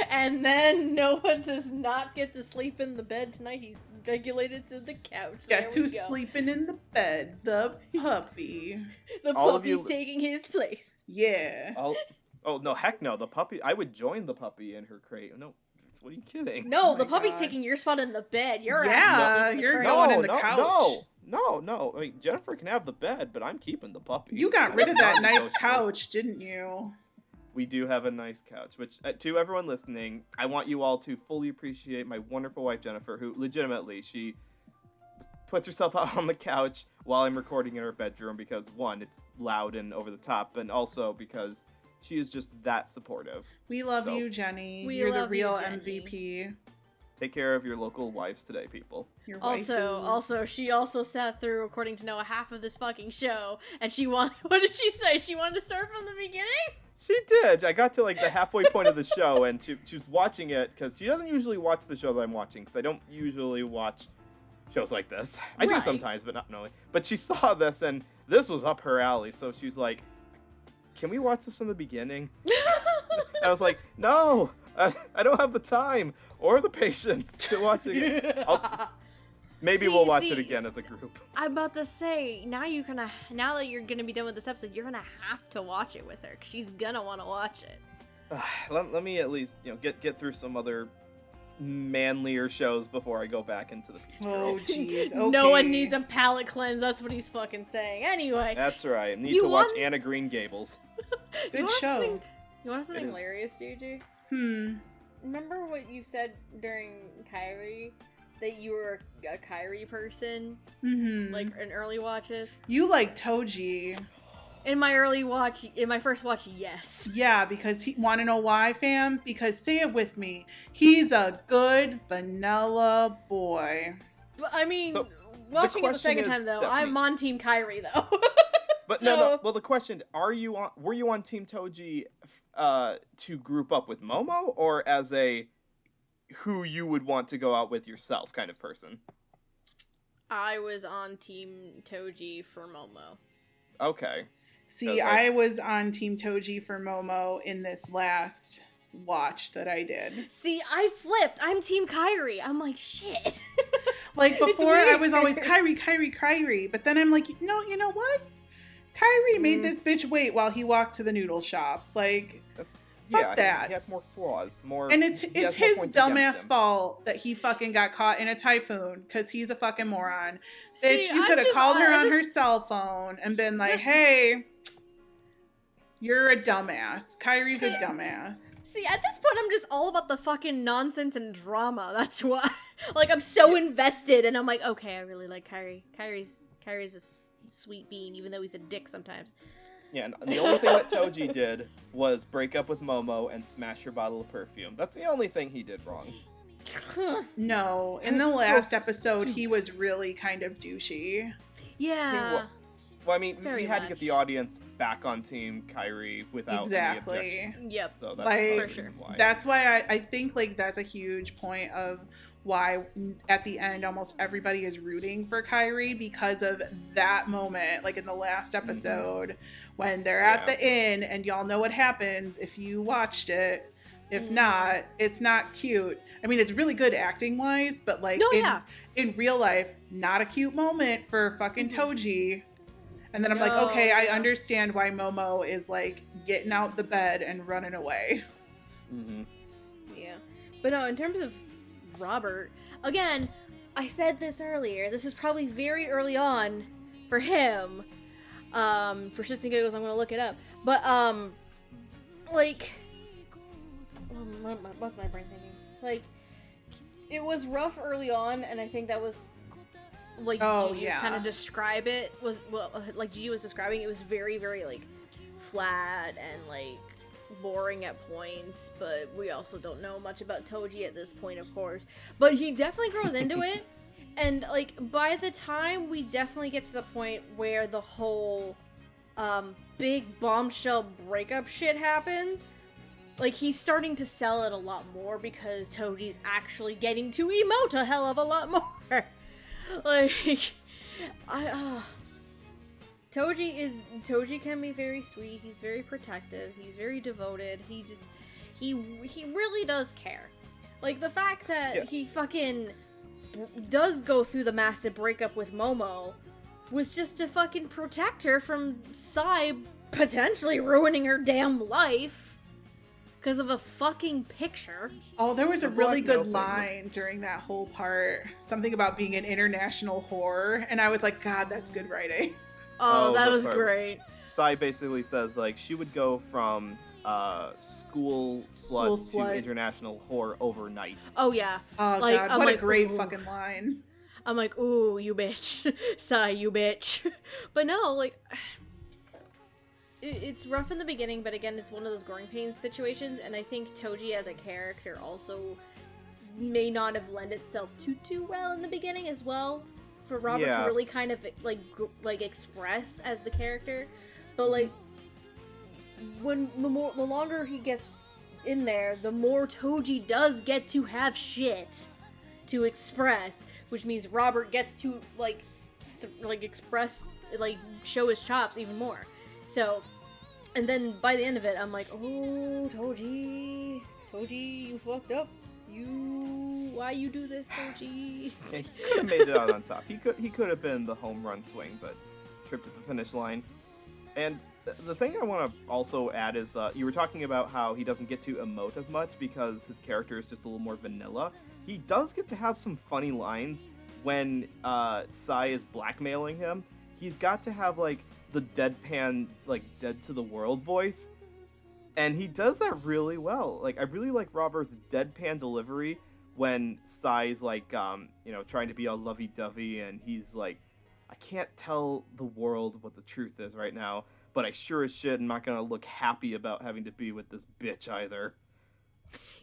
S4: And then Noah does not get to sleep in the bed tonight. He's regulated to the couch.
S1: Guess who's sleeping in the bed? The puppy.
S4: The puppy's taking his place.
S1: Yeah.
S3: Oh, no, heck no. The puppy, I would join the puppy in her crate. No, what are you kidding?
S4: No, the puppy's taking your spot in the bed. You're
S1: you're going in the couch.
S3: No. I mean, Jennifer can have the bed, but I'm keeping the puppy.
S1: You got rid of that nice couch, didn't you?
S3: We do have a nice couch, which, to everyone listening, I want you all to fully appreciate my wonderful wife, Jennifer, who legitimately, she puts herself out on the couch while I'm recording in her bedroom because, one, it's loud and over the top, and also because she is just that supportive.
S1: We love you, Jenny. You're the real MVP.
S3: Take care of your local wives today, people.
S4: Also, she also sat through, according to Noah, half of this fucking show, and what did she say? She wanted to start from the beginning?
S3: She did. I got to like the halfway point of the show, and she was watching it because she doesn't usually watch the shows I'm watching because I don't usually watch shows like this. I do sometimes, but not normally. But she saw this, and this was up her alley, so she's like, "Can we watch this from the beginning?" I was like, "No, I don't have the time or the patience to watch it again." Maybe we'll watch it again as a group.
S4: I'm about to say, now that you're gonna be done with this episode, you're gonna have to watch it with her, because she's gonna want to watch it.
S3: Let me at least, get through some other manlier shows before I go back into the Peach Girl.
S1: Oh, jeez. Okay.
S4: No one needs a palate cleanse. That's what he's fucking saying. Anyway.
S3: That's right. I need to watch Anna Green Gables.
S1: Good show.
S4: You want something hilarious, JJ? Remember what you said during Kyrie? That you were a Kyrie person? Like in early watches?
S1: You like Toji.
S4: In my first watch, yes.
S1: Yeah, because want to know why, fam? Because say it with me. He's a good vanilla boy.
S4: But I mean, watching it the second time though, Stephanie, I'm on Team Kyrie though.
S3: But no. Well, the question: were you on Team Toji to group up with Momo, or as a who you would want to go out with yourself kind of person?
S4: I was on Team Toji for Momo.
S3: Okay.
S1: See, I was on Team Toji for Momo in this last watch that I did.
S4: See, I flipped. I'm Team Kyrie. I'm like, shit.
S1: Like, before I was always Kyrie. But then I'm like, no, you know what? Kyrie made this bitch wait while he walked to the noodle shop. Like, fuck that.
S3: He had more flaws.
S1: And it's his dumbass fault that he fucking got caught in a typhoon because he's a fucking moron. Bitch, you could have called her on her cell phone and been like, hey, you're a dumbass. Kyrie's a dumbass.
S4: See, at this point, I'm just all about the fucking nonsense and drama. That's why. Like, I'm so invested, and I'm like, okay, I really like Kyrie. Kyrie's a sweet bean, even though he's a dick sometimes.
S3: Yeah, and the only thing that Toji did was break up with Momo and smash her bottle of perfume. That's the only thing he did wrong.
S1: No, in the last episode, he was really kind of douchey.
S4: Yeah.
S3: Well, I mean, we had to get the audience back on Team Kyrie without any objection.
S4: Yep.
S3: So that's for sure.
S1: That's why I think like that's a huge point of why at the end almost everybody is rooting for Kyrie because of that moment, like in the last episode when they're at the inn, and y'all know what happens if you watched it. If not, it's not cute. I mean, it's really good acting wise, but like in real life, not a cute moment for fucking Toji. And then I'm like, okay, I understand why Momo is like getting out the bed and running away.
S3: Mm-hmm.
S4: Yeah. But no, in terms of Robert, again, I said this earlier, this is probably very early on for him. For shits and giggles, I'm gonna look it up. But, like, what's my brain thinking? Like, it was rough early on, and I think that was, like, Gigi was kind of describe it, like Gigi was describing, it was very, very, like, flat and, like, boring at points, but we also don't know much about Toji at this point, of course. But he definitely grows into it, and, like, by the time we definitely get to the point where the whole, big bombshell breakup shit happens, like, he's starting to sell it a lot more because Toji's actually getting to emote a hell of a lot more. Like, Toji can be very sweet, he's very protective, he's very devoted, he really does care. Like, the fact that he fucking does go through the massive breakup with Momo was just to fucking protect her from Sai potentially ruining her damn life because of a fucking picture.
S1: Oh, there was a really good line during that whole part. Something about being an international whore. And I was like, God, that's good writing.
S4: Oh, that was great.
S3: Sai basically says, like, she would go from school slut to international whore overnight.
S4: Oh, yeah.
S1: Oh,
S4: like,
S1: God, what a great fucking line.
S4: I'm like, ooh, you bitch. Sai, you bitch. But no, like, it's rough in the beginning, but again, it's one of those growing pains situations, and I think Toji as a character also may not have lent itself too well in the beginning as well, for Robert to really kind of, like express as the character. But, like, when the longer he gets in there, the more Toji does get to have shit to express, which means Robert gets to, like, express, like, show his chops even more. So, and then by the end of it, I'm like, oh, Toji, you fucked up. Why you do this, Toji?
S3: Yeah, he could have made it out on top. He could have been the home run swing, but tripped at the finish line. And the thing I want to also add is you were talking about how he doesn't get to emote as much because his character is just a little more vanilla. He does get to have some funny lines when Sai is blackmailing him. He's got to have, like, the deadpan, like, dead to the world voice. And he does that really well. Like, I really like Robert's deadpan delivery when Sai's, like, trying to be all lovey-dovey, and he's like, I can't tell the world what the truth is right now, but I sure as shit am not gonna look happy about having to be with this bitch either.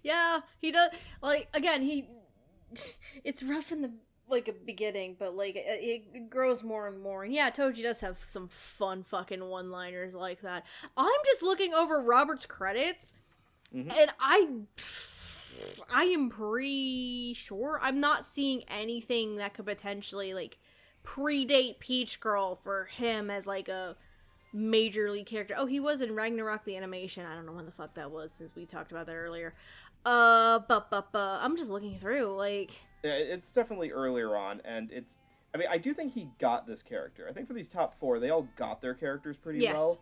S4: Yeah, he does. Like, again, it's rough in the, like, a beginning, but, like, it grows more and more. And yeah, Toji does have some fun fucking one-liners like that. I'm just looking over Robert's credits, and I am pretty sure I'm not seeing anything that could potentially, like, predate Peach Girl for him as, like, a major lead character. Oh, he was in Ragnarok the animation. I don't know when the fuck that was, since we talked about that earlier. I'm just looking through, like...
S3: Yeah, it's definitely earlier on, and it's... I mean, I do think he got this character. I think for these top four, they all got their characters pretty well.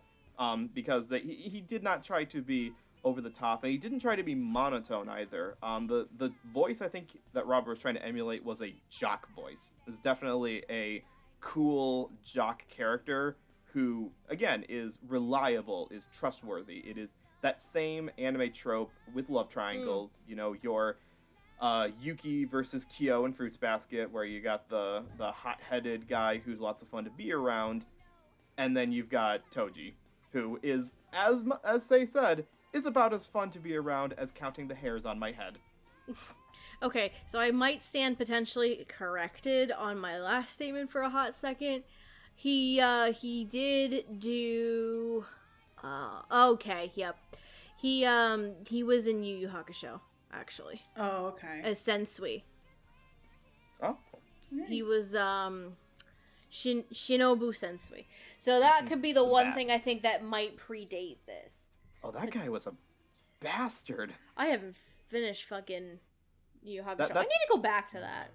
S3: Because he did not try to be over the top, and he didn't try to be monotone either. The voice I think that Robert was trying to emulate was a jock voice. It's definitely a cool jock character who, again, is reliable, is trustworthy. It is that same anime trope with love triangles. You know, your Yuki versus Kyo in Fruits Basket, where you got the hot-headed guy who's lots of fun to be around, and then you've got Toji, who is, as they said, is about as fun to be around as counting the hairs on my head.
S4: Okay, so I might stand potentially corrected on my last statement for a hot second. He did do... okay, yep. He was in Yu Yu Hakusho, actually.
S1: Oh, okay.
S4: As Sensui.
S3: Oh.
S4: He was, Shinobu Sensui. So that could be the one thing I think that might predate this.
S3: Oh, that guy was a bastard.
S4: I haven't finished fucking Yu Yu Hakusho. I need to go back to that.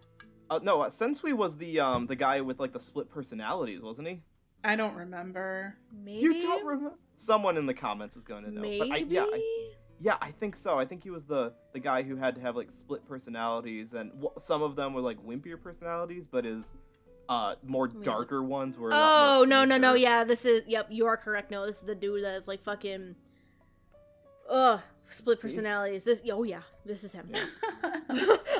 S3: No, Sensui was the guy with, like, the split personalities, wasn't he?
S1: I don't remember.
S4: Maybe.
S3: You don't remember? Someone in the comments is going to know.
S4: Maybe.
S3: But yeah, I think so. I think he was the guy who had to have like split personalities, and some of them were like wimpier personalities, but his more darker ones were. A lot more
S4: no.
S3: sinister.
S4: Yeah, yep, you are correct. No, this is the dude that is like fucking. Split personalities. This is him.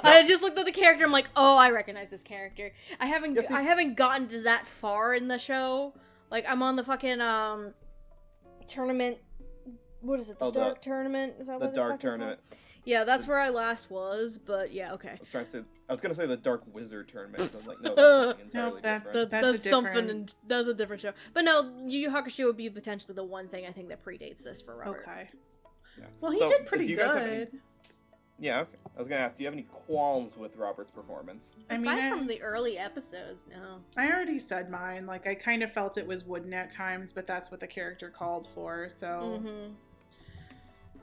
S4: I just looked at the character. I'm like, oh, I recognize this character. I haven't gotten to that far in the show. Like, I'm on the fucking tournament. What is it? The dark tournament? Is that
S3: the
S4: what
S3: dark tournament?
S4: Called? Yeah, that's where I last was. But yeah, okay.
S3: I was gonna say the dark wizard tournament. I was like, no, that's something entirely different.
S4: That's something, and that's a different show. But no, Yu Yu Hakusho would be potentially the one thing I think that predates this for Robert.
S1: Okay.
S3: Yeah.
S1: Well, he did pretty
S3: do you guys have
S1: good.
S3: Yeah, okay. I was gonna ask, do you have any qualms with Robert's performance?
S4: Aside from the early episodes, no.
S1: I already said mine. Like, I kind of felt it was wooden at times, but that's what the character called for, so...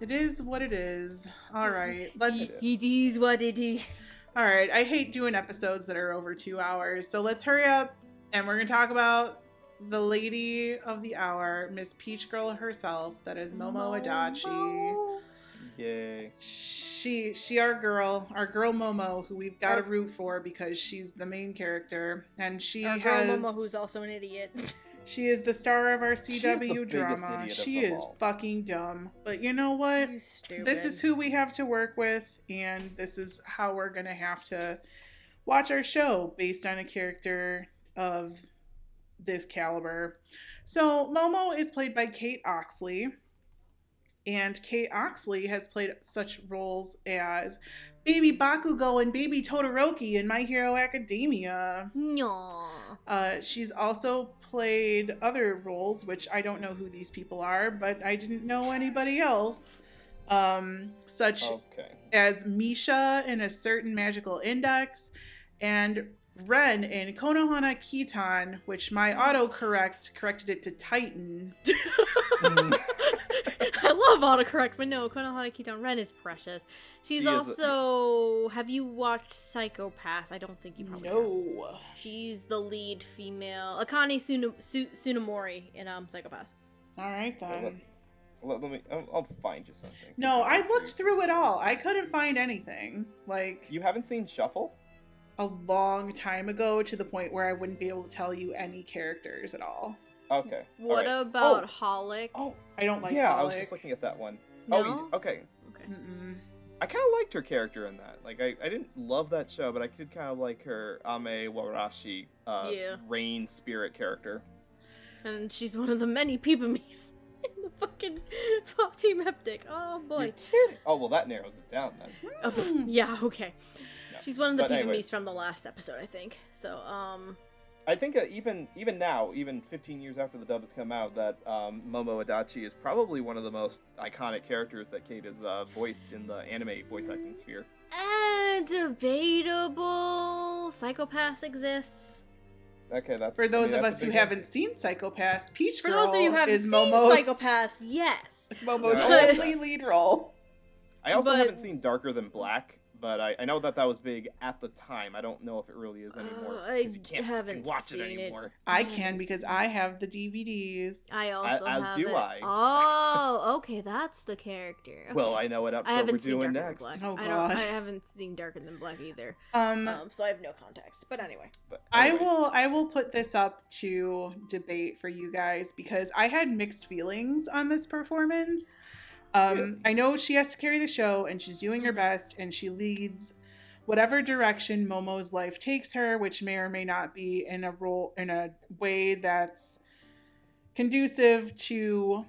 S1: It is what it is. Alright, let's...
S4: It is what it is.
S1: Alright, I hate doing episodes that are over 2 hours, so let's hurry up, and we're gonna talk about the lady of the hour, Miss Peach Girl herself, that is Momo Adachi.
S3: Yay.
S1: She our girl Momo, who we've got to root for because she's the main character, and
S4: Our girl Momo, who's also an idiot.
S1: She is the star of our CW
S3: biggest
S1: drama.
S3: idiot of
S1: She
S3: them
S1: is
S3: all.
S1: fucking dumb. But you know what?
S4: She's stupid.
S1: This is who we have to work with, and this is how we're gonna have to watch our show based on a character of this caliber. So Momo is played by Kate Oxley, and Kate Oxley has played such roles as Baby Bakugo and Baby Todoroki in My Hero Academia.
S4: No.
S1: She's also played other roles, which I don't know who these people are, but I didn't know anybody else. Such as Misha in A Certain Magical Index, and Ren in Konohana Kitan, which my autocorrect corrected it to Titan.
S4: I love autocorrect, but no, Konohana Kitan Ren is precious. She's also... Have you watched Psycho Pass? I don't think you probably have. She's the lead female. Akane Tsunemori in Psycho Pass.
S1: Alright then.
S3: Let me... I'll find you something.
S1: No, I looked through it all. I couldn't find anything. Like...
S3: You haven't seen Shuffle?
S1: A long time ago, to the point where I wouldn't be able to tell you any characters at all.
S3: Okay.
S4: What about Holic?
S1: Oh, I don't like
S3: Yeah,
S1: Holic.
S3: I was just looking at that one.
S4: No?
S3: Okay.
S1: Mm-mm.
S3: I kind of liked her character in that. Like, I didn't love that show, but I could kind of like her Ame Warashi rain spirit character.
S4: And she's one of the many Pipamis in the fucking Pop Team Heptic. Oh boy.
S3: You're kidding. Oh, well, that narrows it down then.
S4: Oh, yeah, okay.
S3: No.
S4: She's one of the
S3: But
S4: Pipamis
S3: anyway.
S4: from the last episode, I think. So,
S3: I think even now, even 15 years after the dub has come out, that Momo Adachi is probably one of the most iconic characters that Kate has voiced in the anime voice acting sphere.
S4: Debatable. Psycho Pass exists.
S3: Okay, that's...
S1: For those of
S3: that's
S1: us
S3: a
S1: who
S3: big
S1: haven't seen Psycho Pass, Peach
S4: For
S1: Girl
S4: those of you who haven't
S1: is
S4: seen
S1: Momo's,
S4: Psycho Pass, yes.
S1: Momo's
S3: But-
S1: only lead role.
S3: I also
S4: But-
S3: haven't seen Darker Than Black, but I know that was big at the time. I don't know if it really is anymore.
S4: I
S3: 'cause you can't
S4: haven't
S3: fucking watch
S4: seen
S3: it
S4: it.
S3: anymore.
S1: I can because I have the DVDs.
S4: I also
S3: As
S4: have
S3: do
S4: it.
S3: I.
S4: Oh, okay, that's the character. Okay.
S3: Well, I know what
S4: I
S3: episode we're
S4: haven't seen
S3: doing
S4: Darker
S3: next.
S4: Than Black.
S1: Oh,
S4: I
S1: God.
S4: haven't seen Darker Than Black either. So I have no context. But anyway.
S3: But
S1: I
S3: anyways,
S1: will put this up to debate for you guys because I had mixed feelings on this performance.
S3: Really?
S1: I know she has to carry the show and she's doing her best and she leads whatever direction Momo's life takes her, which may or may not be in a way that's conducive to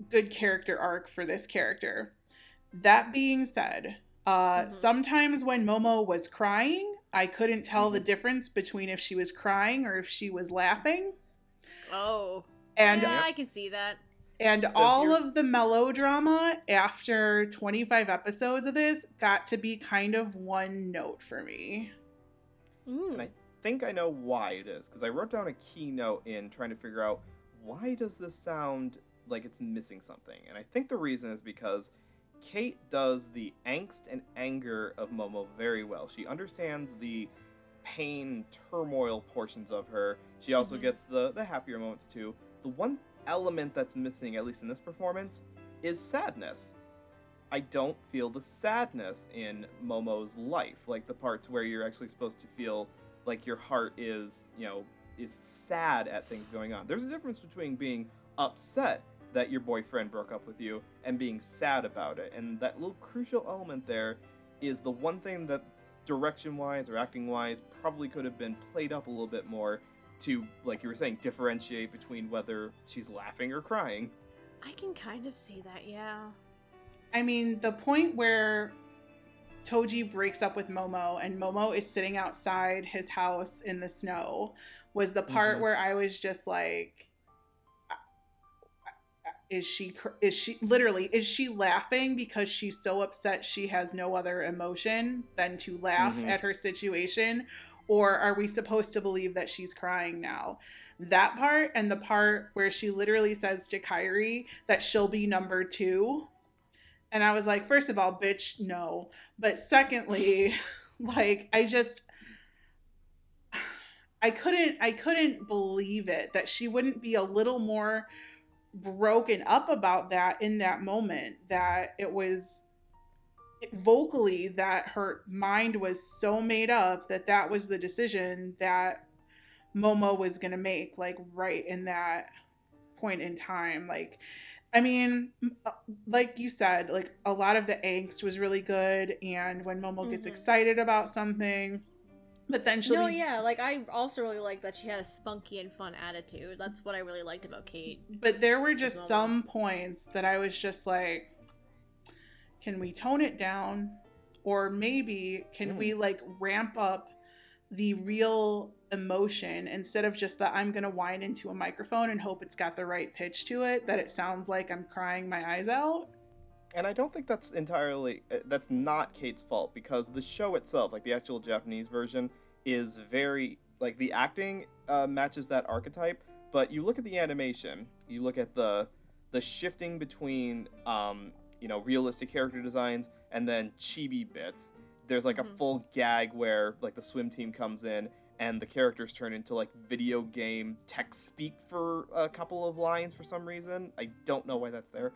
S1: good character arc for this character. That being said, sometimes when Momo was crying, I couldn't tell the difference between if she was crying or if she was laughing.
S4: Oh.
S1: And
S4: yeah, I can see that.
S1: And all of the melodrama after 25 episodes of this got to be kind of one note for me.
S3: and I think I know why it is, because I wrote down a keynote in trying to figure out why does this sound like it's missing something. And I think the reason is because Kate does the angst and anger of Momo very well. She understands the pain, turmoil portions of her. She also gets the happier moments too. The one element that's missing, at least in this performance, is sadness. I don't feel the sadness in Momo's life, like the parts where you're actually supposed to feel like your heart is, is sad at things going on. There's a difference between being upset that your boyfriend broke up with you and being sad about it. And that little crucial element there is the one thing that direction-wise or acting-wise probably could have been played up a little bit more to, like you were saying, differentiate between whether she's laughing or crying.
S4: I can kind of see that, yeah.
S1: I mean, the point where Toji breaks up with Momo and Momo is sitting outside his house in the snow was the part where I was just like, is she laughing because she's so upset she has no other emotion than to laugh at her situation? Or are we supposed to believe that she's crying now? That part, and the part where she literally says to Kairi that she'll be number 2. And I was like, first of all, bitch, no. But secondly, like, I couldn't believe it that she wouldn't be a little more broken up about that in that moment, that it was vocally that her mind was so made up that was the decision that Momo was going to make, like, right in that point in time. Like, I mean, like you said, like, a lot of the angst was really good, and when Momo gets excited about something, but then
S4: like, I also really like that she had a spunky and fun attitude. That's what I really liked about Kate.
S1: But there were just some points that I was just like, can we tone it down? Or maybe can we, like, ramp up the real emotion instead of just that I'm gonna whine into a microphone and hope it's got the right pitch to it, that it sounds like I'm crying my eyes out.
S3: And I don't think that's not Kate's fault, because the show itself, like the actual Japanese version, is very, like, the acting matches that archetype, but you look at the animation, you look at the shifting between realistic character designs and then chibi bits. There's like a full gag where, like, the swim team comes in and the characters turn into, like, video game text speak for a couple of lines for some reason. I don't know why that's there.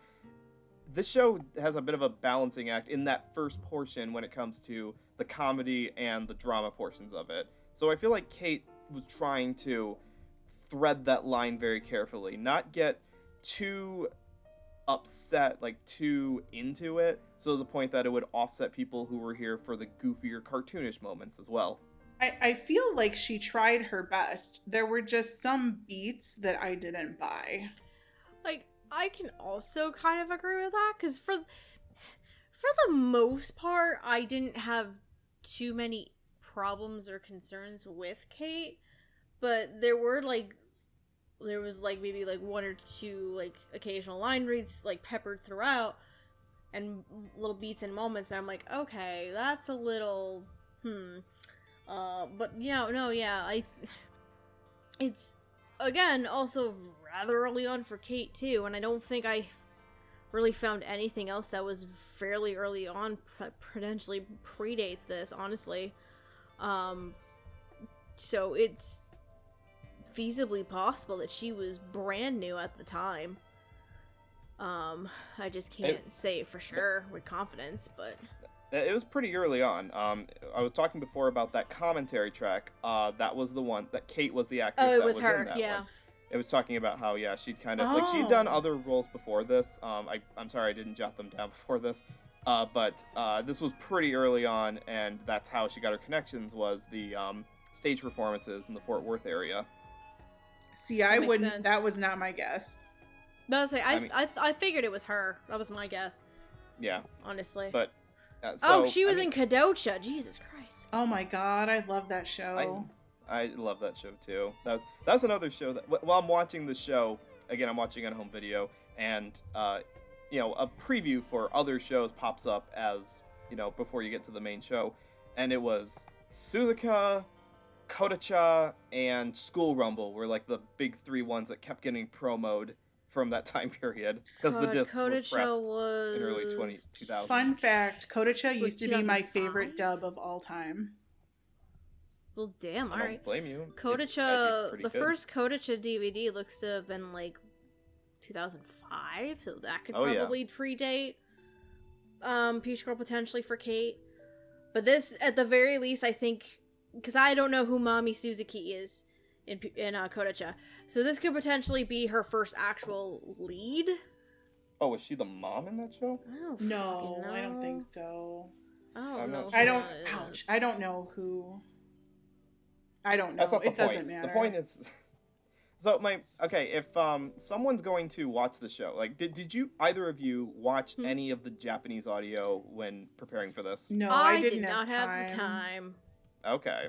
S3: This show has a bit of a balancing act in that first portion when it comes to the comedy and the drama portions of it. So I feel like Kate was trying to thread that line very carefully, not get too upset, like, too into it, so to the point that it would offset people who were here for the goofier, cartoonish moments as well.
S1: I feel like she tried her best. There were just some beats that I didn't buy.
S4: Like, I can also kind of agree with that, because for the most part, I didn't have too many problems or concerns with Kate, but there was maybe like one or two, like, occasional line reads, like, peppered throughout, and little beats and moments, and I'm like, okay, that's a little, but it's, again, also rather early on for Kate, too, and I don't think I really found anything else that was fairly early on, potentially predates this, honestly. So it's feasibly possible that she was brand new at the time. I just can't say for sure with confidence, but
S3: it was pretty early on. I was talking before about that commentary track. That was the one that Kate was the actress.
S4: Oh, it was her.
S3: In that
S4: Yeah.
S3: one. It was talking about how, yeah, she'd kind of, like, she'd done other roles before this. I'm sorry I didn't jot them down before this. But this was pretty early on, and that's how she got her connections, was the stage performances in the Fort Worth area.
S1: See, I wouldn't, sense. That was not my guess.
S4: But I figured it was her. That was my guess.
S3: Yeah.
S4: Honestly.
S3: But,
S4: she was in Kadocha. Jesus Christ.
S1: Oh my god, I love that show.
S3: I love that show too. That's another show that, while I'm watching the show, again, I'm watching on home video, and a preview for other shows pops up as, before you get to the main show, and it was Suzuka, Kodacha, and School Rumble were, like, the big 3 ones that kept getting promoted from that time period, because the discs were pressed in early 2000s.
S1: Fun fact, Kodacha used to be my favorite dub of all time.
S4: Well, damn,
S3: I don't
S4: alright.
S3: blame you. It's
S4: Kodacha,
S3: pretty
S4: the
S3: good.
S4: first Kodacha DVD looks to have been like 2005, so that could
S3: Oh, yeah.
S4: probably predate Peach Girl potentially for Kate. But this, at the very least, I think, because I don't know who Mami Suzuki is in Kodacha, so this could potentially be her first actual lead.
S3: Oh, was she the mom in that show?
S4: I don't
S1: No,
S4: fucking know.
S1: I don't think so.
S4: I don't
S3: I'm
S4: know.
S3: not
S4: who
S1: I don't.
S4: that
S1: Ouch!
S4: is.
S1: I don't know who. I don't know.
S3: That's not the
S1: It
S3: point.
S1: doesn't matter.
S3: The point is, so if someone's going to watch the show, like did you either of you watch any of the Japanese audio when preparing for this?
S1: No,
S4: I
S1: didn't
S4: did not
S1: have
S4: have the time.
S3: Okay,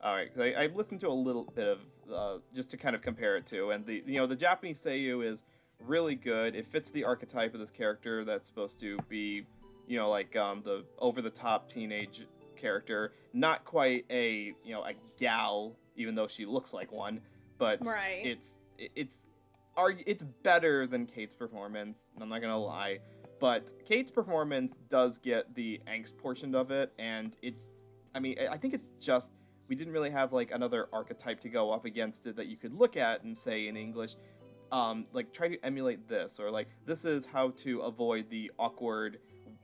S3: all right. 'Cause I listened to a little bit of just to kind of compare it to, and the Japanese seiyuu is really good. It fits the archetype of this character that's supposed to be, like the over the top teenage character, not quite a a gal, even though she looks like one, but
S4: Right.
S3: it's better than Kate's performance. I'm not gonna lie, but Kate's performance does get the angst portion of it, and I think it's just we didn't really have like another archetype to go up against it that you could look at and say in English, like try to emulate this, or like this is how to avoid the awkward,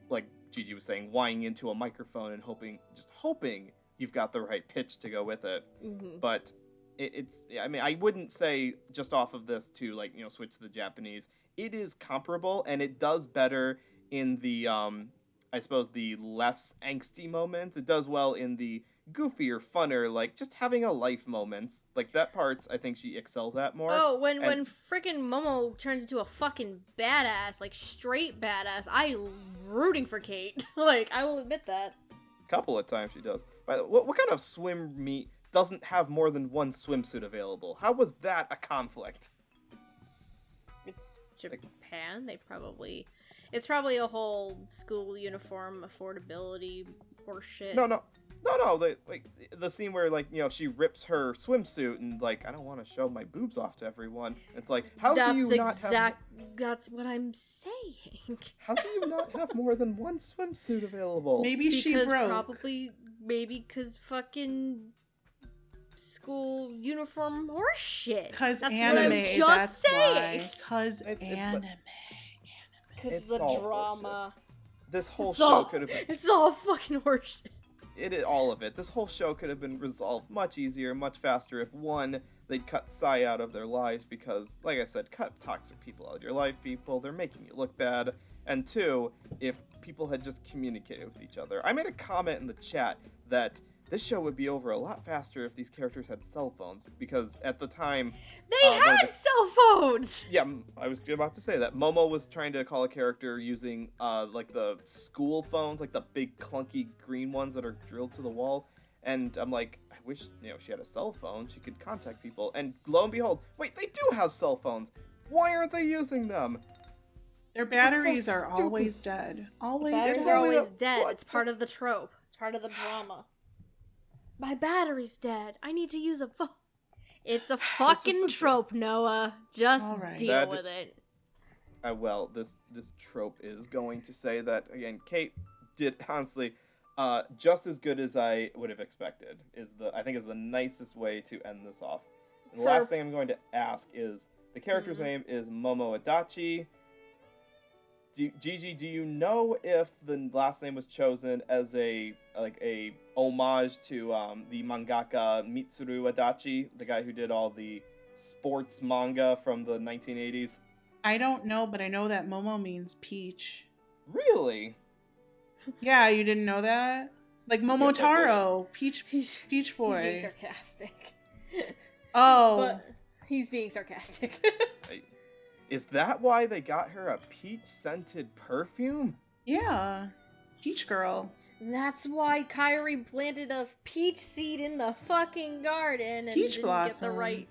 S3: like Gigi was saying, whining into a microphone and hoping you've got the right pitch to go with it.
S4: Mm-hmm.
S3: But I wouldn't say just off of this to like switch to the Japanese. It is comparable, and it does better in the I suppose the less angsty moments. It does well in the goofier, funner, like just having a life moments. Like that parts I think she excels at more.
S4: Oh, when frickin' Momo turns into a fucking badass, like straight badass, I'm rooting for Kate. Like, I will admit that.
S3: Couple of times she does. By the way, what kind of swim meet doesn't have more than one swimsuit available? How was that a conflict?
S4: It's Japan. It's probably a whole school uniform affordability horseshit.
S3: No. The scene where she rips her swimsuit and like I don't want to show my boobs off to everyone. It's like how do you not have?
S4: That's what I'm saying.
S3: How do you not have more than one swimsuit available?
S1: Maybe she broke.
S4: Maybe because fucking school uniform horseshit.
S1: Because
S4: that's
S1: anime.
S4: what I'm just saying.
S1: Because anime.
S4: Because the
S3: all
S4: drama.
S3: Bullshit. This whole
S4: It's
S3: show
S4: all-
S3: could have been.
S4: It's all fucking horseshit.
S3: All of it. This whole show could have been resolved much easier, much faster if one, they'd cut Sai out of their lives because, like I said, cut toxic people out of your life, people. They're making you look bad. And two, if people had just communicated with each other. I made a comment in the chat that this show would be over a lot faster if these characters had cell phones, because at the time...
S4: They had cell phones!
S3: Yeah, I was about to say that. Momo was trying to call a character using, like, the school phones, like the big clunky green ones that are drilled to the wall. And I'm like, I wish, she had a cell phone. She could contact people. And lo and behold, wait, they do have cell phones! Why aren't they using them?
S1: Their batteries
S3: so
S1: are
S3: stupid.
S1: always dead. Always
S4: Batteries
S3: It's
S4: are
S3: only
S4: always
S3: a-
S4: dead.
S3: what?
S4: It's part of the trope. It's part of the drama. My battery's dead. I need to use a phone. It's a fucking trope, Noah. Just
S1: All right.
S4: deal with it.
S3: Well, this trope is going to say that, again, Kate did, honestly, just as good as I would have expected. I think is the nicest way to end this off. The last thing I'm going to ask is, the character's name is Momo Adachi. Gigi, do you know if the last name was chosen as a homage to the mangaka Mitsuru Adachi, the guy who did all the sports manga from the 1980s?
S1: I don't know, but I know that Momo means peach.
S3: Really?
S1: Yeah, you didn't know that? Like Momotaro, peach boy.
S4: He's being sarcastic.
S1: Oh.
S4: But he's being sarcastic.
S3: Is that why they got her a peach-scented perfume?
S1: Yeah. Peach girl.
S4: That's why Kyrie planted a peach seed in the fucking garden and
S1: Peach
S4: didn't
S1: blossom.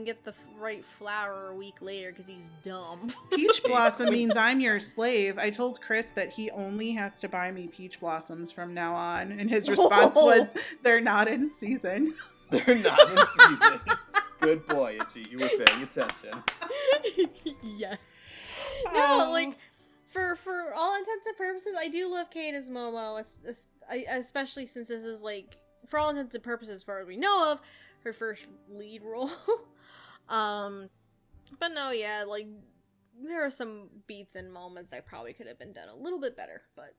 S4: get the right flower a week later because he's dumb.
S1: Peach blossom means I'm your slave. I told Chris that he only has to buy me peach blossoms from now on, and his response was, "They're not in season."
S3: They're not in season. Good boy, Itchy. You were paying attention.
S4: Yes. No, like for all intents and purposes, I do love Kate as Momo, especially since this is like for all intents and purposes, as far as we know of, her first lead role. But no, yeah, like, there are some beats and moments that probably could have been done a little bit better, but...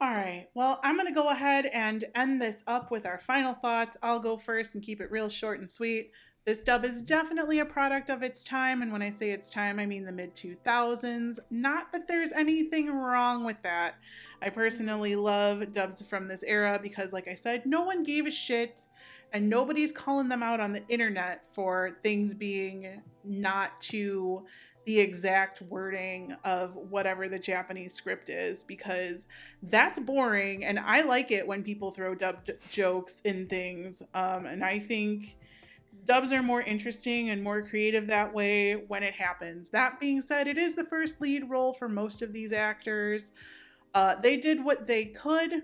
S1: All right. Well, I'm going to go ahead and end this up with our final thoughts. I'll go first and keep it real short and sweet. This dub is definitely a product of its time, and when I say its time, I mean the mid-2000s. Not that there's anything wrong with that. I personally love dubs from this era because, like I said, no one gave a shit, and nobody's calling them out on the internet for things being not to the exact wording of whatever the Japanese script is, because that's boring, and I like it when people throw dubbed jokes in things, and I think dubs are more interesting and more creative that way when it happens. That being said, it is the first lead role for most of these actors. They did what they could,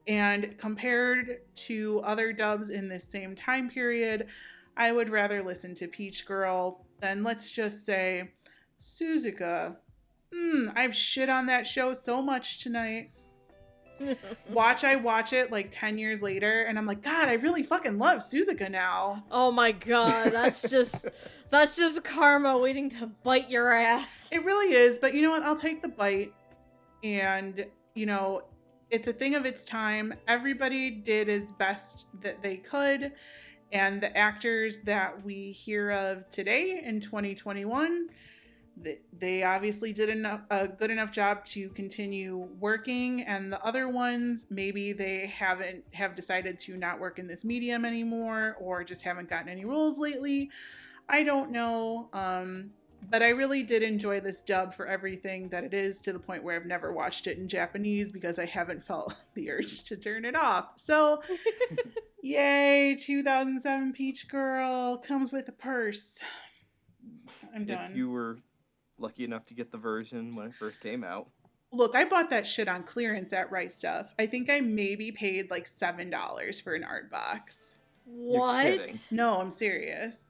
S1: and compared to other dubs in this same time period, I would rather listen to Peach Girl than, let's just say, Suzuka. I've shit on that show so much tonight. I watch it like 10 years later, and I'm like, God, I really fucking love Suzuka now.
S4: Oh my god, that's just karma waiting to bite your ass.
S1: It really is, but you know what? I'll take the bite. And, you know, it's a thing of its time. Everybody did as best that they could. And the actors that we hear of today in 2021, they obviously did a good enough job to continue working. And the other ones, maybe they have decided to not work in this medium anymore, or just haven't gotten any roles lately. I don't know. But I really did enjoy this dub for everything that it is, to the point where I've never watched it in Japanese because I haven't felt the urge to turn it off. So, yay, 2007 Peach Girl comes with a purse. I'm done.
S3: If you were lucky enough to get the version when it first came out.
S1: Look, I bought that shit on clearance at Right Stuff. I think I maybe paid like $7 for an art box.
S4: What?
S3: You're kidding.
S1: No, I'm serious.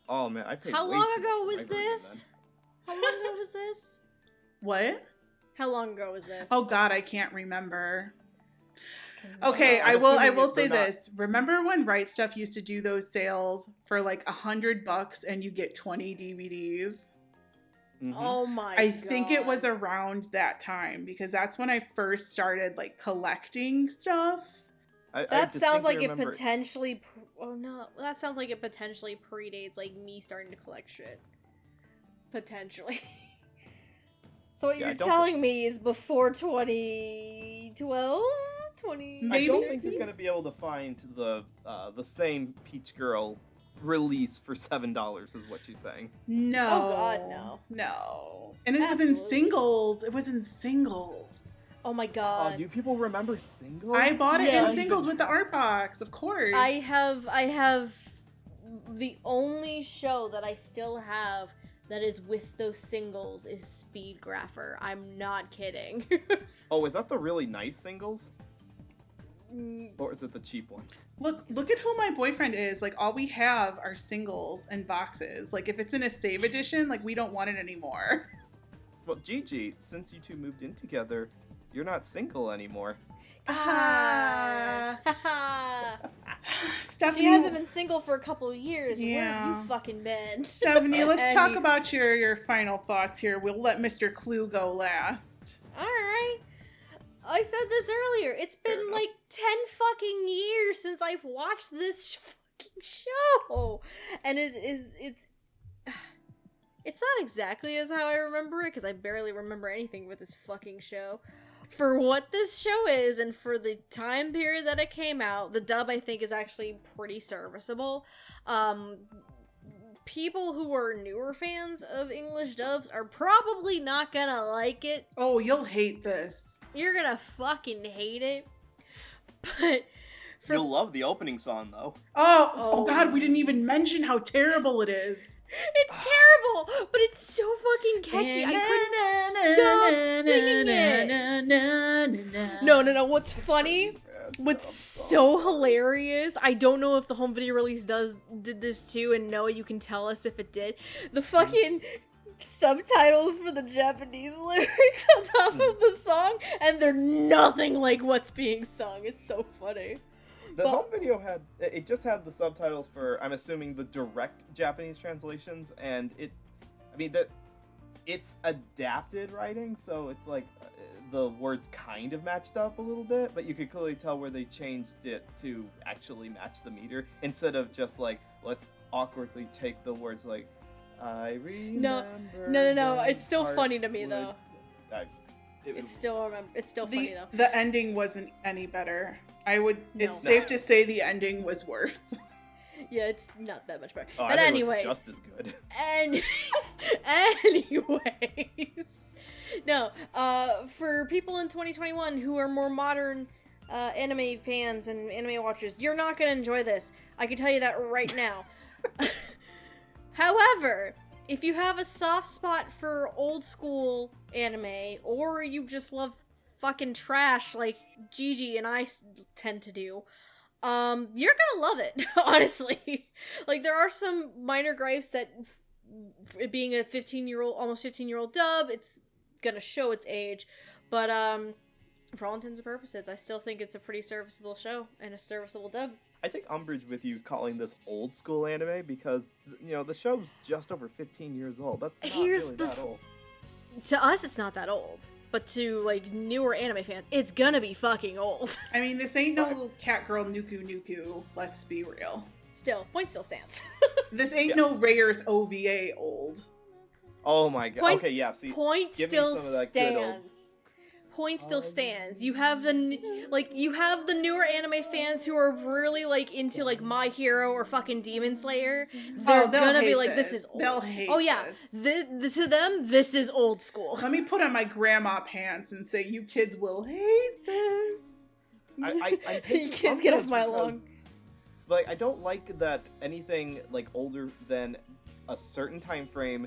S3: Oh man, I paid
S4: How
S3: way
S4: long
S3: too
S4: ago
S3: much
S4: was
S3: for my version
S4: this? How long ago was this?
S1: What?
S4: How long ago was this?
S1: Oh God, I can't remember.
S3: then.
S1: Okay,
S3: I'm
S1: I
S3: assuming
S1: will
S3: that
S1: say
S3: they're not-
S1: this. Remember when Right Stuff used to do those sales for like $100 and you get 20 DVDs?
S3: Mhm.
S4: Oh my
S1: I
S4: god.
S1: think it was around that time, because that's when I first started like collecting stuff.
S3: I
S4: That sounds like
S3: distinctly
S4: it
S3: remember
S4: potentially. Oh no, that sounds like it potentially predates like me starting to collect shit. Potentially. So what
S3: Yeah, I
S4: you're
S3: don't
S4: telling me is before 2012,
S3: I don't think you're
S4: 2013?
S3: gonna be able to find the same Peach Girl release for $7, is what she's saying.
S1: No.
S4: Oh, God, no.
S1: No. And it was
S4: Absolutely.
S1: in singles. It was in singles.
S4: Oh my
S3: Oh,
S4: god.
S3: do people remember singles?
S1: I bought it
S4: Yes.
S1: in singles with the art box, of course.
S4: I have the only show that I still have that is with those singles is Speed Grapher. I'm not kidding.
S3: Oh, is that the really nice singles?
S4: Mm,
S3: Or is it the cheap ones?
S1: Look at who my boyfriend is. Like, all we have are singles and boxes. Like, if it's in a save edition, like, we don't want it anymore.
S3: Well, Gigi, since you two moved in together, you're not single anymore.
S1: Ah. Stephanie,
S4: She hasn't been single for a couple of years. Where
S1: Yeah.
S4: have you fucking been?
S1: Stephanie, let's talk
S4: Any-
S1: about your final thoughts here. We'll let Mr. Clue go last.
S4: Alright. I said this earlier. It's
S3: Fair
S4: been
S3: enough.
S4: like 10 fucking years since I've watched this fucking show. And it's not exactly as how I remember it, because I barely remember anything with this fucking show. For what this show is, and for the time period that it came out, the dub, I think, is actually pretty serviceable. People who are newer fans of English dubs are probably not gonna like it.
S1: Oh, you'll hate this.
S4: You're gonna fucking hate it. But for
S3: You'll love the opening song, though.
S1: Oh God, we didn't even mention how terrible it is.
S4: it's terrible, but it's so fucking catchy. I couldn't stop singing it. No. What's funny? What's so hilarious? I don't know if the home video release did this too, and Noah, you can tell us if it did. The fucking subtitles for the Japanese lyrics on top of the song, and they're nothing like what's being sung. It's so funny.
S3: The home video it just had the subtitles for, I'm assuming, the direct Japanese translations, and it's adapted writing, so it's like the words kind of matched up a little bit, but you could clearly tell where they changed it to actually match the meter, instead of just like, let's awkwardly take the words like, I remember.
S4: No. It's still
S3: hearts
S4: funny to me,
S3: would-"
S4: though. It's still funny, though.
S1: The ending wasn't any better. It's
S4: No.
S1: safe to say the ending was worse.
S4: Yeah, it's not that much better.
S3: Oh,
S4: But
S3: I think
S4: anyways.
S3: it was just as good.
S4: And anyways, no. For people in 2021 who are more modern anime fans and anime watchers, you're not gonna enjoy this. I can tell you that right now. However, if you have a soft spot for old school anime, or you just love fucking trash like Gigi and I tend to do, you're gonna love it, honestly. Like, there are some minor gripes that it being a almost 15-year-old dub, it's gonna show its age, but for all intents and purposes, I still think it's a pretty serviceable show and a serviceable dub.
S3: I take umbrage with you calling this old school anime because, the show's just over 15 years old. That's not
S4: Here's
S3: really
S4: the
S3: that old.
S4: To us, it's not that old, but to, like, newer anime fans, it's gonna be fucking old.
S1: I mean, this ain't no cat girl nuku, let's be real.
S4: Point still stands.
S1: This ain't no Ray Earth OVA old.
S3: Oh my god. Okay, yeah, see.
S4: Point
S3: give me
S4: still
S3: some of that good old-
S4: stands. Point still stands. You have the newer anime fans who are really like into like My Hero or fucking Demon Slayer. They're
S1: they'll
S4: gonna be
S1: hate
S4: like, this
S1: this.
S4: is old.
S1: They'll hate
S4: Oh yeah,
S1: this.
S4: To them, this is old school.
S1: Let me put on my grandma pants and say, you kids will hate this.
S3: I
S4: You kids get off my
S3: because,
S4: lawn.
S3: Like, I don't like that anything like older than a certain time frame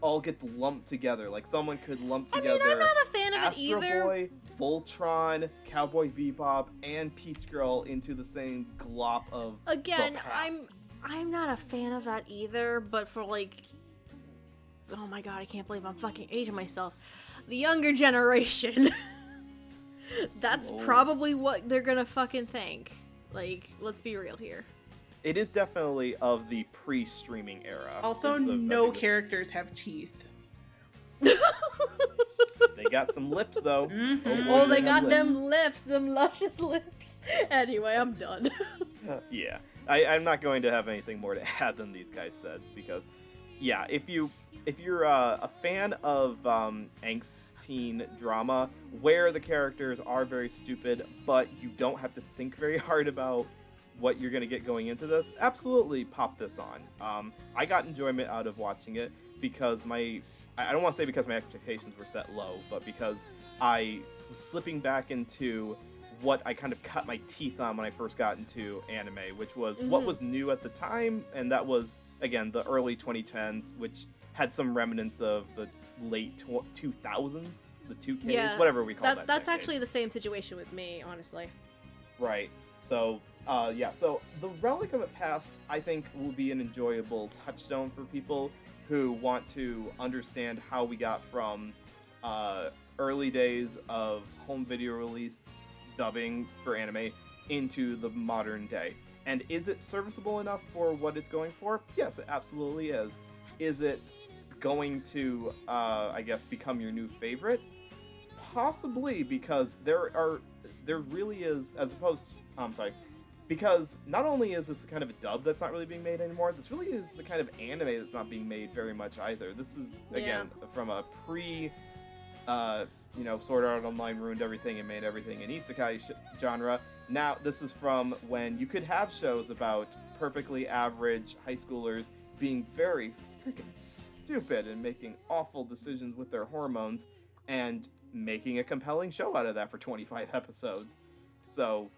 S3: all gets lumped together. Like, someone could lump
S4: I
S3: together
S4: mean, I'm not a fan of it
S3: Astro
S4: either.
S3: Boy, Voltron, Cowboy Bebop, and Peach Girl into the same glop of
S4: Again,
S3: the past.
S4: I'm not a fan of that either, but for like, oh my god, I can't believe I'm fucking aging myself. The younger generation, that's probably what they're gonna fucking think. Like, let's be real here.
S3: It is definitely of the pre-streaming era.
S1: Also,
S3: is the-
S1: no
S3: I think
S1: characters have teeth.
S3: They got some lips though.
S1: Mhm.
S3: boy,
S4: Oh, they
S3: have
S4: got
S3: lips.
S4: them lips, them luscious lips. Anyway, I'm done.
S3: Yeah, I'm not going to have anything more to add than these guys said because, yeah, if you're a fan of angst teen drama where the characters are very stupid, but you don't have to think very hard about what you're gonna get going into this, absolutely pop this on. I got enjoyment out of watching it because I don't want to say because my expectations were set low, but because I was slipping back into what I kind of cut my teeth on when I first got into anime, which was what was new at the time, and that was, again, the early 2010s, which had some remnants of the late 2000s, the 2Ks,
S4: Yeah,
S3: whatever we call that.
S4: That's
S3: decade.
S4: actually the same situation with me, honestly.
S3: Right. So, so the Relic of It Past, I think, will be an enjoyable touchstone for people who want to understand how we got from early days of home video release dubbing for anime into the modern day. And is it serviceable enough for what it's going for? Yes, it absolutely is. Is it going to, I guess, become your new favorite? Possibly, because there really is, as opposed, because not only is this kind of a dub that's not really being made anymore, this really is the kind of anime that's not being made very much either. This is, again, from a Sword Art Online ruined everything and made everything an isekai genre. Now, this is from when you could have shows about perfectly average high schoolers being very freaking stupid and making awful decisions with their hormones and making a compelling show out of that for 25 episodes. So,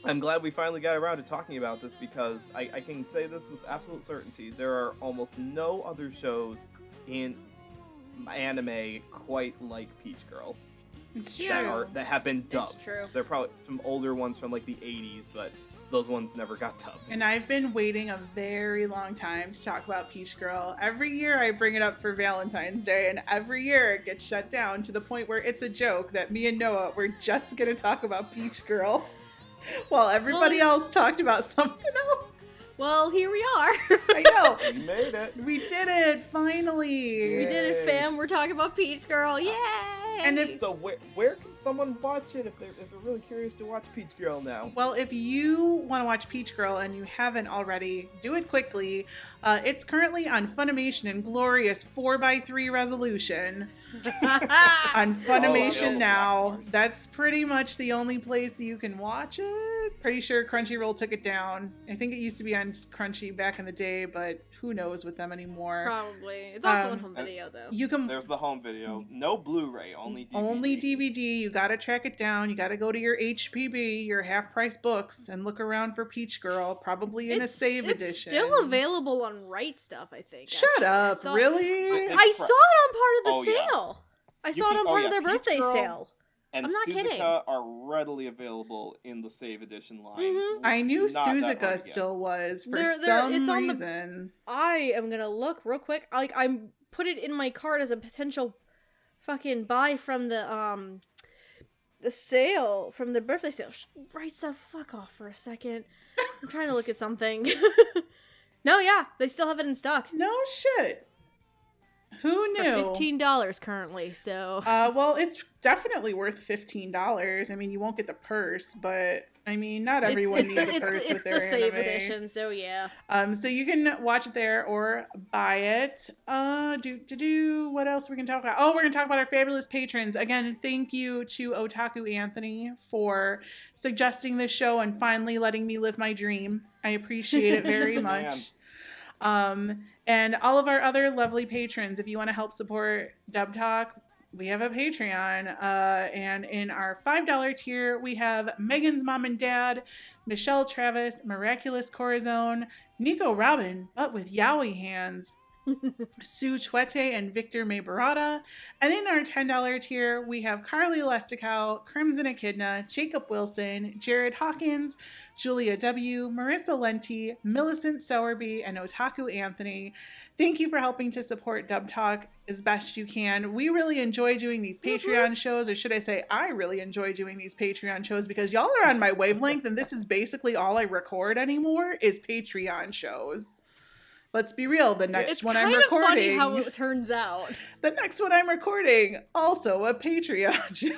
S3: I'm glad we finally got around to talking about this because I can say this with absolute certainty. There are almost no other shows in anime quite like Peach Girl.
S1: It's
S4: Yeah.
S1: true.
S3: That have been dubbed.
S4: It's true.
S3: They're probably some older ones from like the 80s, but those ones never got dubbed.
S1: And I've been waiting a very long time to talk about Peach Girl. Every year I bring it up for Valentine's Day, and every year it gets shut down to the point where it's a joke that me and Noah were just going to talk about Peach Girl while everybody else talked about something else.
S4: Well, here we are.
S1: I know.
S3: We made it.
S1: We did it, finally.
S4: We did it, fam. We're talking about Peach Girl. Yay!
S1: And if
S3: So where can someone watch it if they're really curious to watch Peach Girl now?
S1: Well, if you want to watch Peach Girl and you haven't already, do it quickly. It's currently on Funimation in glorious 4:3 resolution. On Funimation now.
S3: platforms.
S1: That's pretty much the only place you can watch it. Pretty sure Crunchyroll took it down. I think it used to be on Crunchy back in the day, but who knows with them anymore.
S4: Probably. It's also on
S1: Um,
S4: home video, though.
S1: You can
S3: There's the home video. No Blu-ray, only DVD.
S1: only DVD. You gotta track it down. You gotta go to your HPB, your half-price books, and look around for Peach Girl, probably in a save
S4: it's
S1: edition.
S4: still available on Right Stuff, I think.
S1: Shut
S4: actually.
S1: up!
S4: I saw-
S1: Really?
S4: I saw it on part of the
S3: Oh, yeah.
S4: sale. I
S3: You
S4: saw it
S3: can-
S4: on
S3: oh,
S4: part
S3: yeah,
S4: of their
S3: Peach
S4: birthday
S3: Girl
S4: sale.
S3: And
S4: I'm not
S3: Suzuka
S4: kidding.
S3: are readily available in the save edition line.
S4: Mhm.
S1: I knew
S3: Not that hard
S1: Suzuka
S3: to get.
S1: still was for
S4: They're-
S1: some
S4: it's on the-
S1: reason.
S4: I am gonna look real quick. Like, I put it in my cart as a potential fucking buy from the sale, from the birthday sale. Right stuff, fuck off for a second. I'm trying to look at something. No, yeah, they still have it in stock.
S1: No shit. Who
S4: For
S1: knew?
S4: $15 currently, so.
S1: Well, it's definitely worth $15. I mean, you won't get the purse, but I mean, not everyone needs a purse with their
S4: the save
S1: anime.
S4: edition, so yeah.
S1: So you can watch it there or buy it. What else we're gonna talk about? Oh, we're gonna talk about our fabulous patrons. Again, thank you to Otaku Anthony for suggesting this show and finally letting me live my dream. I appreciate it very much. And all of our other lovely patrons, if you want to help support Dub Talk, we have a Patreon. And in our $5 tier, we have Megan's mom and dad, Michelle Travis, Miraculous Corazon, Nico Robin, but with yaoi hands, Sue Chuete and Victor Maybarata. And in our $10 tier, we have Carly Lesticow, Crimson Echidna, Jacob Wilson, Jared Hawkins, Julia W., Marissa Lenti, Millicent Sowerby, and Otaku Anthony. Thank you for helping to support Dub Talk as best you can. We really enjoy doing these Patreon shows, or should I say, I really enjoy doing these Patreon shows because y'all are on my wavelength, and this is basically all I record anymore is Patreon shows. Let's be real, the next
S4: It's
S1: one
S4: kind
S1: I'm
S4: of
S1: recording,
S4: funny how it turns out.
S1: the next one I'm recording, also a Patreon show.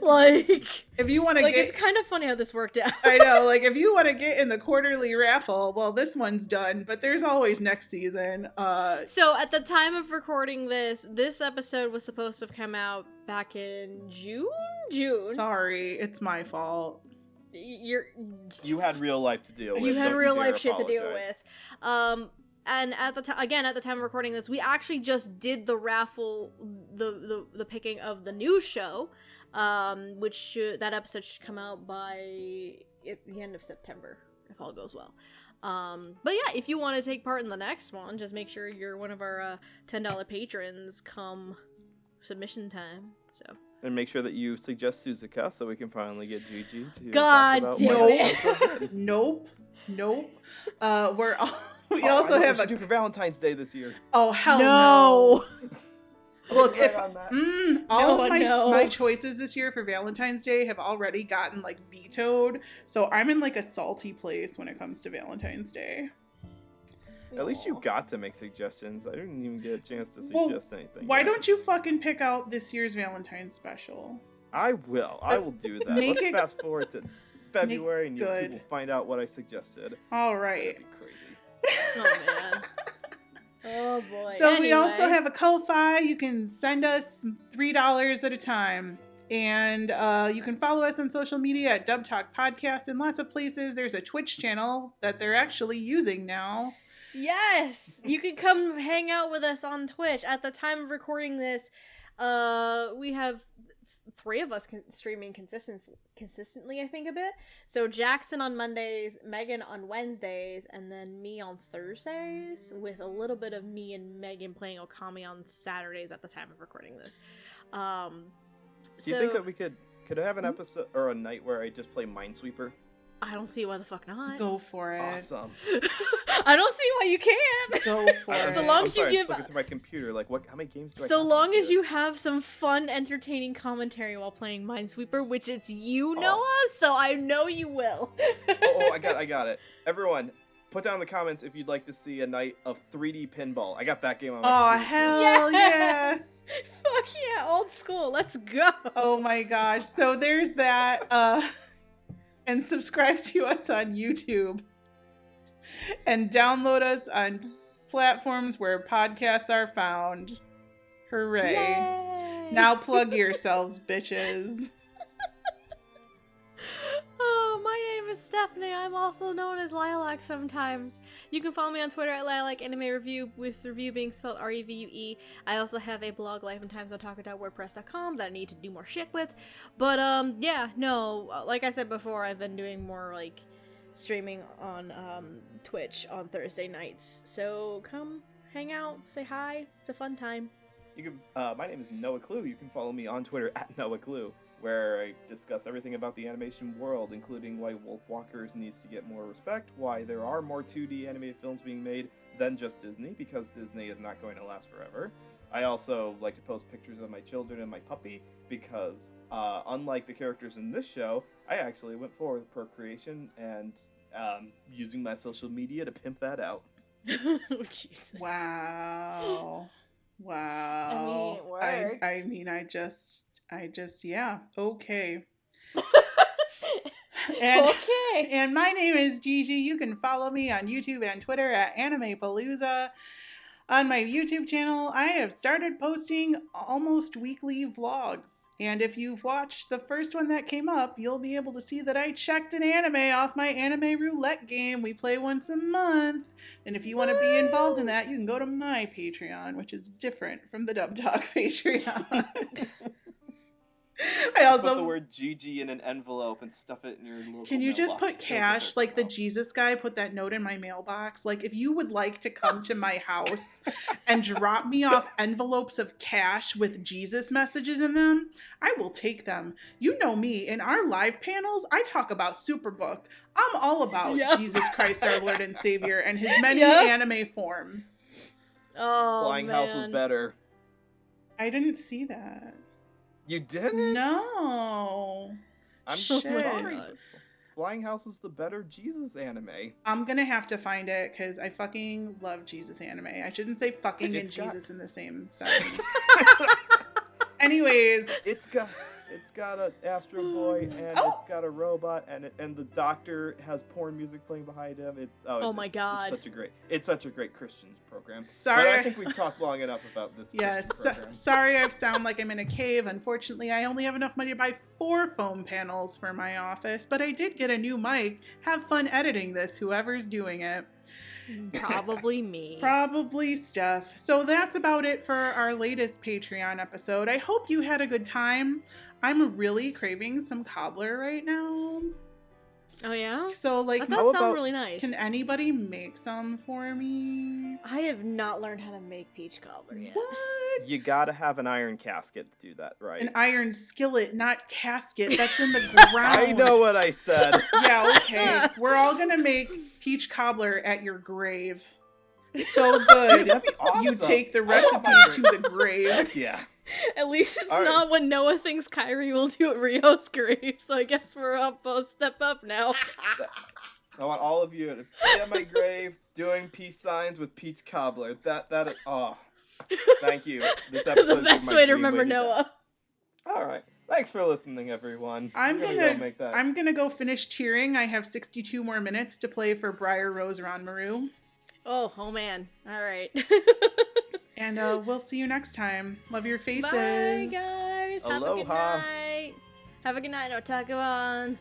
S4: Like,
S1: If you want to
S4: like
S1: get,
S4: it's kind of funny how this worked out.
S1: I know, like if you want to get in the quarterly raffle, well, this one's done, but there's always next season.
S4: So at the time of recording this episode was supposed to have come out back in June.
S1: Sorry, it's my fault.
S3: You had real life to deal with.
S4: You had
S3: Don't
S4: real
S3: dare
S4: life shit to deal
S3: apologize.
S4: with. And at the time, again, at the time of recording this, we actually just did the raffle, the picking of the new show, that episode should come out by the end of September, if all goes well. But yeah, if you want to take part in the next one, just make sure you're one of our $10 patrons come submission time. So.
S3: And make sure that you suggest Suzuka so we can finally get Gigi to
S4: God
S3: talk about
S4: damn
S3: why
S4: it.
S3: it's so good.
S1: Nope. We
S3: Oh,
S1: also
S3: I know
S1: have
S3: what we
S1: a.
S3: should do for Valentine's Day this year.
S1: Oh hell no! Look,
S3: Right
S1: if
S3: on that.
S1: all
S4: No,
S1: of
S4: no.
S1: my choices this year for Valentine's Day have already gotten like vetoed, so I'm in like a salty place when it comes to Valentine's Day.
S3: At least you got to make suggestions. I didn't even get a chance to
S1: Well,
S3: suggest anything.
S1: Why
S3: yet.
S1: don't you fucking pick out this year's Valentine's special?
S3: I will. I will do that.
S1: Make
S3: Let's
S1: it-
S3: fast forward to February and you
S1: good.
S3: will find out what I suggested.
S1: All
S3: It's
S1: right.
S3: gonna be crazy.
S4: Oh man. Oh boy.
S1: So we also
S4: Anyway.
S1: have a Ko-Fi. You can send us $3 at a time. And you can follow us on social media at Dub Talk Podcast in lots of places. There's a Twitch channel that they're actually using now.
S4: Yes, you can come hang out with us on Twitch. At the time of recording this, we have three of us streaming consistently, I think, a bit. So Jackson on Mondays, Megan on Wednesdays, and then me on Thursdays, with a little bit of me and Megan playing Okami on Saturdays at the time of recording this.
S3: Do you think that we could Could I have an episode or a night where I just play Minesweeper?
S4: I don't see why the fuck not.
S1: Go for it.
S3: Awesome.
S4: I don't see why you can't.
S1: Go for it.
S4: So long
S3: I'm
S4: as
S3: sorry,
S4: you
S3: I'm just
S4: give-
S3: looking through my computer. Like, how many games do I?
S4: So
S3: have
S4: long
S3: on
S4: as
S3: here?
S4: you have some fun, entertaining commentary while playing Minesweeper, which it's you,
S3: Oh.
S4: Noah, so I know you will.
S3: Oh, I got it. Everyone, put down in the comments if you'd like to see a night of 3D pinball. I got that game on my
S1: Oh,
S3: computer, too.
S1: hell yes.
S4: Fuck yeah, old school. Let's go.
S1: Oh my gosh. So there's that. And subscribe to us on YouTube. And download us on platforms where podcasts are found. Hooray.
S4: Yay.
S1: Now plug yourselves, bitches.
S4: Oh, my name is Stephanie. I'm also known as Lilac sometimes. You can follow me on Twitter at Lilac Anime Review, with review being spelled REVUE. I also have a blog, lifeandtimesontalker.wordpress.com, that I need to do more shit with. But, yeah, no, like I said before, I've been doing more, like, streaming on, Twitch on Thursday nights. So come hang out, say hi. It's a fun time.
S3: You can. My name is Noah Clue. You can follow me on Twitter at Noah Clue, where I discuss everything about the animation world, including why Wolfwalkers needs to get more respect, why there are more 2D animated films being made than just Disney, because Disney is not going to last forever. I also like to post pictures of my children and my puppy, because unlike the characters in this show, I actually went forward with procreation and using my social media to pimp that out.
S4: Oh, Jesus.
S1: Wow. Wow.
S4: I mean, it works.
S1: I mean, I just, yeah. Okay. And,
S4: Okay.
S1: and my name is Gigi. You can follow me on YouTube and Twitter at AnimePalooza. On my YouTube channel, I have started posting almost weekly vlogs. And if you've watched the first one that came up, you'll be able to see that I checked an anime off my anime roulette game. We play once a month. And if you want to be involved in that, you can go to my Patreon, which is different from the Dub Talk Patreon. I also
S3: put the word GG in an envelope and stuff it in your local
S1: Can you just
S3: mailbox.
S1: put cash, like the Jesus guy put that note in my mailbox? Like, if you would like to come to my house and drop me off envelopes of cash with Jesus messages in them, I will take them. You know me, in our live panels, I talk about Superbook. I'm all about
S4: Yep.
S1: Jesus Christ, our Lord and Savior, and his many
S4: Yep.
S1: anime forms.
S4: Oh,
S3: Flying House was
S4: man.
S3: better.
S1: I didn't see that.
S3: You didn't?
S1: No.
S3: I'm
S1: Shit.
S3: sorry. Flying House was the better Jesus anime.
S1: I'm gonna have to find it because I fucking love Jesus anime. I shouldn't say fucking and
S3: It's got-
S1: Jesus in the same sentence. Anyways,
S3: It's got an Astro Boy and
S1: Oh!
S3: it's got a robot and the doctor has porn music playing behind him.
S4: Oh my God.
S3: It's such a great Christian program.
S1: Sorry.
S3: But I think we've talked long enough about this.
S1: yes,
S3: Christian program.
S1: sorry I sound like I'm in a cave. Unfortunately, I only have enough money to buy 4 foam panels for my office, but I did get a new mic. Have fun editing this, whoever's doing it.
S4: Probably me.
S1: Probably Steph. So that's about it for our latest Patreon episode. I hope you had a good time. I'm really craving some cobbler right now.
S4: Oh, yeah?
S1: So, like,
S4: That does
S3: How
S4: sound
S3: about-
S4: really nice.
S1: can anybody make some for me?
S4: I have not learned how to make peach cobbler yet.
S1: What?
S3: You gotta have an iron casket to do that, right?
S1: An iron skillet, not casket. That's in the ground.
S3: I know what I said.
S1: Yeah, okay. We're all gonna make peach cobbler at your grave. So good.
S3: That'd be awesome.
S1: You take the recipe to the grave.
S3: Heck yeah.
S4: At least it's
S3: All right.
S4: not what Noah thinks Kyrie will do at Rio's grave, so I guess we're up a step up now.
S3: I want all of you to be at my grave doing peace signs with peach cobbler. Oh, thank you. This episode
S4: The best way to remember Noah.
S3: All right. Thanks for listening, everyone.
S1: I'm
S3: go
S1: gonna
S3: make that.
S1: I'm gonna go finish cheering. I have 62 more minutes to play for Briar Rose Ranmaru.
S4: Oh man. Alright.
S1: And we'll see you next time. Love your faces.
S4: Bye, guys. Have a good
S3: Aloha.
S4: night. Have a good night, Otakuan.